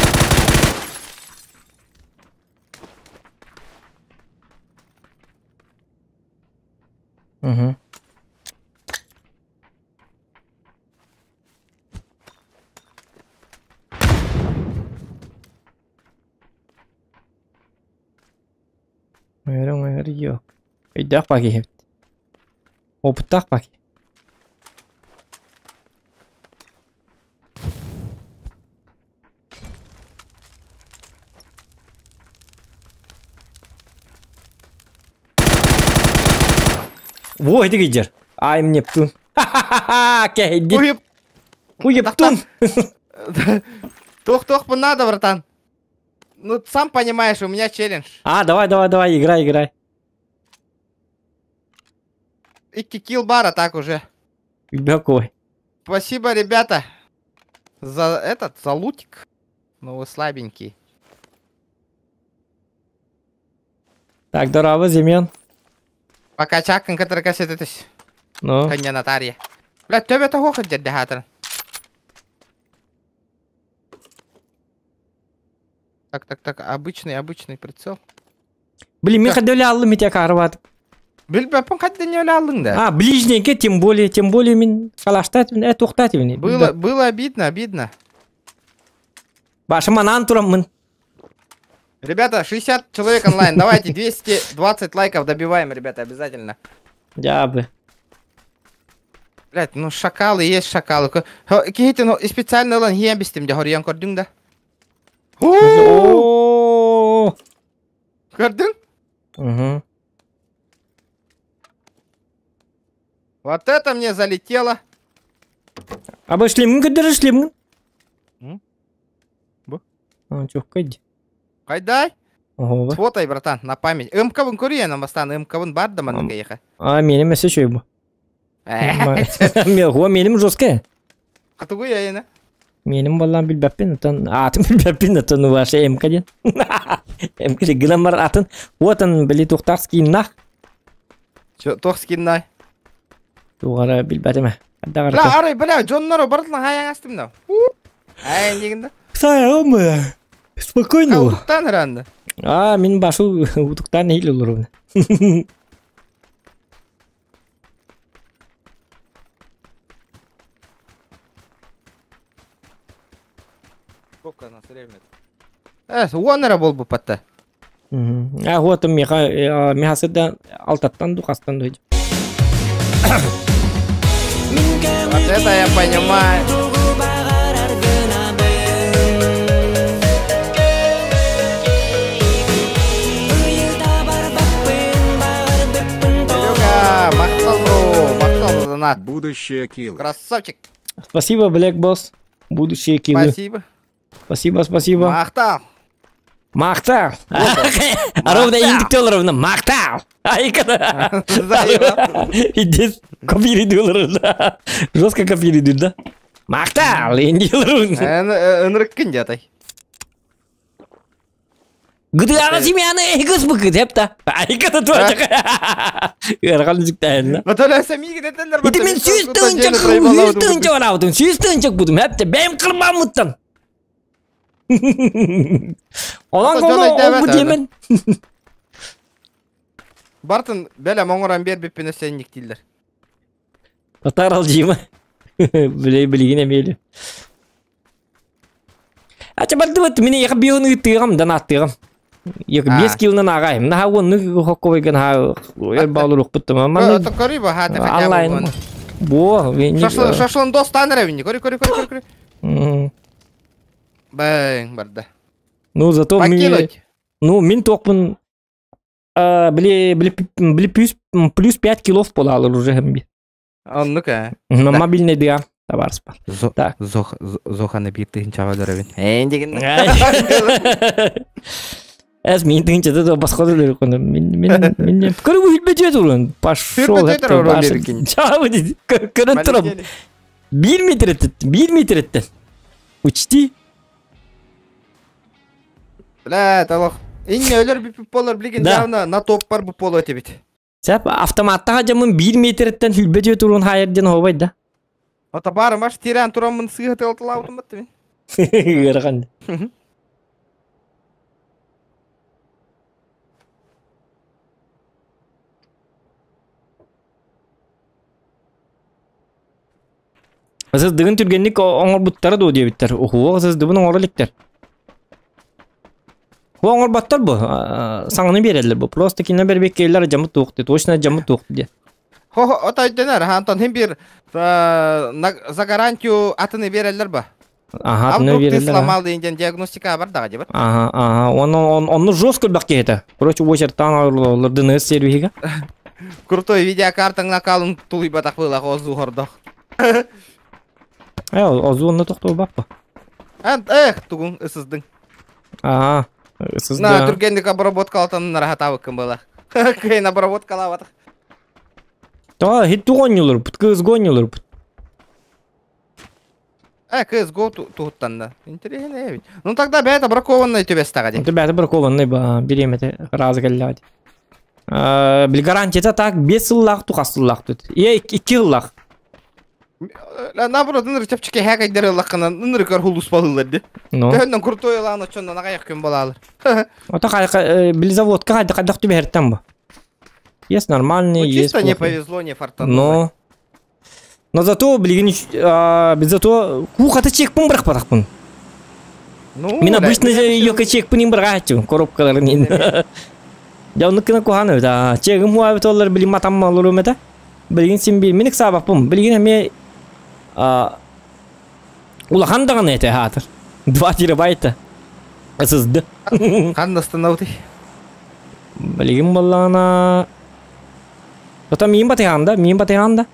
Ойыр yok. Өйдақ баки хепті. Опыттақ баки. Во, это гейджер. Айм Нептун. Ха-ха-ха, кәйді. Уептун. Тух, надо, братан. Ну, сам понимаешь, у меня челлендж. Давай, играй. Икки килл бара, так уже. Какой? Спасибо, ребята, за лутик. Ну вы слабенький. Так, здорово, Зимен. Пока чакан, который кассетитесь. Ну, Коня Наталья. Блядь, тебе того хотят дехатор. Так, обычный прицел. блин, мен қайда аллым мете қарват. Білбеппін қайда не алдың да? А, ближненьке, тем более мен фалаштат, тоқтат мен. Было обидно. Башым анан тураммын. Ребята, 60 человек онлайн. Давайте 220 лайков добиваем, ребята, обязательно. Жабы. Блять, ну шакалы есть шакалы. Какие-то ну специально лан хиям бистим да хорьян кордың да. О. Кордың? Угу. Вот это мне залетело. Абы шлемін кідірі шлемін. Бу? А, жоқ қайды. Қайдай? Ого, ба. Сфотай, братан, на память. МК-вын көрейін амастан, МК-вын бар да манын кайыға. А, менің мәсе шөй бұ. Менің жосқа. Қатуғы яйына. Менің балам білбәппен атын. Атын білбәппен атын ұвашы МК-ден. МК-де гілем бар атын. Отын білі тоқтақ скейін нақ. Тоқ скиннай. Туғара білбәтіме. Бля, арай, бля, Джоннору бардылан хаяң астым да. Аян дегенде. Сайам, спокойно. Утықтан ыранды. А, мен башу утықтан ейл олар оны. Сколько нас времени? Уонера бол бұл патта. А, отым мехасыда алтаттан дұқастан дойды. Вот это я понимаю. Серега, махтал донат. Будущее килл. Красавчик. Спасибо, Black Boss. Будущие киллы. Спасибо. Спасибо. Мақтал. А ровно индиктел ровно. Мақтал. Ай, когда. Идет копирует. Жестко копирует, да? Мақтал. Индиктел ровно. Нрыккин жатай. Гыдыға семьяны эгіз бұқы депті. Ай, когда тоже. Ерған жүктайын. Баталя самиги детендер. Иті мен сүйістігінчік вараудың. Сүйістігінчік бұдым. Әпті бәйім қырмамыттың. Olan konu bu demen. Бартын бәлі моңыран бер беппені сәнник дейділер. Атар алжима. Білеген әмейлі. Ача барды бәтті, мені еқі беуіні үттіғам, дан аттығам. Еқі 5 килынан ағайым. Наға оны қоққойген баулы руқ бұттым. Көрі ба, хаты онлайн. Бо. Шашлын достан әрәвіне. Көрі. Бәң, барды. Ну, зато мен тоқпын плюс 5 килов полалыр уже хэмби. Ну-ка. Мобильный диар. Табарс бар. Зоханы бір тігін чағалыр әвен. Әйін деген. Әз мен тігін чады басқады дәрі қонды. Мен көрі үлбәте тұрын. Пашол әпті башын. Чағы дейді. Көрін тұрым. 1 метр еттен. Учти. Бля, талақ. Инне өлір бүп болар білген жағына на топ бар бүп болу өте бет. Сәп, автоматтаға жамын 1 метреттен үлбәте тұрын хайырден овайды да. Ота бары маш тиран тұрамын сығыты алтыла аутыматты мен. Ғырғанды. Сіз дығын түргенлік оңыр бұттары да өде біттер. Оғуға сіз дұбын оңыр ліктер. Оңыр баттар бұл. Саңыны берелер бұл. Просто кино бербек кейлер жамы тоқты. Точно жамы тоқты де. Ота өйденер. Антон, хем бір за гарантию атыны берелер ба? Ага, атыны берелер. Ал вдруг ты сломал дейінден диагностика бар дағы деп. Ага. Оны жестко бақ кейті. Короче, очертан ауырлар дыныз сервиге. Крутой видеокартың накалын тулый батақ бұлақ озу ғырдық. Озу онына тоқты бақ ба? Туғын ысыздың. Ага. На түргендік обработка алтын нарахатавы кім бұлақ. Кейін обработка лаватық. Та, хит туғанылыр бұт, кыз ғанылыр бұт. CSGO туғыттан да. Интересно, я ведь. Ну тогда бәді бракованный төбе стаға де. Бәді бракованный берем это разы кәлі Бил гарантия так 5 сыллақ туқас сыллақ тут. 2 сыллақ. Наоборот, ыныр чапчыке хәкайдары лаққынан ыныр көр хулус балылар де. Ну. Төхіннен крутой лағын очондан ағаяқ көн балалар. Ота бил заводка қайды қадақ төбе әрттен ба. Есть нормальный, есть Чисто не плохой. повезло, не фартануло. Но зато, блин, зато кухата чекпун бірақ батақпын. Мен обычно йока чекпун им бірақ коробкалар нен. Жауыныкына куханы, да. Чегім хуабет олар білім матамма олар өметі. Білген сен бел, менік сабақпын. Білген әме улахан даған әті хатыр. 2 терабайта. Сызды. Қандастан ауды. Білген болағына... Ота мен батығанда,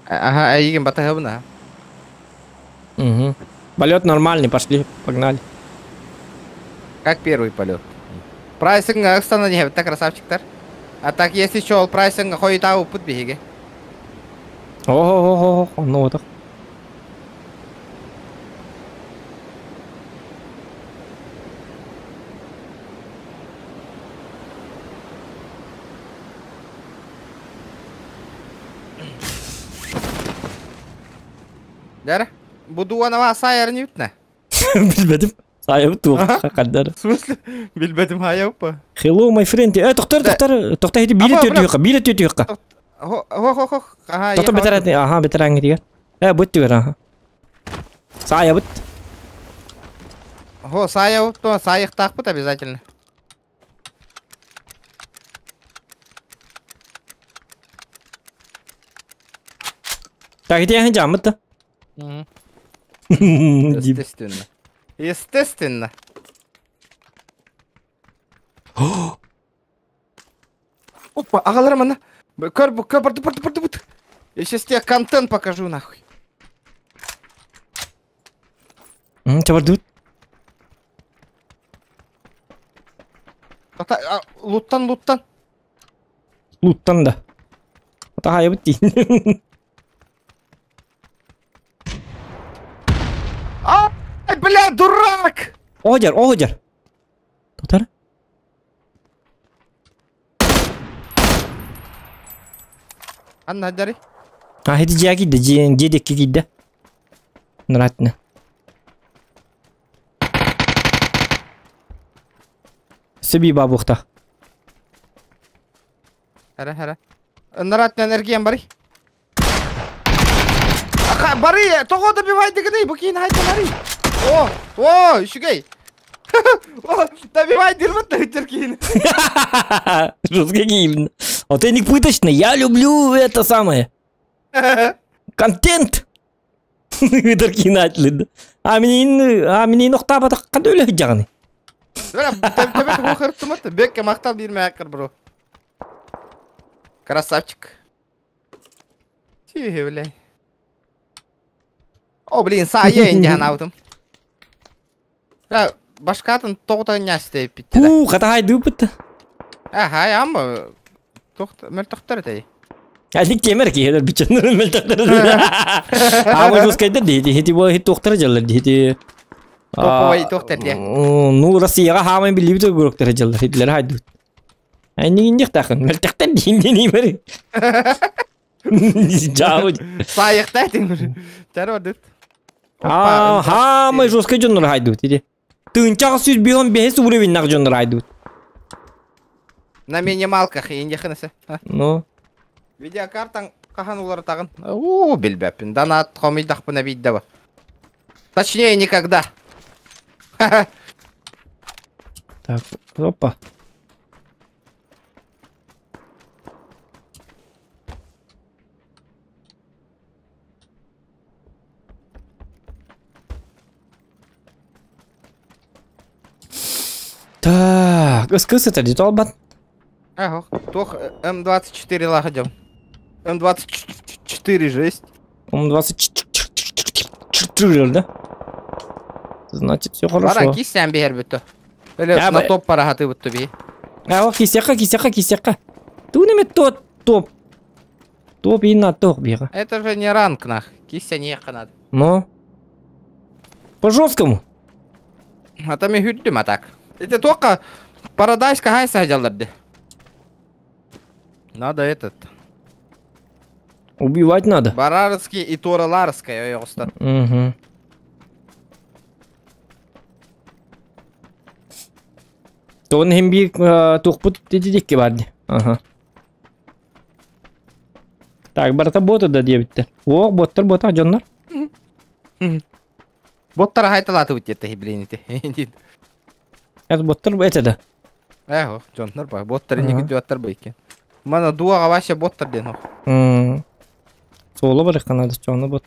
Ага, еген батығы бұна. Полет нормальный, пошли, погнали. Как первый полет. Прайсинг Астана не так красавчиктар. А так если что, ол прайсинг хойт ау пут беге. Ого, ну вот так. Дәрі? Бұду анава сайыр не үтіне? Білбедім. Сайып туқ, қаддар. В смысле? Білбедім айау па? Hello, my friend. Тоқтар. Тоқта хеті билет өті ұйыққа. Хо. Тоқта бетер әтіне. Аха, бетер әңгі деген. Бұт түгер, аха. Сайы бұт. Хо, сайау, то сайық тақ бұт обязательно. Так, хеті әңгі жамыт та. Естественно. Опа, ағаларым ана. Көр, бұрды. Я сейчас тебе контент покажу, нахуй. Чабар дұт. Луттан. Луттан да. Ота хайы бұт дейін. Ай, бля, дурак! Оғыжар. Тоқтар. Анна, дари. Хеті жия кейді, жедекке кейді. Нұратыны. Сөбей бабуқта. Хара. Нұратыны энергиян бари. Бари, тоғы добивай дегідей, бұл кейін хайты бари. О, үшігей. Добивай дербітті үттер кейін. Жестко геймно. Вот это не пыточно. Я люблю это самое. Контент. Дыркинатель. А мне нокта батак кадөле жаганы. Төбет оқырыптым өтті. Бекке мақтал бермей ақыр, бро. Красавчик. Түйе, блядь. О, блин, сайы енді анаудым. Башқатын тоғыта нясты бітті да. Қата хайды өпітті. Хай, амы. Мәл тоқтар дәй. Әлік темір кейдер бітченлер мәл тоқтар дәй. Амы жөскайдыр дейді. Хеті бұл хет тоқтар жалар дейді. Тоқовай тоқтар дәй. Ну, Россияға хамай білі біті көріктер жалар. Хетлер хайды өт. Әнеген дек тақын. Мәл тоқтар дейінде не бәрі. Жауы. Сайықта әтің. Тәрі ордыт. Хамай жөскай жонлар хайды өт дейді. Тыңчағы сөз бейон бейс уровеннақ жонлар хайды өт. На минималках енді қынысы. Ну. Видеокартаң қахан олар тағын. Білбәппін. Донат қомидақпына бейді ба. Точнее, никогда. Так, опа. Так, СКС это детал бат. Ага, тох М24 лагодем. М24 жесть. М24, да? Значит, все хорошо. Бара кисян бер бүтті. Или на топ парахаты бүтті бей. А, кисяка. Ты не тот топ. Топ и на топ бега. Это же не ранг, нах. Кися не надо. Ну? По жесткому. А там и хюддим, а так. Это только Paradise кахай садяларды. Надо этот. Убивать надо. Барарский и Тораларский, остат. Угу. То он химби тухпут тетидикки барды. Ага. Так, барата боты да дебиттер. О, боттар бота жоннор. Боттар хайталаты өтетті, блин, ете. Это боттар это да. Эхо, жоннор ба, боттар не күдуаттар ба екен. Мана дуаға ваще боттар ден о. Соло бар канада чоны бот.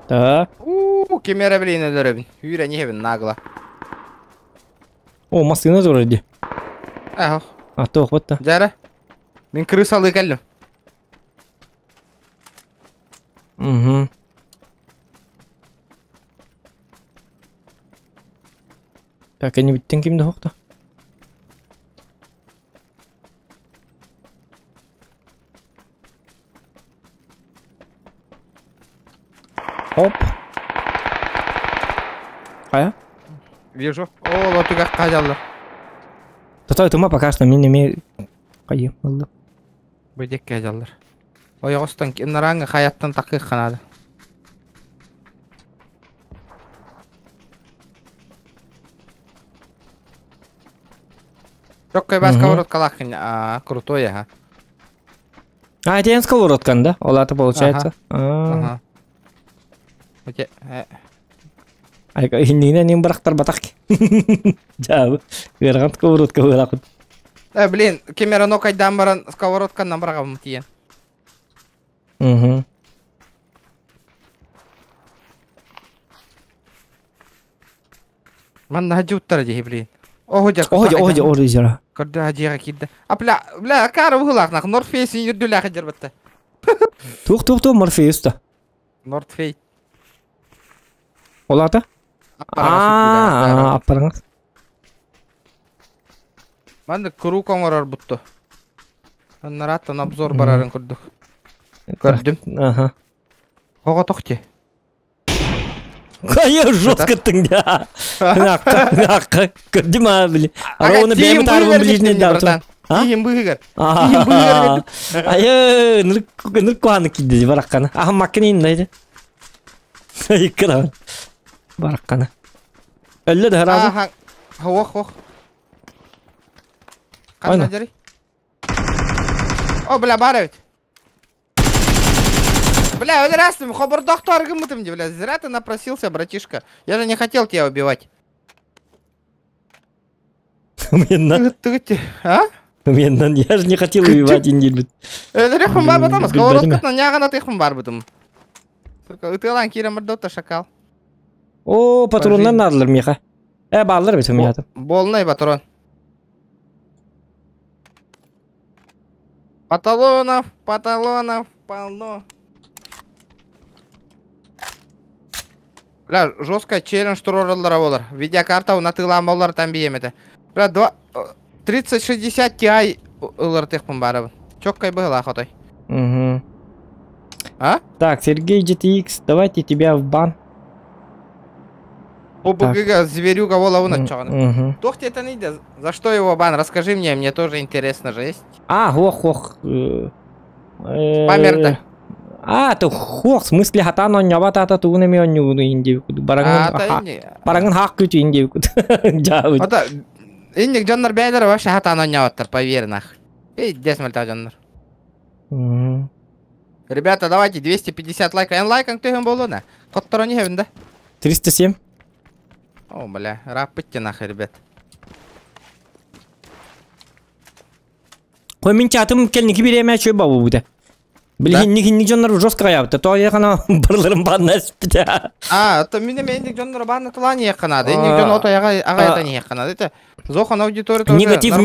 Так. Кемера блин öldürübün. Hüyre не хебін нагла. О, машина вроде. Эхо. А то вот то. Жара. Мен крысалы келдім. Угу. Так, они биттен кимде хокта? Оп. Кая? Вижу. О, лотуга қажалды. Татай тума пока что мен неме кайы болды. Бөдек қажалдыр. Ойғыстан кенараңы қаяттан тақиқ қанады. Жоқ қой бас сковородка лақын, крутой, ага. А, это сковородкан, да? Ола-то получается. Ага. Ай, индине нем барақтар батақ. Жабы. Верған сковородка болақын. Блин, кемера нокайдан баран сковородканнан барағам тиен. Угу. Манда хаджуттар жей, блин. Охо жара. Көрді хажиға кидді. Бля, кары бұғылақнақ, Нордфейсін юрділі ақы жарбатты. Туқ, Морфеуста. Нордфей. Олата? Аппараңыз. Манда күру коңырар бұтты. Нараттан обзор барарын көрдік. Көрдім. Ага. Оға тоқте. Кая жестко тыңда. Наққа. Көрдім а, блин. Ара оны бәймі тарбын білежінен дауты. Тиім бұғығыр. Айы, нұр қуаны кейді бараққаны. Ағым маккені енді. Иккірауын. Бараққаны. Өлі да разы. Оқ. Қанна жарай? О, бля, бар өт. Бля, здравствуй, хобар доктор гымытым, бля, зря ты напросился, братишка. Я же не хотел тебя убивать. Меннан, я же не хотел убивать индилбит. Рехым бар бытым, сковородкатан яғана тыхым бар бытым. Үтілан керем бірдота шакал. О, патроннан надылыр меха. Балылыр бетім ятым. Болнай патрон. Паталонов, полно. Бля, жестко челлендж турорылдары болар. Видеокарта унатылан болар там биемеді. Бля, 3060 Ti ылыр текпін бары. Чоккай был охотой. Угу. А? Так, Сергей GTX, давайте тебя в бан. ОБГ зверюга волову чағаны. Тохте это не идет. За что его бан? Расскажи мне тоже интересно же есть. Хох. Померді. То хох, в смысле хатан он нябат ата тугунами он нюгуну индеу куду. Барангын хақ күті индеу куду. Жауыд. Ота, индек жаннар бәйлері вообще хатан он нябаттар, поверь нах. Десмальта жаннар. Ребята, давайте 250 лайка. Лайкан кто им было, на? Коттора не хевен, да? 307. О, бля, рапытте нахуй, ребят. Ой, мен чатым келники береме чөй бабу буде. Блин, ник жоннар жестко каябыты. То яқана барларым банна спите. То мен индек жоннар банна тылан яқанады. Индек жон ото ағайта не яқанады. Это зохан аудитория тоже негатив,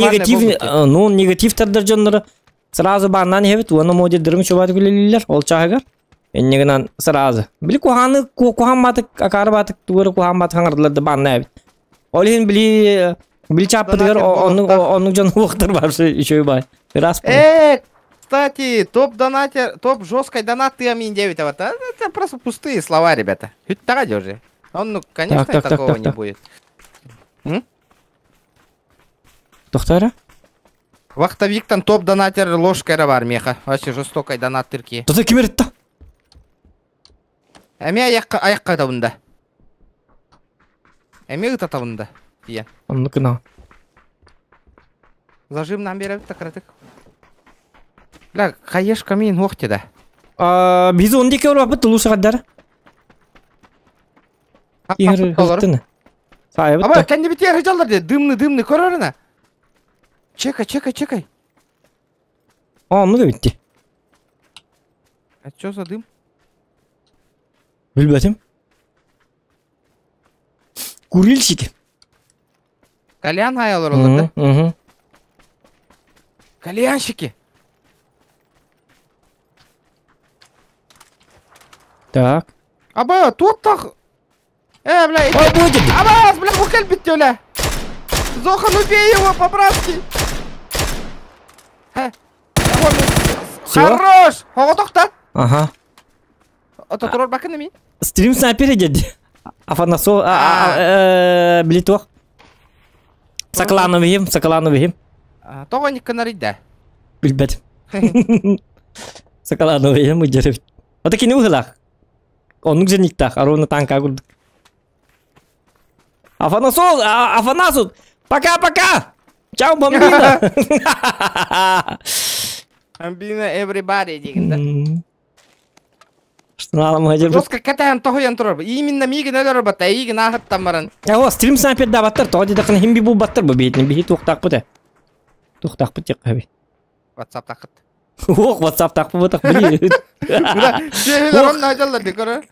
ну, негативтардар жоннары сразу баннан хебет. Оны модердерім шобаты күлелілер. Ол чағығар. Эннегінан сразу. Білі кухан батық, акары батық, туғыры кухан батық аңырдыларды банна хебет. Ол ең білі чаппытығыр, оның жон уақтыр баршы үшөй бай. Раз Кстати, топ-донатер, топ-жесткой донат ты амин 9. Это просто пустые слова, ребята. Хюттага держи. Он, ну, конечно, Так, такого не так. будет. Тоқтары? Вахтовиктан топ-донатер ложкайра бар меха. Вообще жестокой донат тырки. Тота кем ерді? Әме аяққа табында. Әме ұта табында. Тия. Ну-ка, на. Зажимнан беріп тақыратық. Бля, қайешқа мен оқты да. Біз он деке орап бұтты лұсы қаддар. Игры ғылттыны. Сай Аба, бұтты. кәнде бітер ғыжалдар де. Дымны, көреріна. Чекай. Ну да бітті. А чё за дым? Білбәтім. Курильщики. Кальян аялар олар да? Угу. Кальянщики. Так. Аба, тут так. Бля, Ой, будет! Абас, бля, бухель битти, бля. Зохан, убей его по-братски. Всё? Хорош! Хого тоқтат. Ага. Ото тұрор бакын емей. Стрим снайпер деді. Афанасо, білетуақ. Сақыланы бейім. Тоға не канарит, да. Білбәтім. Сақыланы бейім, ұджарып. Ота кені ұғылақ. Оның женіктақ, аруына танка күрдік. Афанасо, пока! Чау, бомбина! Бомбина, everybody, дегенде. Что надо мағажыр бұд? Жостка кәтәйін тоғыян тұрор. Именно мигі нөлер бата, игі нағыттан баран. Стрим снайпер да баттар, тоғы дедіқін химби бұл баттар бұл бейтін. Бейі тоқтақ бұд. Тоқтақ бұд тек қабей. WhatsApp тақыт. Оқ, WhatsApp тақ бұд тақ білі. Шехелер он найдалар, де көрі.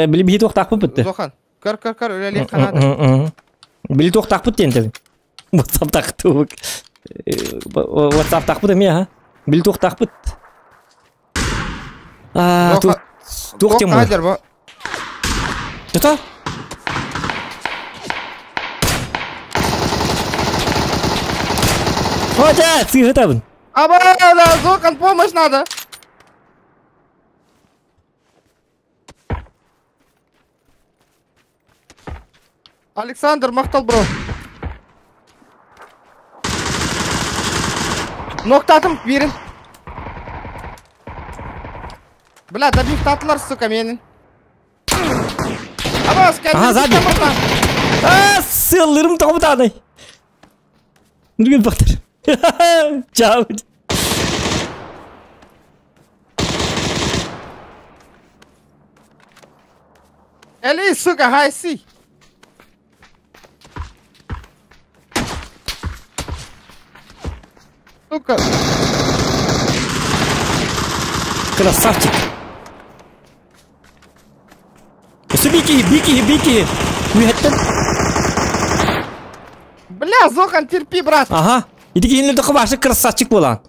Білі бейі тоқтақ бұд бұд. Зохан, көр, өлелі қанады. Білі тоқтақ бұд дейін. WhatsApp тақ тұқ. WhatsApp тақ бұд әме, білі тоқтақ бұд. Тоқ тем ғой. Тұта? Хотя, сыға табын. Аба, да, Зохан, помощь надо. Александр, мақтал, бро. Ноқтатым, берін. Бля, добив татылар, сука, менің. Аба, скәлді. Сзади. Сылырым тауып тағынай. Нұрген бақтыр. Чау. Eli, сука, хайси. Сука. Красавчик. Бики. Уйеттен. Бля, Зохан, терпи, брат. Ага. Иди кейінлерді қыбашы красавчик болан.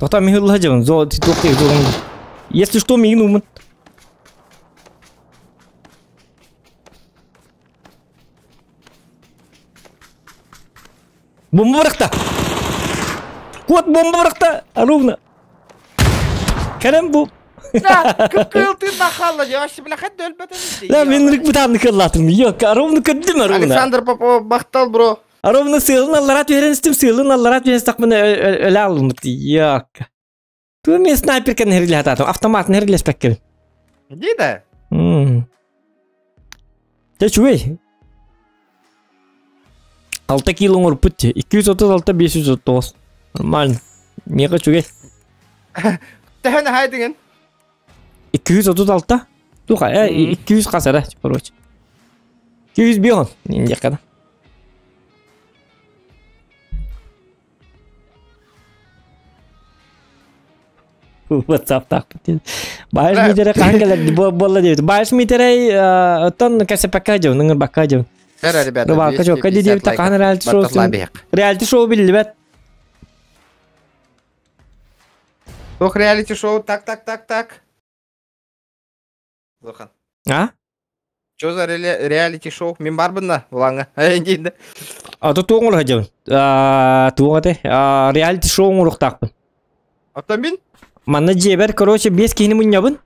Тоқта мен ұлға жауын. Тоқтай жоғын. Если что, мен умын. Бомба бырақта. Кот бомба бырақта. Ровно. Кәрім бұл. Да, кыл ты нахалла, я вообще, бля, хоть дөль бәтән. Да, мен рыкбытанны кырлатым. Yok, ровно көддім, ровно. Александр Попов, мақтал, бро. Ровно сылын алларат вереністім, сылын алларат вереністік мені өлі алынмыд. Yok. Ту мен снайперкен херлі ататым, автоматын херлі спәк керім. Иди да. Те чуэй. 6 килон ұрып бұтте. 236, 539. Нормально. Меға чуэй. Тәхәні хайдыңын. 236? Туха, 200 қасара, короче. 200 бион. Ненде қада. WhatsApp так. Байш митере қангалар болла дейді. Байш митере оттан кәсе пәкка жау, ныңыр баққа жау. Бәрі, ребята, Рыбалка жоқ, кәде дейбі таққан реалити шоусын. Реалити шоу білді бәт. Ох, реалити шоу, так. Зохан. А? Чё за реалити-шоу? Мен барбын улаңа. Дейді. Аты туңыр хажабын. Туңаты. Реалити шоу ұрықтақпын. Автомобиль? Манна жебер, короче, 5 кені мұнябын.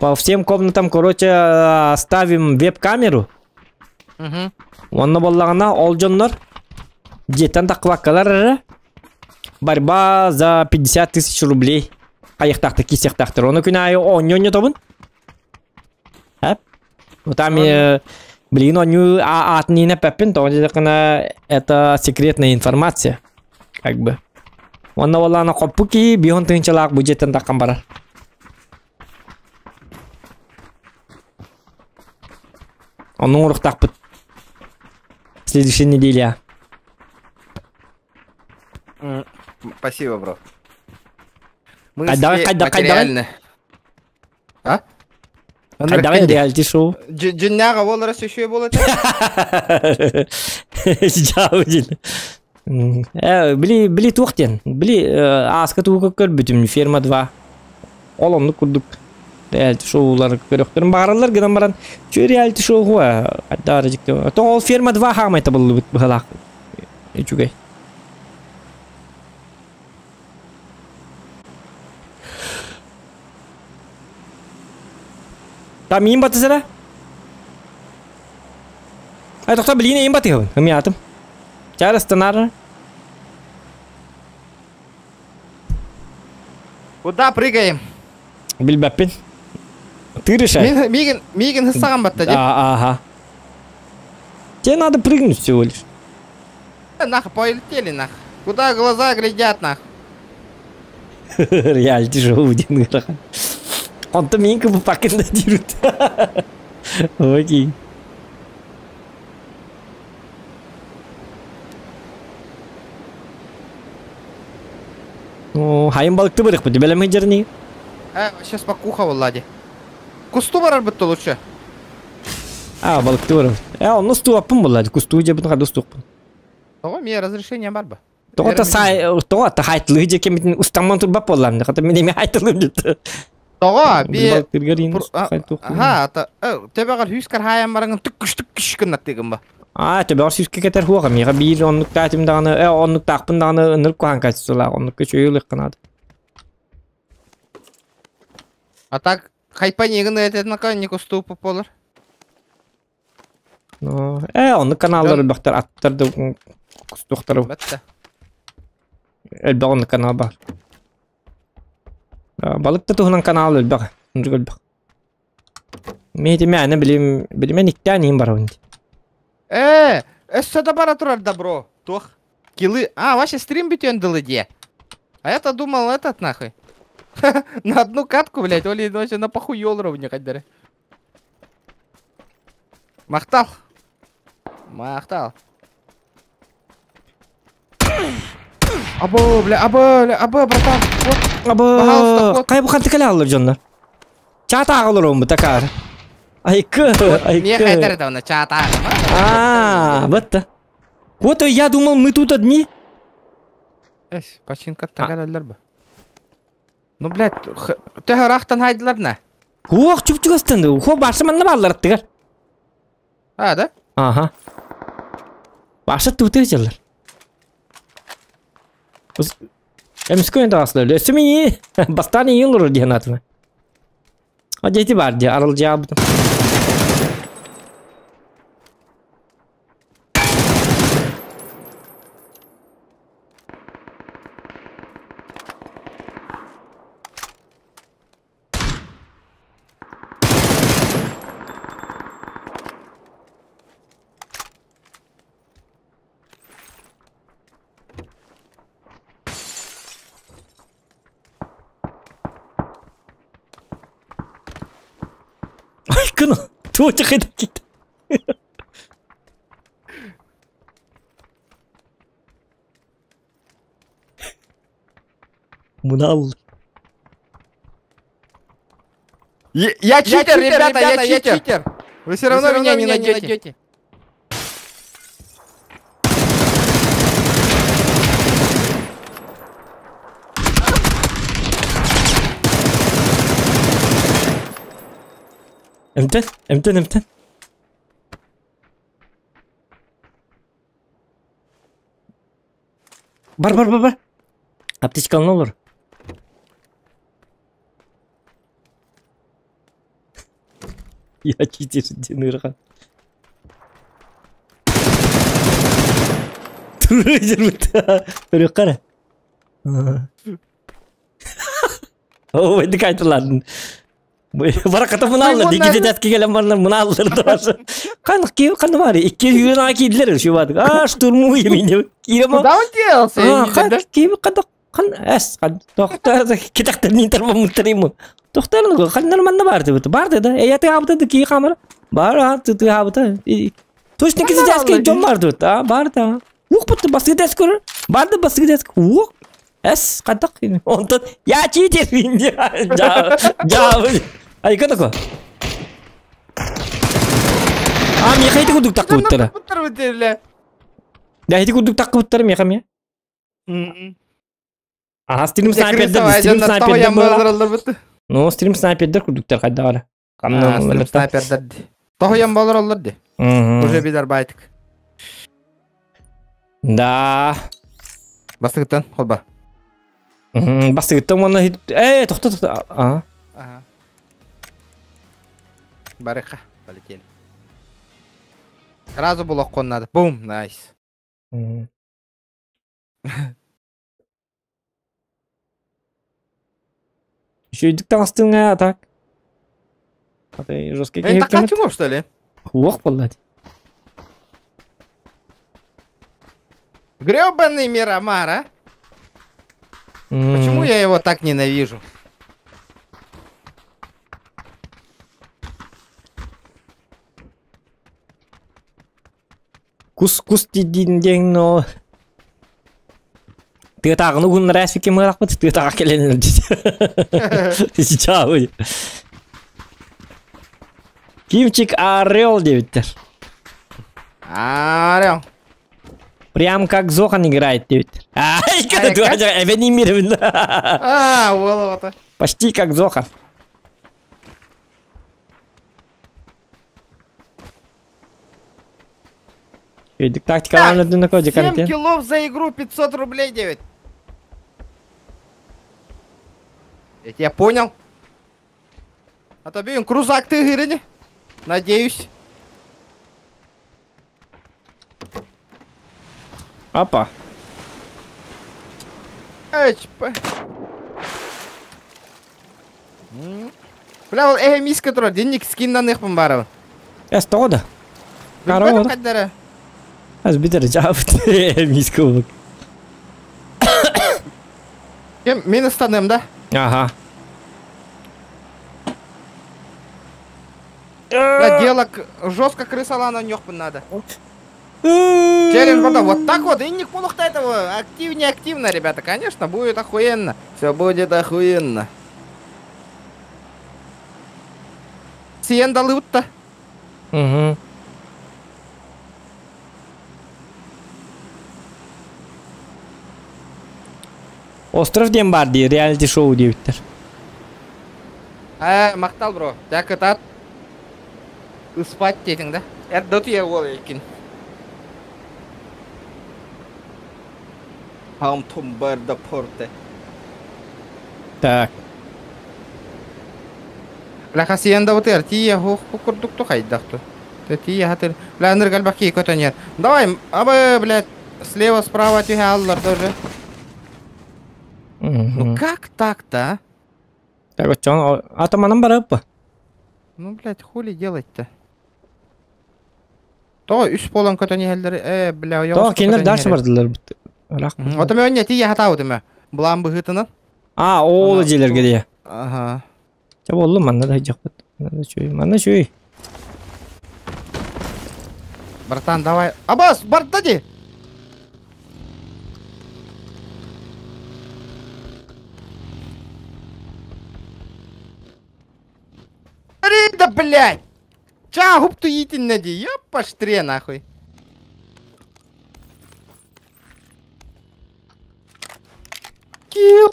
По всем комнатам, короче, ставим веб-камеру. Онна боллағына олжонлар. Жеттен тақваққалар. Борьба за 50 тысяч рублей. Аяқтақты, кесектақтыр. Оны күні айы ойны тобын. Там, блин, он не напепен, то это секретная информация. Как бы. Он на волна копуки, бион тынчалак будет на камбара. Он урок так под следующей неделе. Спасибо, бро. Мы материально. А? Давай реалити-шоу. Джинняга волрас еще было. Били тухтен. Били аскату көрбүтүм ферма 2. Олонду курдук. Реалити-шоулар көрөктөрүн багаралар гынан баран. Чө реалити-шоу го. Адары жикте. То ферма 2 хамайта болду бгалак. Эчугай. Там им баты сара? Ай, тоқта блин, им баты хавын. Хами атым. Чара станара. Куда прыгаем? Билбаппин. Ты решай. Мигин хыстаган батта, деп? Ага. Тебе надо прыгнуть всего лишь. Нах, полетели, нах. Куда глаза глядят, нах? Реалити-шоу один грахан. Он-то минька бы покиндадирует. Окей. Ну, хайм балык ты бырых, по тебе лям хиджерни. Сейчас покуха, Влади. Кусту барар бытты лучше. Балык ты бырых. Он ну стуаппын, Влади. Кусту жебін хаду стуаппын. Того, мне разрешение барба. Тоғата хайтлы же кеметін ұстаман тұрбап болам. Тоғата менеме хайтлы жет. Тоға, тебеғар хүскар хайам барыңын түккіш күннат деген ба. Тебеғар хүске кетер хуаға. Меға бір онлық тәтім дағаны, онлық тақпын дағаны ұнырып қоған кәсісіла. Онлық көші өйлік қанады. Так, хайпа негін әтетін ақа не күсту ұпып болыр? Онлық каналдар үлбақтар аттарды күстуқтары. Бәтті. Әлбәқ онлық канал бар. Balık da tuğunan kanalı ölbək. Nurg ölbək. Mehdi məni bilimən iktaniyim бар oyunda. Эссада бара турар да, бро. Тох. Килы. Вообще стрим битен дылы де. А я-то думал этот нахуй. На одну катку, блядь, Оли вообще на похуёл ровне ходили. Махтал. Або, братан. Қай бұқан тікілі алыр жонлар? Чата ағылыр оң бұта қар. Айкы. Не хайдар это он, чата ағылыр. Бытты. Вот я думал, мы тут одни. Починка тагалалар ба. Ну, блядь, төхі рақтан хайдылар на? Чүп-чүк астынды. Баршы манна баллар аттығар. Да? Ага. Баршы тұты жерлар. Эмскойн таслар. Өсімені бастан ең ұрыр деген атыма. Дети бар де, арыл жабыдым. Айкыны, туочы қайда кетті. Мунал. Я читер, ребята, я читер. Вы все равно меня не найдете. Эмтен. Бар. Аптечканы olur. Я читер денырған. Тұры жүрмітті. Үрек қара. О, өйдік айтыладың. Барақата мұны алды. Дегеде дәтке келен барынан мұны алдырды башы. Қанық кеу, қаны бар. 200 аға кейділер үші бадық. Штурму емейді. Куда он делся? Қанық кеу, қанық. Әс, тоқтарды. Кетақтар нейін тарбам мұттырайым. Тоқтарын ғой, қандар манна барды бұты. Барды да. Әйяты қабыты кей қамыр. Бар, тұты қабыты. Точно кезі дәске жон барды бұты. Барды. Уқ бұты, басығы дәс көрір. Барды басығы дәс көрір. Уқ. Әс, қандақ. Онтан, я читер бейінде. Жауы. Ай, қандақ қо? Мен қайты күдік таққы бұттары. Қайты күдік таққы бұттары мен қам, стрим снайпердер болды. Ну, стрим снайпердер күдіктер қайда қара. Стрим снайпердер де. Тоғыям болыр олар де. Уже бидар байтық. Да. Бастығыттан, қолба. Бастығыттан оны... Тоқта. Барықа, полетели. Сразу блок қонады. Бум, найс. Еще и диктанственная атака. Жесткий кейк. Это качему, что ли? Ох, блядь. Гребаный Мирамар, а? Почему я его так ненавижу? Кус дидинден, но... Ты так, ну гун раз фики мы рахмат, ты так келен. Сейчас будет. Кимчик орел девятер. Орел. Прям как Зохан играет девятер. Когда ты хотел, эвенимирован. Вот. Почти как Зохан. Тактика равна на коде 7 киллов за игру 500 рублей 9. Я тебя понял. А то бьем крузак ты игры. Надеюсь. Опа. Бля, вот мисс, который денег скин на них помбарил. Что да? Корова. Аз битер жабыт миску. Мен станем, да? Ага. Дело жестко крысала на нёх надо. Челлендж вода. Вот так вот. И не полухта этого. Активно, ребята. Конечно, будет охуенно. Все будет охуенно. Сиен далы-то. Угу. Остров Дембарди, реалити шоу девиттер. Мақтал, бро. Так это спать дедің, да? Это я ол екен. Хамтум барды порты. Так. Бляха сиенда вот тия хух курдук-то хайдахту. Тия хатыр. Бля, ныргальбаки котанер. Давай, абы, блядь, слева, справа тига аллар тоже. Ну как так-то, а? Так вот, что, атоманом бараппа? Ну, блядь, хули делать-то? То, үш полон көтөне хелдер, бля, я. То, кинер дальше бардылар. Вот у меня нет, я хатау деме. Блам быгытынан. Ол желерге дие. Ага. Ча болду, манна да жак бат. Манна чуй. Братан, давай. Абас, бартади. Да, блядь! Ча, губ-то идин нади, я поштре нахуй. Килл!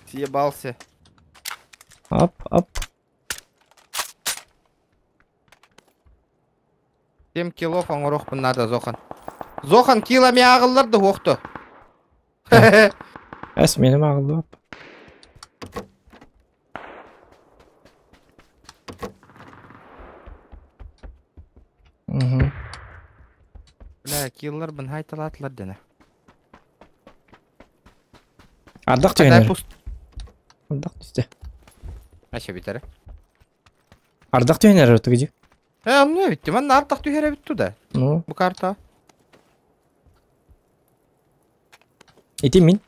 Съебался. Оп. 7 кило фоңорох надо Зохан. Зохан киломе ағылырды оқты. Әс менім ағылды. Бля, киллер бін хайталатылар дені. Ардақ Қадай түйенер. пуст. Ардақ түсті. Аша битері. Ардақ түйенер өті кеде. Не битті, мен артақ түйері бітті да. Ну, Бұл карта. еті мен.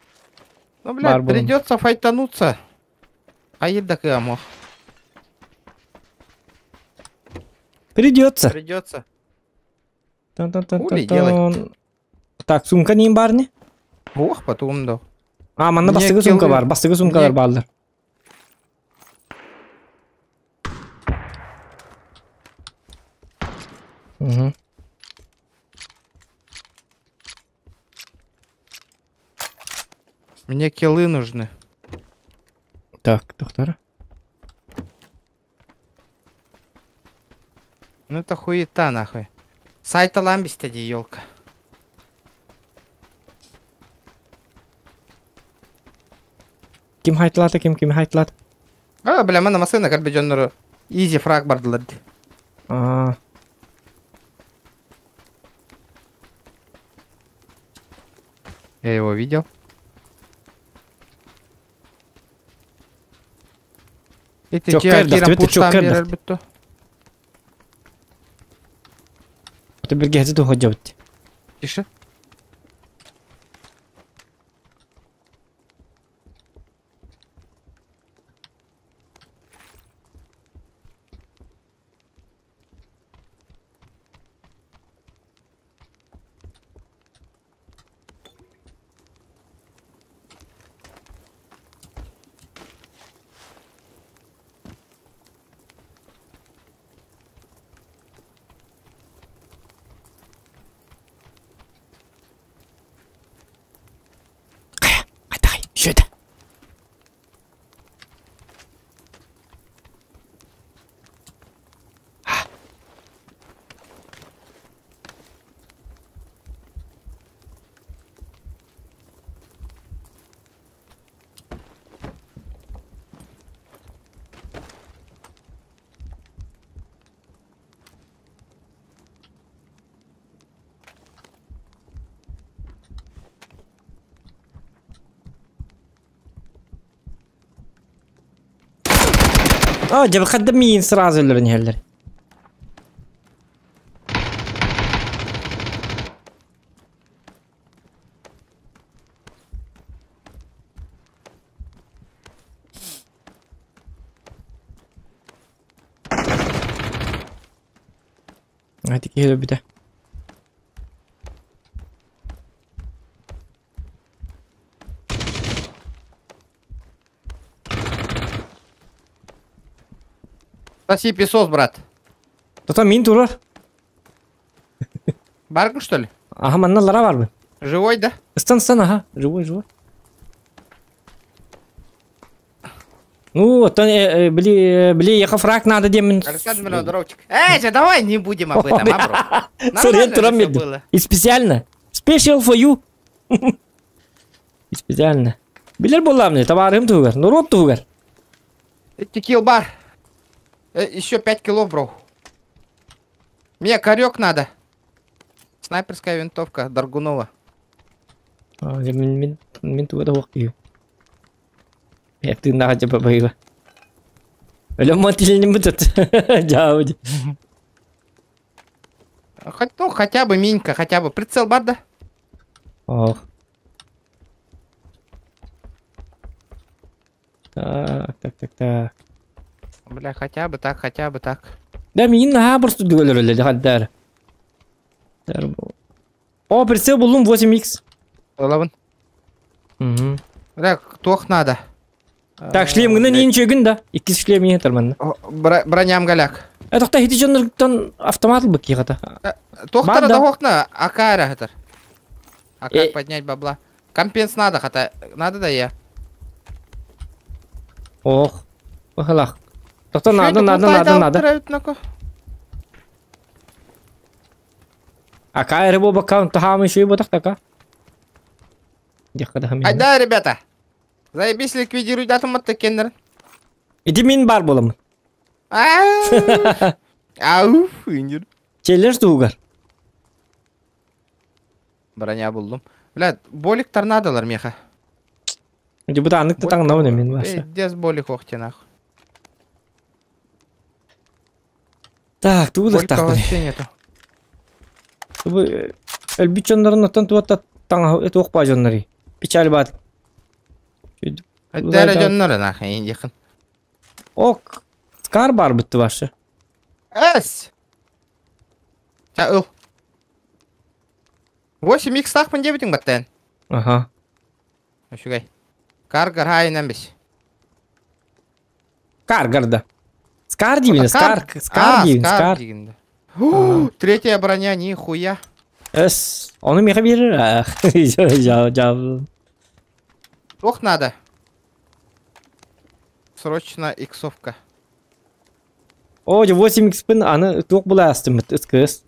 Ну, Бар блядь, болым. придется файтануться. Қайырда кыамох. Придется. Придется. Тан-тан-тан-тан-тан. Хули делай. Так, сумка нейін бар не? Ох, потом да. А, манна Не, бастығы сумка келді. бар. Бастығы сумкалар Не. балдар. Мгм. Мне киллы нужны. Так, доктор. Ну это хуета нахуй. Сайта ламбистеди, елка. Ким хайтлады, ким хайтлады? Бля, мана машина карбиджоннору. Изи фраг бардылады. А, Я его видел. Çok kayırdık, evet, çok kayırdık. бітті. Ты bir gezi de hoca bitti. Тише. Haydi, şöyle. جاب خدم مين سراز اللي بنهلر. هاتي كده بده. Спаси песос, брат. Tata min durur. Баргын, что ли? Aha mannalara var mı? Живой, да? Istan aha. Живой. Ну, то бли, я фраг надо демон. Александр Милодоровчик. Же, давай не будем об этом, а, бро? Сорян, Нормально же турам всё меди. было. И специально. Special for you. И специально. Билер болам товарым тугар. Ну, роб тугар. Текил бар. Еще 5 кило, бро. Мне корек надо. Снайперская винтовка Даргунова. Min tuga da wakil. Я ты на тебе побила. Или мотиль не будет. Джауди. Ну, хотя бы минька, хотя бы. Прицел бар, да? Ох. Так. Бля, хотя бы так. Да мин на просто дуэлер хаддар. О, прицел булум 8х. Лавын. Мгм. Бля, тох надо. Так, шлем гына нин чөгүн да. 2 шлем не тарман. Броням голяк. Тохта хити жоннордон автомат бык кигата. Тохтара Бар, да да. хохна, акара хатар. А Э. как поднять бабла? Компенс надо, хата. Надо да я. Ох. Бахалах. Тохта надо. А кайры бо бакаун тахам еще и ботах така. Ай, да, ребята. Заебись ликвидируй дату маттекендер. Иди мин бар болам. Ау, инжир. Челлендж тугар. Броня булдым. Блядь, болик торнадолар меха. Иди бута анык ты таң навны мен баша. Дес болик охте нахуй. Так, туда Болика так. вообще нету. Элбичоннарын оттан туатта таң это оқпа жоннары. Печаль бат. Дәрі жоннары нахуй, индихын. Ок. Скар бар бітті башы. Эс! Ча, ыл. 8х тақпын дебітің баттайын. Ага. Шугай. Каргар хайынан біз. Каргарда. Скар деймін, скар. Скар деймін, скар. дегенді. Третья броня, нихуя. Эс. Оны меха берір. Жау. Ох, надо. Срочно иксовка. О, 8х пін аны тоқ бұла астым бітті, үскіз.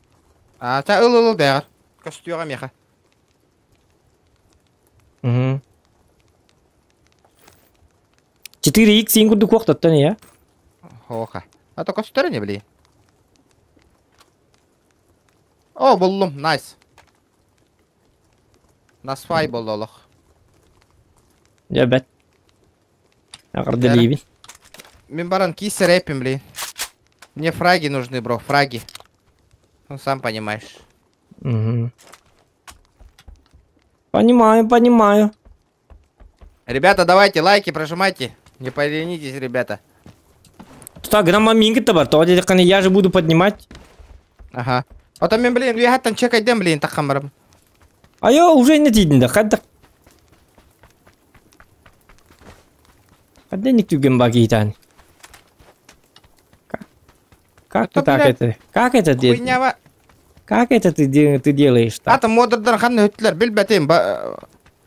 Ча, ыл бәғір. Костюға меха. 4х ең күрді қоқтаттан, я? Оха. А то костюрі не білейін. О, бұллым, найс. Насфай болды олық. Я бәт. Ағырды лейбін. Мен баран кисі рэпим, блин. Мне фраги нужны, бро, фраги. Ну, сам понимаешь. Понимаю. Ребята, давайте лайки прожимайте. Не поленитесь, ребята. Так, грамма минги-то бар, то я же буду поднимать. Ага. А то мен, блин, я там чекай дем, блин, так хамарам. А я уже не тидінде, қадда. Қадда не тюген баги тани. Как ты так это? Как это ты? Хуйнява. Как это ты делаешь так? А там модердан ханны хөтлер, бильбетим,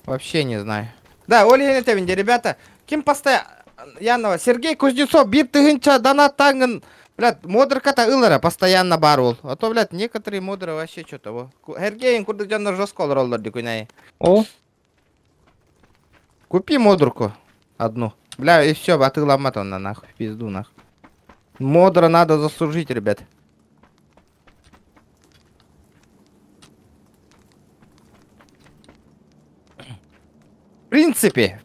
вообще не знаю. Да, Оля Тевинди, ребята, кем постоянно, Сергей Кузнецов, бир тыгынча, донат тангын, блядь, модерка-то ылара постоянно бар ол. А то, блядь, некоторые модеры вообще что-то, во. Сергей, курды жанна жестко роллар дикуняй. О. Купи модерку одну. Бля, и все, а ты ломат он на нахуй, пизду нахуй. Модера надо заслужить, ребят. В принципе.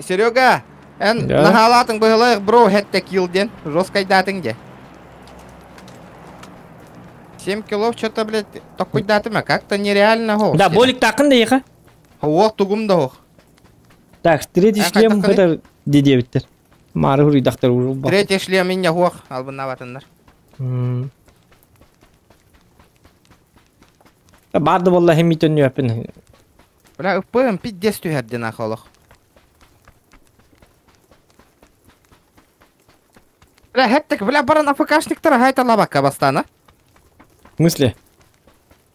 Серега, нахалатың бұғылайық, бро, хәтті килден. Жесткай датың де. 7 килов, что-то, блядь, такой датыма, как-то нереально, го. Да, болик такын да еха. Ох, тугум да, го. Так, третий шлем, это D9-тер. Мары хұридақтар уже бақ. Третий шлем, меня, го, албына ватындар. Барды болла хемитон өпін. Бля, үппім, пиддес түйәдден ақылық. Бля, хәттік, бля, баран АФКшниктар хайта лабакка бастана. В смысле?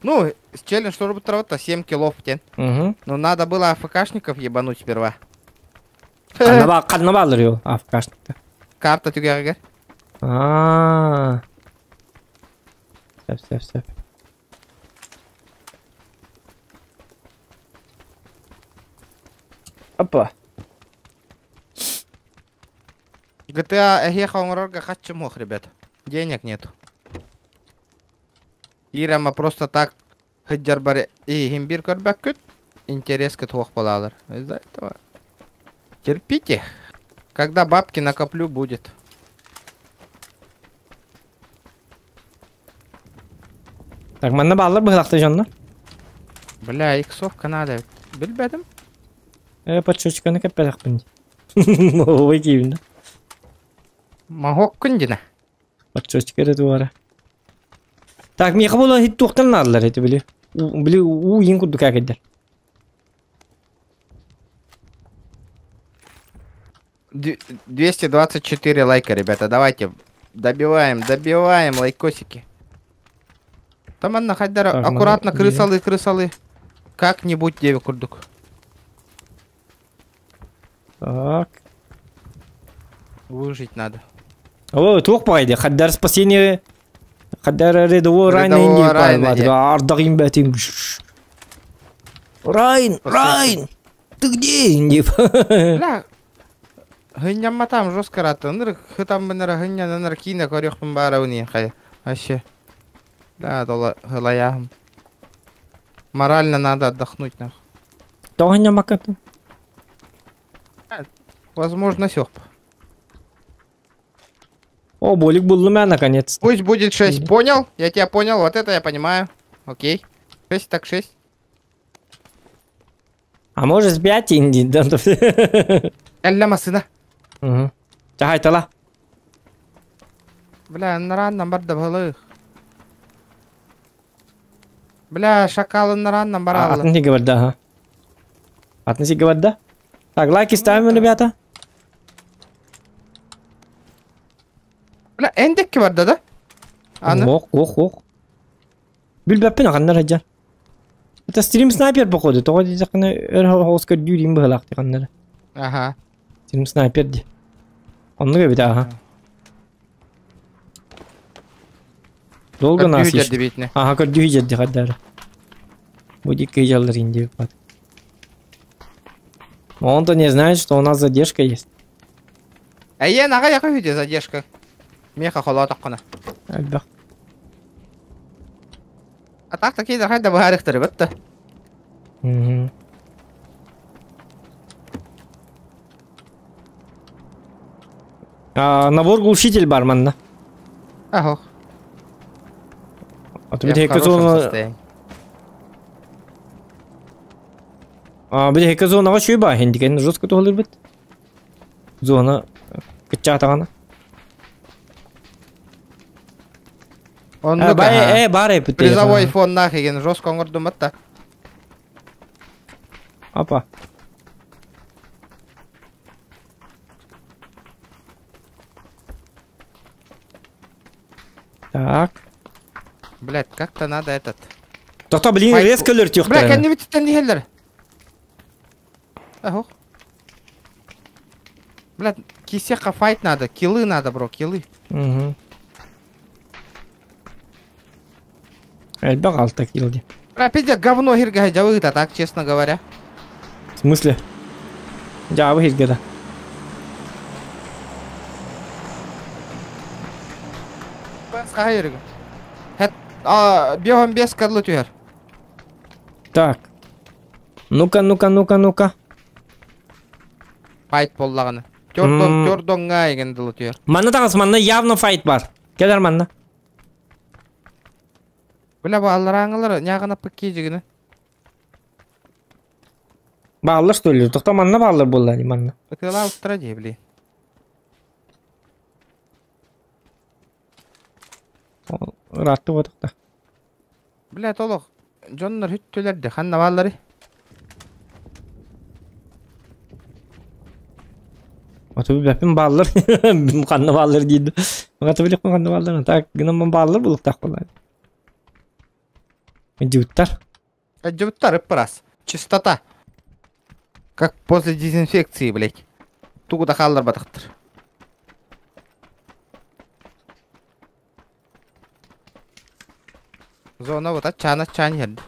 Ну, челлендж, что работа 7 килов тен. Но надо было АФКшников ебануть сперва. Қадна балыр ел, АФКшникта. Карта түгәргер. Сәп. Опа. GTA эхе хауңрорга хатчы мох, ребят. Денег нету. Ирама просто так хыджар бар и химбир көрбәк күт. Интерес кет хоқ болалар. Из-за этого. Терпите. Когда бабки накоплю, будет. Так, манна баллар бұғылақты жонна. Бля, иксовка надо. Білбәдім? Подшучканы кәппәләк бінде. Ой, кейбінде. Махок күндіна. Подшучкары туара. Так, меха болан хит туқтан надылар, это біле. Біле, у ең күрді кәкеддер. 224 лайка, ребята, давайте. Добиваем лайкосики. Там анна хайдара, аккуратно, крысалы. Как-нибудь 9 курдук. Так. Выжить надо. О, тоқ байды. Хаддар спасение. Хаддар рядовой Райн. Ардағин бәтем. Райн! Ты где? Бля, гыннямма там жестко ратыныр, хытам бінір гынняныныр кейіне көріқпін бары өне қай. Вообще. Да, дола гылаяғым. Морально надо отдохнуть, нахуй. Тоғыннямма кәтім. Возможно, сёп. О, болик был у меня наконец. Пусть будет 6, понял? Я тебя понял, вот это я понимаю. Окей. 6 так 6. А может 5 инди? Элля масына. Угу. Чахай тала. Бля, нараннан бар да былых. Бля, шакалын нараннан бар аллы. Атны говорда, ага. Атны говорда. Так, лайки ставим, ребята. Бля, эндекки бар да? Аны? Ох. Билбеппен ағандар хаджар. Это стрим снайпер походу. Тоға дейді қана Оскар дюрим бұғылақ дейқандар. Ага. Стрим снайпер де. Онны көбеді, ага. Долго нас еш. Ага, көрдюй жерді қаддар. Будет кейжалдар инде бепад. Он-то не знает, что у нас задержка есть. Әйен, аға яқы үйде задержка. Меха қола таққына. Әлбәқ. Атақты кейдер қайда бұғарықтыры бітті. Набор глушитель бар манна. Ага. А то біде екі зонаға шөй ба, хендікен жестко тоғылыр біт. Зона күтча атағана. Бар епіт. Призовой фон нахеген жестко оңырдым бітті. Апа. Так. Блядь, как-то надо этот... Тоқта, блин, резкілер түйіқтар. Бля, кәнне бітіттен дегелдер. Ого. Блядь, кисеқа файт надо, киллы надо, бро, киллы. Әлбәқ алта киллди. Бля, пиздец, говно хирга жабыгыта, так, честно говоря. В смысле? Жабы хиргада. Басқа хирга. Бегом без кадлы түйер. Так. Ну-ка. Файт боллағаны. Төрдонға еген дылы түйер. Манна тағыз, манна явно файт бар. Келер манна. Бля, баллар аңылар, няғына пікке жегіні. Баллар, что ли? Тоқта манна баллар болла, не манна. Пікіла ұстыра дей, блей. Ратты отықта. Бля, толық. Жоннар хүттілерді, қанна баллары. Оту бәпін баллар. Қанна баллар дейді. Мағаты білек пін қанна баллар. Так, гынан баллар бұлықтақ болады. Джуттар. Джуттар, иппарас. Чистота. Как после дезинфекции, блядь. Тугуда халлар батықтыр. Зона вот чана еді.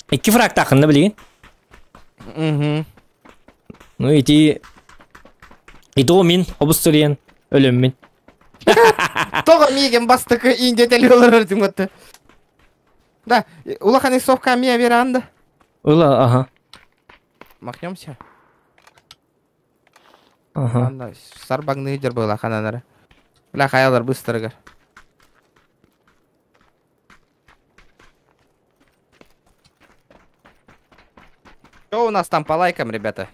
Екі фраг тақында білген? Ну, ити омен, обыстырен, өліммен. Тоға меген бастықы индетел олар өрдім өтті. Да, улахан исовка мия веранда. Ула, ага. Махнемся. Ага. Сарбагны жер была хананары. Бля, хаялар быстрыгар. Что у нас там по лайкам, ребята?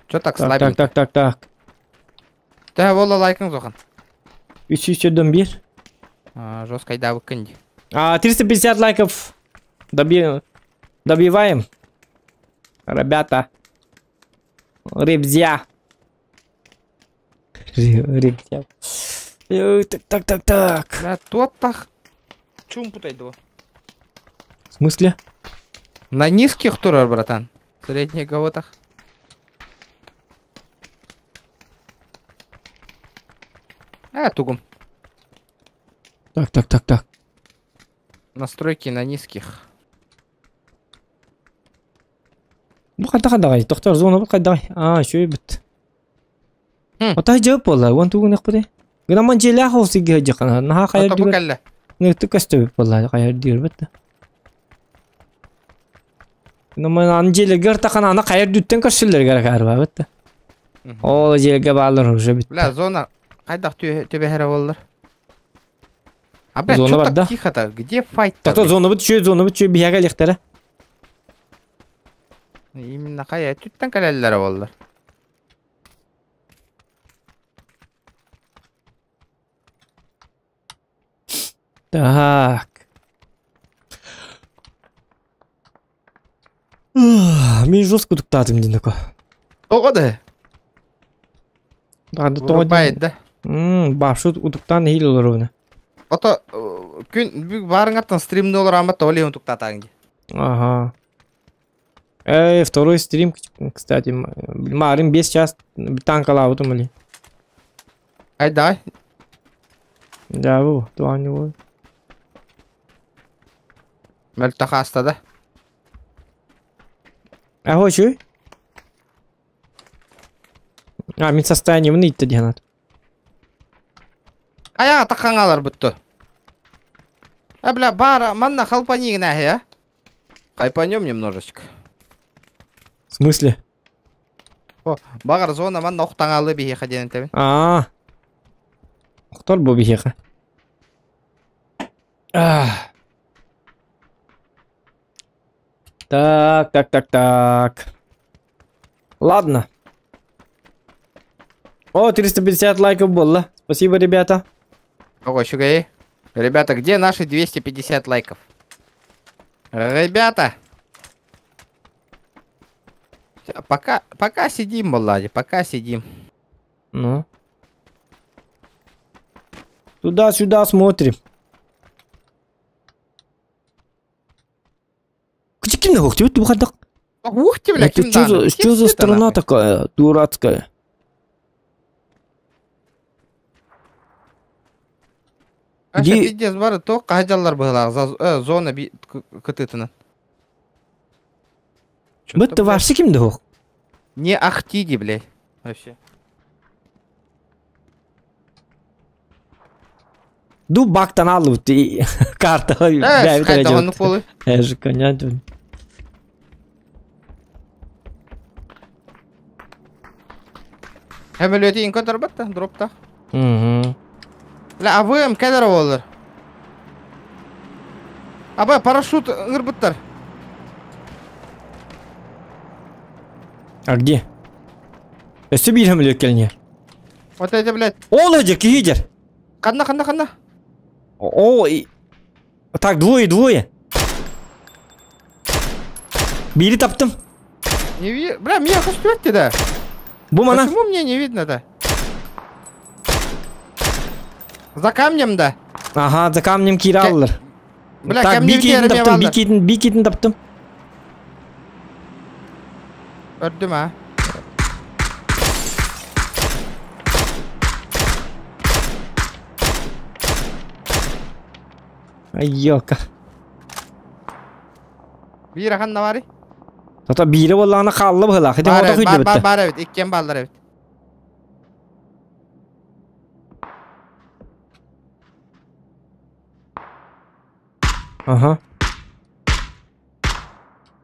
Что так слабенько? Так. Да, вола лайкың зохан. 300 бир. Жесткой да выкинь. 350 лайков добиваем. Ребята. Ребзя. Так. Бля, тот так. Чум путай два. В смысле? На низких турах, братан. Средних кого-то. Тугум. Так. Настройки на низких. Bu kadar doktor zona bu kadar. Şöyle bit. Ata cevap valla. Wan tu ne qade. Gana man jela hosi ge jaqana. Naha khayr Ata diyor. bukalla. Ne tu kasto valla khayr diyor bit. Naman anjela garta kana ana khayr dütten kaşıllar gerek arba bit. O jelge bağlar hoşa bit. Бля, зона. Кайда тебе хера воллар? А бля, Зона чё бар, так да? тихо-то? Где файт-то? Doktor zona bit şu bihaga lextere. Именно кая түттен калеллер воллар. Так. Мен жестко туктадым динеко. Тоғады. Дады Вырубает, да? Башу утуктан хил olur onu. Ото күн барың аттан стримде олар аматта олеун туктатаң ди. Ага. Второй стрим, кстати. Марин без час танкала утумали. Айда. Да, bu. Doğan bu. Мөлтаха астада. Hoşu. Мен состояниемni итти дегенат. Аяға таққаңалар бұтты. Бля, бара, манна халпанигін әхе, а? Хайпанем немножечко. В смысле? О, бағар зона манна оқтаңалы бейе қаденен тәбін. Оқтар бұл бейеға. Так. Ладно. О, 350 лайков было. Спасибо, ребята. Ого, щугаи. Ребята, где наши 250 лайков? Ребята. Пока сидим, Влади, пока сидим. Ну. Туда-сюда смотрим. Где кино? Где ты выходок? Ух ты, бля, Это что за страна такая дурацкая? Аша пиздец бары то қажалар бұғылағы зона күтітінің. Бітті варсы кімді оқ? Не ахтиди, блядь. Вообще. Ду бактан алып ты карта. Қайдағаны қолы. Әжі конятын. Әмел өте инкотар бітті, дропта. Бля, АВМ кәдір олар. Абай, парашют ыңыр бұттар. А где? Өсі бір әмел өткелінер. Вот это, блядь. Ол өжі, кейдер. Қанда. О, так, двое. Бири таптым. Не видно. Бля, меня хоть да. Бумана. Почему мне не видно-то? За камнем, да. Ага, за камнем кираллар. Бля, так, камнем таптым, бикетін таптым. Өрдім, а? Айока. Bir akan da var. Tata biri vallahi qallı bıla. Hadi orada kıydı bitti. Var evet. İkken ballar evet. Aha.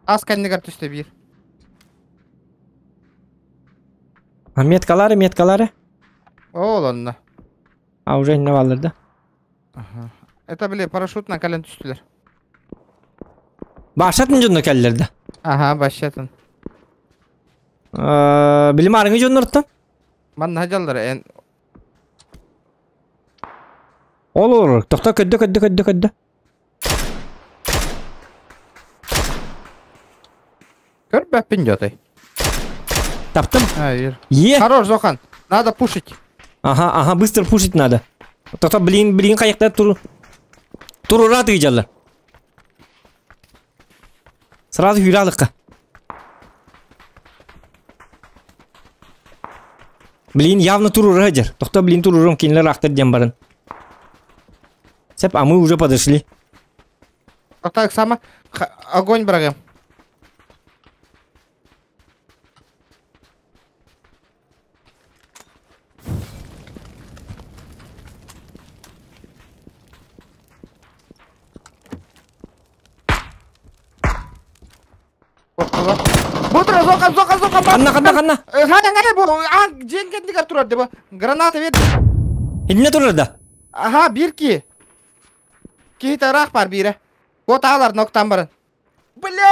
Az kendine kartuşta bir. Меткалары. Oğlanla. А уже не валырды. Это, бля, парашютна кален түстүлөр. Башатын жонно келлерди. Ага, başlatın. Билим арыңы жоннорттан? Ман хажалдар эн. Olur. Токта көддө. Көр бәппин жотой. Таптым. Hayır. Е. Хорош, Зохан. Надо пушить. Ага, быстро пушить надо. Токта блин, каяқта турурат ыйжалар. Сразу юралыққа. Блин, явно туру раджер. Тохта, блин, туру ром кинлер ахтар дембарын. Сеп, а мы уже подошли. Так, сама. Огонь, брага. Бутра, зока. Қанна. Ғана, бұл, жеңгенді кәп тұрады, бұл. Граната вет. Еліне тұрады. Аха, бірки. Кейті рақ бар бірі. Вот алар ноқтан барын. Бля!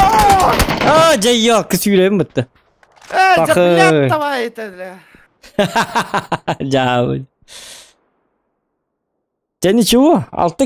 Жайял, кіс үйрейім бұтты. Блядь, давай это. Жау. Да ничего, 6